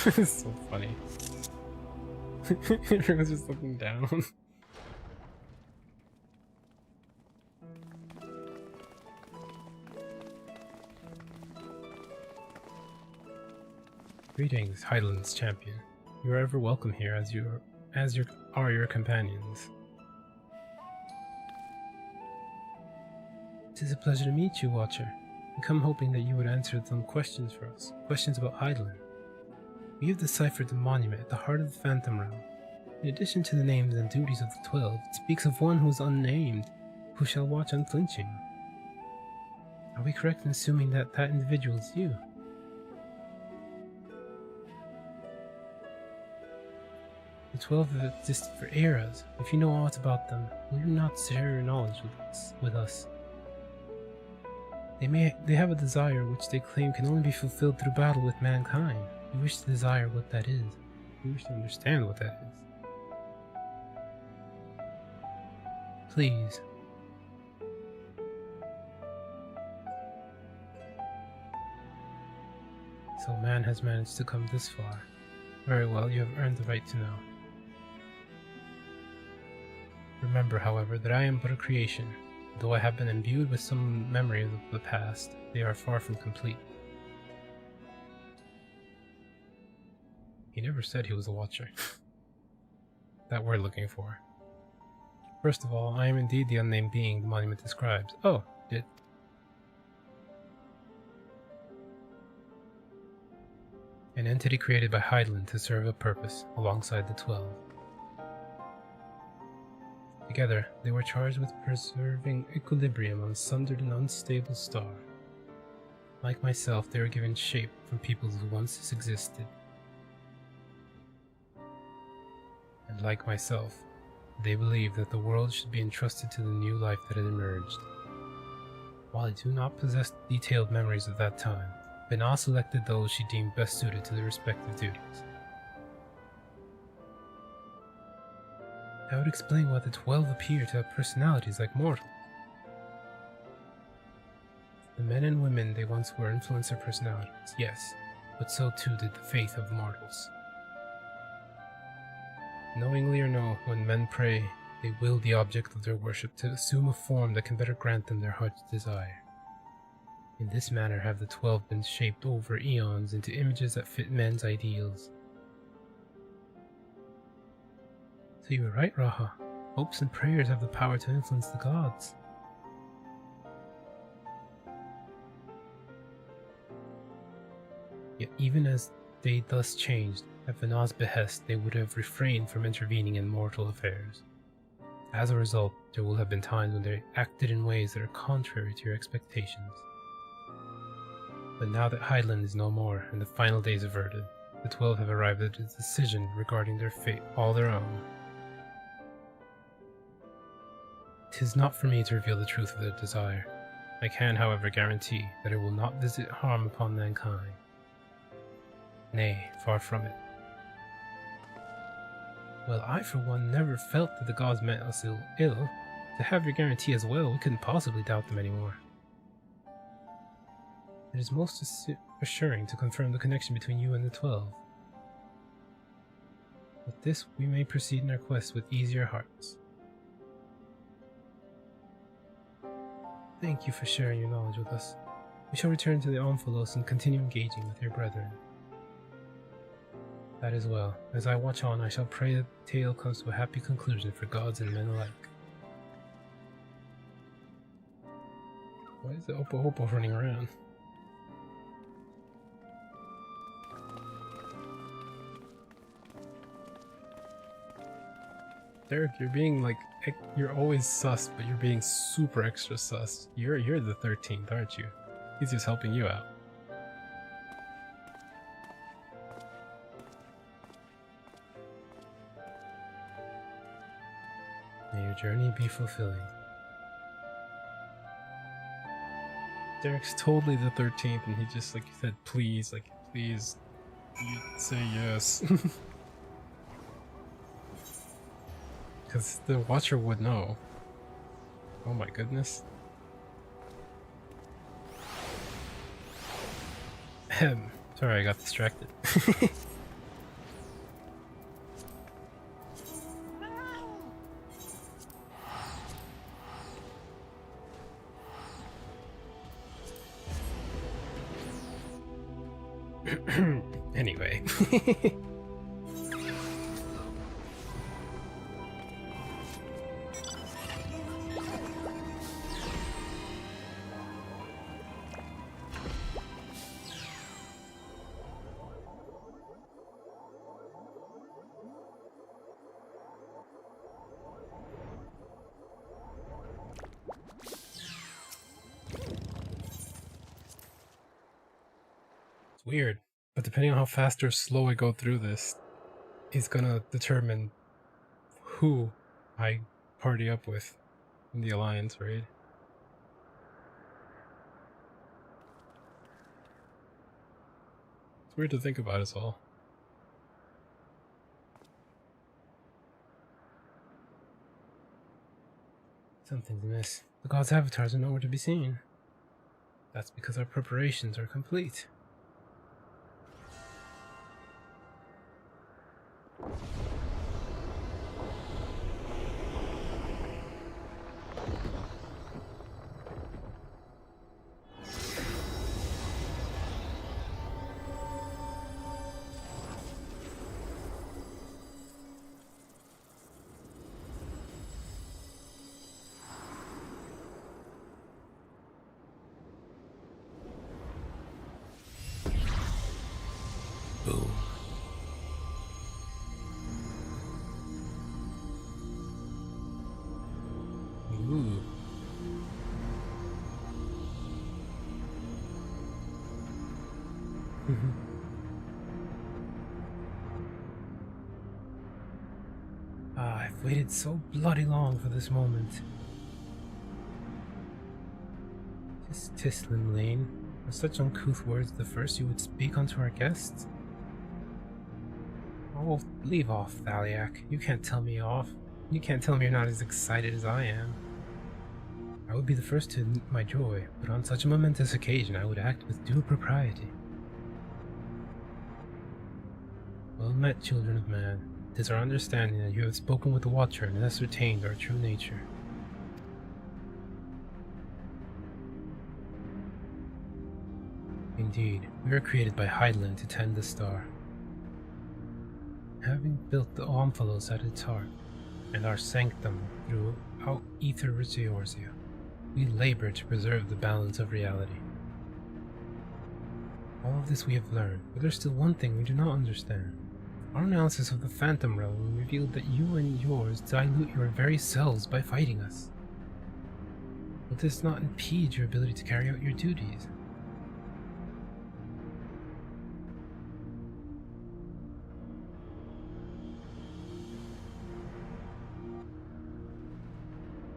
It's so funny. Everyone's just looking down. Greetings, Highlands champion. You are ever welcome here as are your companions. It is a pleasure to meet you, Watcher. I come hoping that you would answer some questions for us. Questions about Hydaelyn. We have deciphered the monument at the heart of the Phantom Realm. In addition to the names and duties of the 12, it speaks of one who is unnamed, who shall watch unflinching. Are we correct in assuming that that individual is you? The 12 have existed for eras. If you know aught about them, will you not share your knowledge with us? They have a desire which they claim can only be fulfilled through battle with mankind. We wish to desire what that is. We wish to understand what that is. Please. So man has managed to come this far. Very well, you have earned the right to know. Remember, however, that I am but a creation. Though I have been imbued with some memories of the past, they are far from complete. He never said he was a Watcher. That we're looking for. First of all, I am indeed the unnamed being the monument describes. Oh, an entity created by Hydaelyn to serve a purpose, alongside the 12. Together, they were charged with preserving equilibrium on a sundered and unstable star. Like myself, they were given shape from peoples who once existed. And like myself, they believed that the world should be entrusted to the new life that had emerged. While I do not possess detailed memories of that time, Bena selected those she deemed best suited to their respective duties. That would explain why the 12 appear to have personalities like mortals. The men and women they once were influenced their personalities, yes, but so too did the faith of mortals. Knowingly or no, when men pray, they will the object of their worship to assume a form that can better grant them their heart's desire. In this manner have the 12 been shaped over eons into images that fit men's ideals. So you were right, Raha. Hopes and prayers have the power to influence the gods. Yet even as they thus changed, at Bena's behest they would have refrained from intervening in mortal affairs. As a result, there will have been times when they acted in ways that are contrary to your expectations. But now that Hydaelyn is no more and the final days averted, the 12 have arrived at a decision regarding their fate all their own. 'Tis not for me to reveal the truth of their desire. I can, however, guarantee that it will not visit harm upon mankind. Nay, far from it. Well, I for one never felt that the gods meant us ill. To have your guarantee as well, we couldn't possibly doubt them anymore. It is most assuring to confirm the connection between you and the 12. With this, we may proceed in our quest with easier hearts. Thank you for sharing your knowledge with us. We shall return to the Omphalos and continue engaging with your brethren. That is well. As I watch on, I shall pray that the tale comes to a happy conclusion for gods and men alike. Why is the Oppo running around? Derek, you're being like, you're always sus, but you're being super extra sus. You're the 13th, aren't you? He's just helping you out. May your journey be fulfilling. Derek's totally the 13th, and he just, like, said, please, you say yes. Because the Watcher would know. Oh my goodness. Sorry, I got distracted. Anyway. It's weird, but depending on how fast or slow I go through this, is gonna determine who I party up with in the Alliance raid. It's weird to think about us all. Something's amiss. The gods' avatars are nowhere to be seen. That's because our preparations are complete. Boom. Ooh. I've waited so bloody long for this moment. Tislim Lane, are such uncouth words the first you would speak unto our guests? Oh, leave off, Thaliak. You can't tell me off. You can't tell me you're not as excited as I am. I would be the first to admit my joy, but on such a momentous occasion I would act with due propriety. Well met, children of man. It is our understanding that you have spoken with the Watcher and ascertained our true nature. Indeed, we were created by Hydaelyn to tend the star. Having built the Omphalos at its heart, and our sanctum throughout Ether Riciorzia, we labor to preserve the balance of reality. All of this we have learned, but there's still one thing we do not understand. Our analysis of the Phantom Realm revealed that you and yours dilute your very selves by fighting us. Will this not impede your ability to carry out your duties?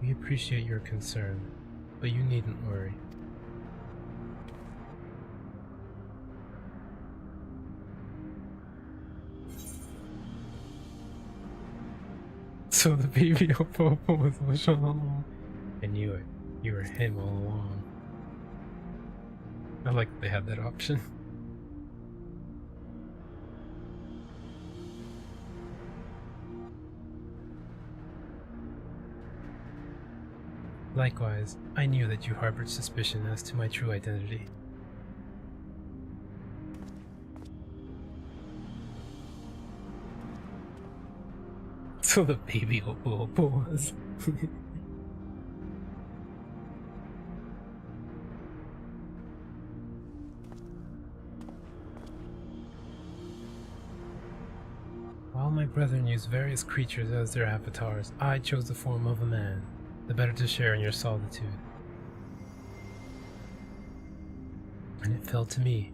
We appreciate your concern, but you needn't worry. So the baby Opopo was Ocean all along. I knew it. You were him all along. I like that they had that option. Likewise, I knew that you harbored suspicion as to my true identity. So the baby Opopo was. While my brethren used various creatures as their avatars, I chose the form of a man, the better to share in your solitude. And it fell to me.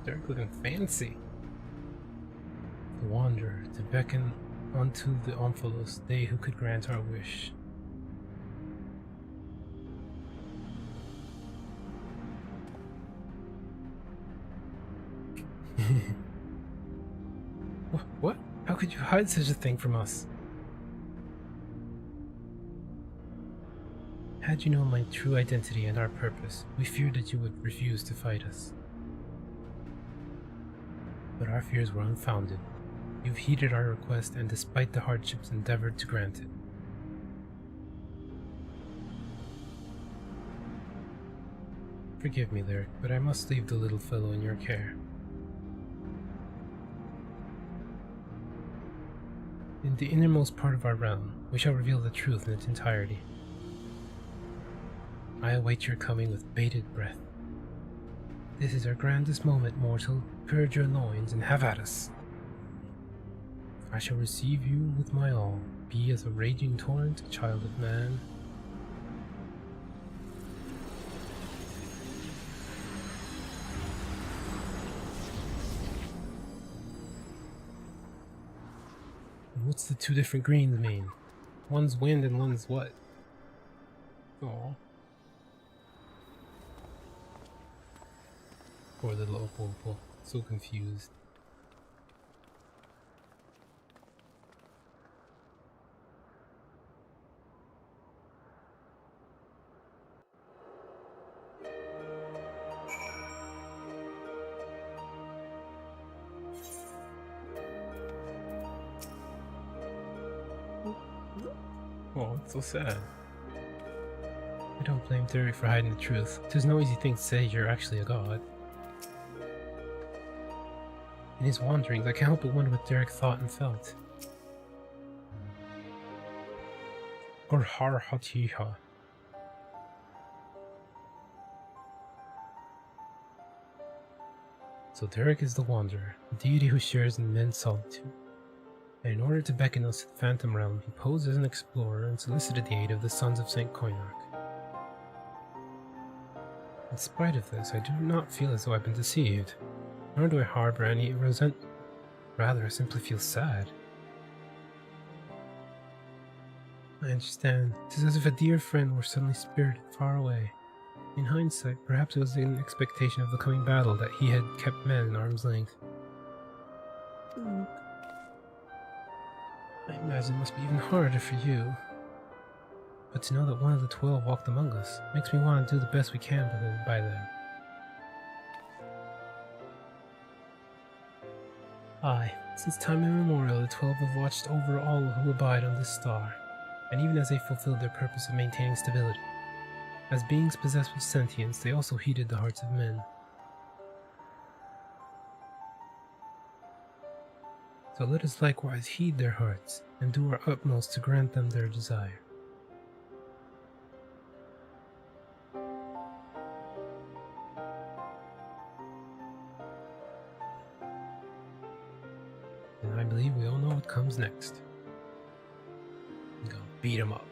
Derek looking fancy. The Wanderer, to beckon unto the Omphalos, they who could grant our wish. What? How could you hide such a thing from us? Had you known my true identity and our purpose, we feared that you would refuse to fight us. But our fears were unfounded. You've heeded our request and despite the hardships endeavored to grant it. Forgive me, Lyric, but I must leave the little fellow in your care. In the innermost part of our realm, we shall reveal the truth in its entirety. I await your coming with bated breath. This is our grandest moment, mortal. Purge your loins and have at us. I shall receive you with my all. Be as a raging torrent, child of man. What's the two different greens mean? One's wind and one's what? Aww. Poor little Opal, so confused. Oh, it's so sad. I don't blame Derek for hiding the truth. 'Tis no easy thing to say you're actually a god. In his wanderings, I can't help but wonder what Derek thought and felt. Gorharhatiha. So Derek is the Wanderer, a deity who shares in men's solitude. And in order to beckon us to the Phantom Realm, he posed as an explorer and solicited the aid of the Sons of St. Koinak. In spite of this, I do not feel as though I've been deceived. Nor do I harbor any resentment. Rather, I simply feel sad. I understand. It is as if a dear friend were suddenly spirited far away. In hindsight, perhaps it was in expectation of the coming battle that he had kept men in arm's length. I imagine it must be even harder for you. But to know that one of the 12 walked among us makes me want to do the best we can by them. Aye, since time immemorial the 12 have watched over all who abide on this star, and even as they fulfilled their purpose of maintaining stability. As beings possessed with sentience, they also heeded the hearts of men. So let us likewise heed their hearts, and do our utmost to grant them their desire. And I believe we all know what comes next. I'm gonna beat him up.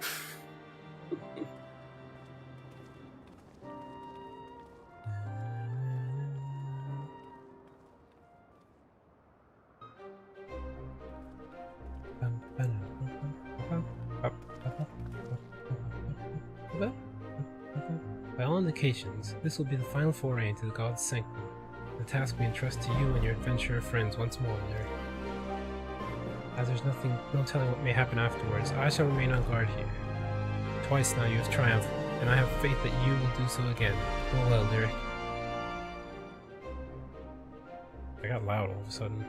By all indications, this will be the final foray into the God's Sanctum, the task we entrust to you and your adventurer friends once more, Larry. As there's no telling what may happen afterwards, I shall remain on guard here. Twice now you have triumphed, and I have faith that you will do so again. Go well, Lyric. I got loud all of a sudden.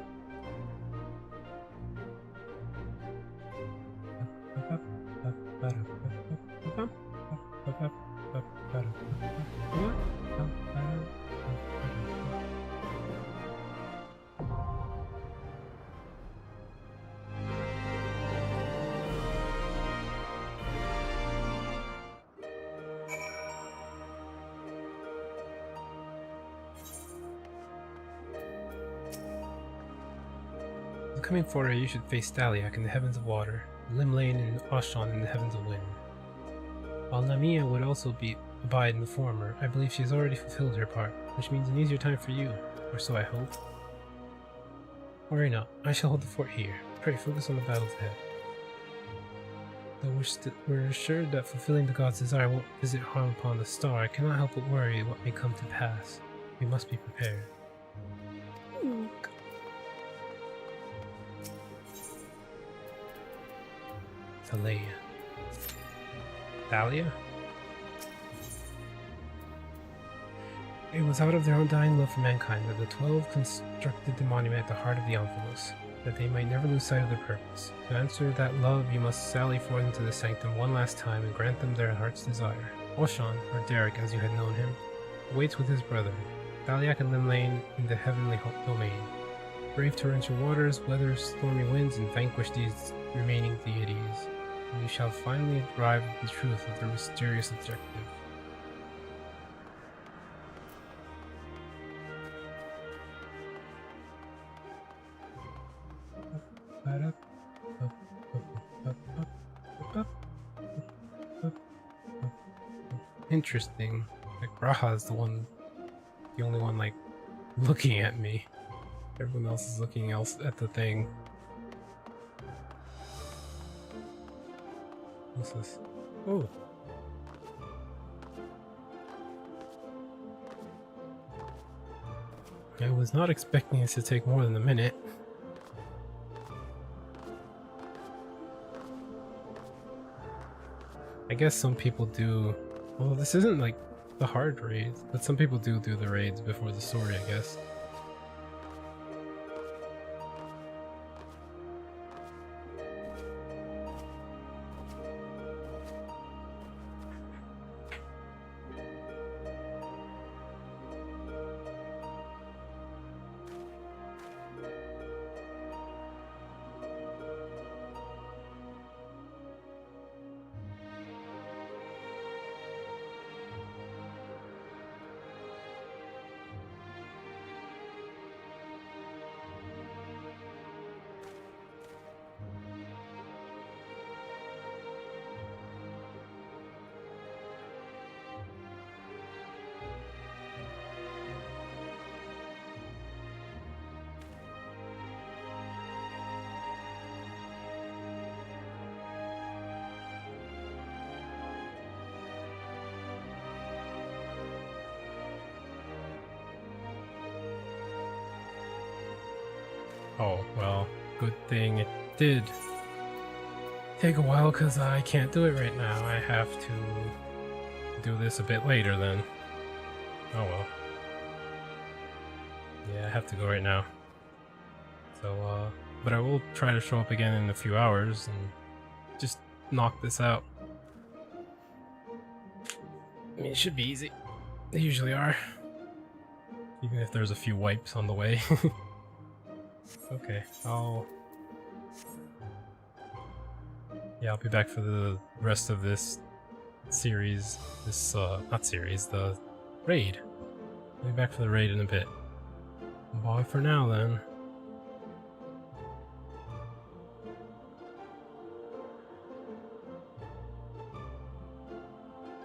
Coming forward, you should face Staliak in the heavens of water, Limlane and Oshon in the heavens of wind. While Namiya would also be abide in the former. I believe she has already fulfilled her part, which means an easier time for you, or so I hope. Worry not, I shall hold the fort here. Pray, focus on the battles ahead. Though we're assured that fulfilling the god's desire won't visit harm upon the star, I cannot help but worry what may come to pass. We must be prepared. Thalia. Thalia? It was out of their own dying love for mankind that the 12 constructed the monument at the heart of the Omphalos, that they might never lose sight of their purpose. To answer that love, you must sally forth into the sanctum one last time and grant them their heart's desire. Oshan, or Derek as you had known him, awaits with his brother, Thaliak and Limlane in the heavenly domain. Brave torrential waters, weather stormy winds, and vanquish these remaining deities, and you shall finally arrive at the truth of their mysterious objective. Interesting. Like Raha's the only one like looking at me. Everyone else is looking at the thing. What's this? Oh. I was not expecting this to take more than a minute. I guess some people do. Well, this isn't like the hard raids, but some people do the raids before the story, I guess. Oh, well, good thing it did take a while because I can't do it right now. I have to do this a bit later then. Oh well. Yeah, I have to go right now. So, but I will try to show up again in a few hours and just knock this out. I mean, it should be easy. They usually are. Even if there's a few wipes on the way. Okay, I'll be back for the rest of this series. Not series, the raid. I'll be back for the raid in a bit. Bye for now then.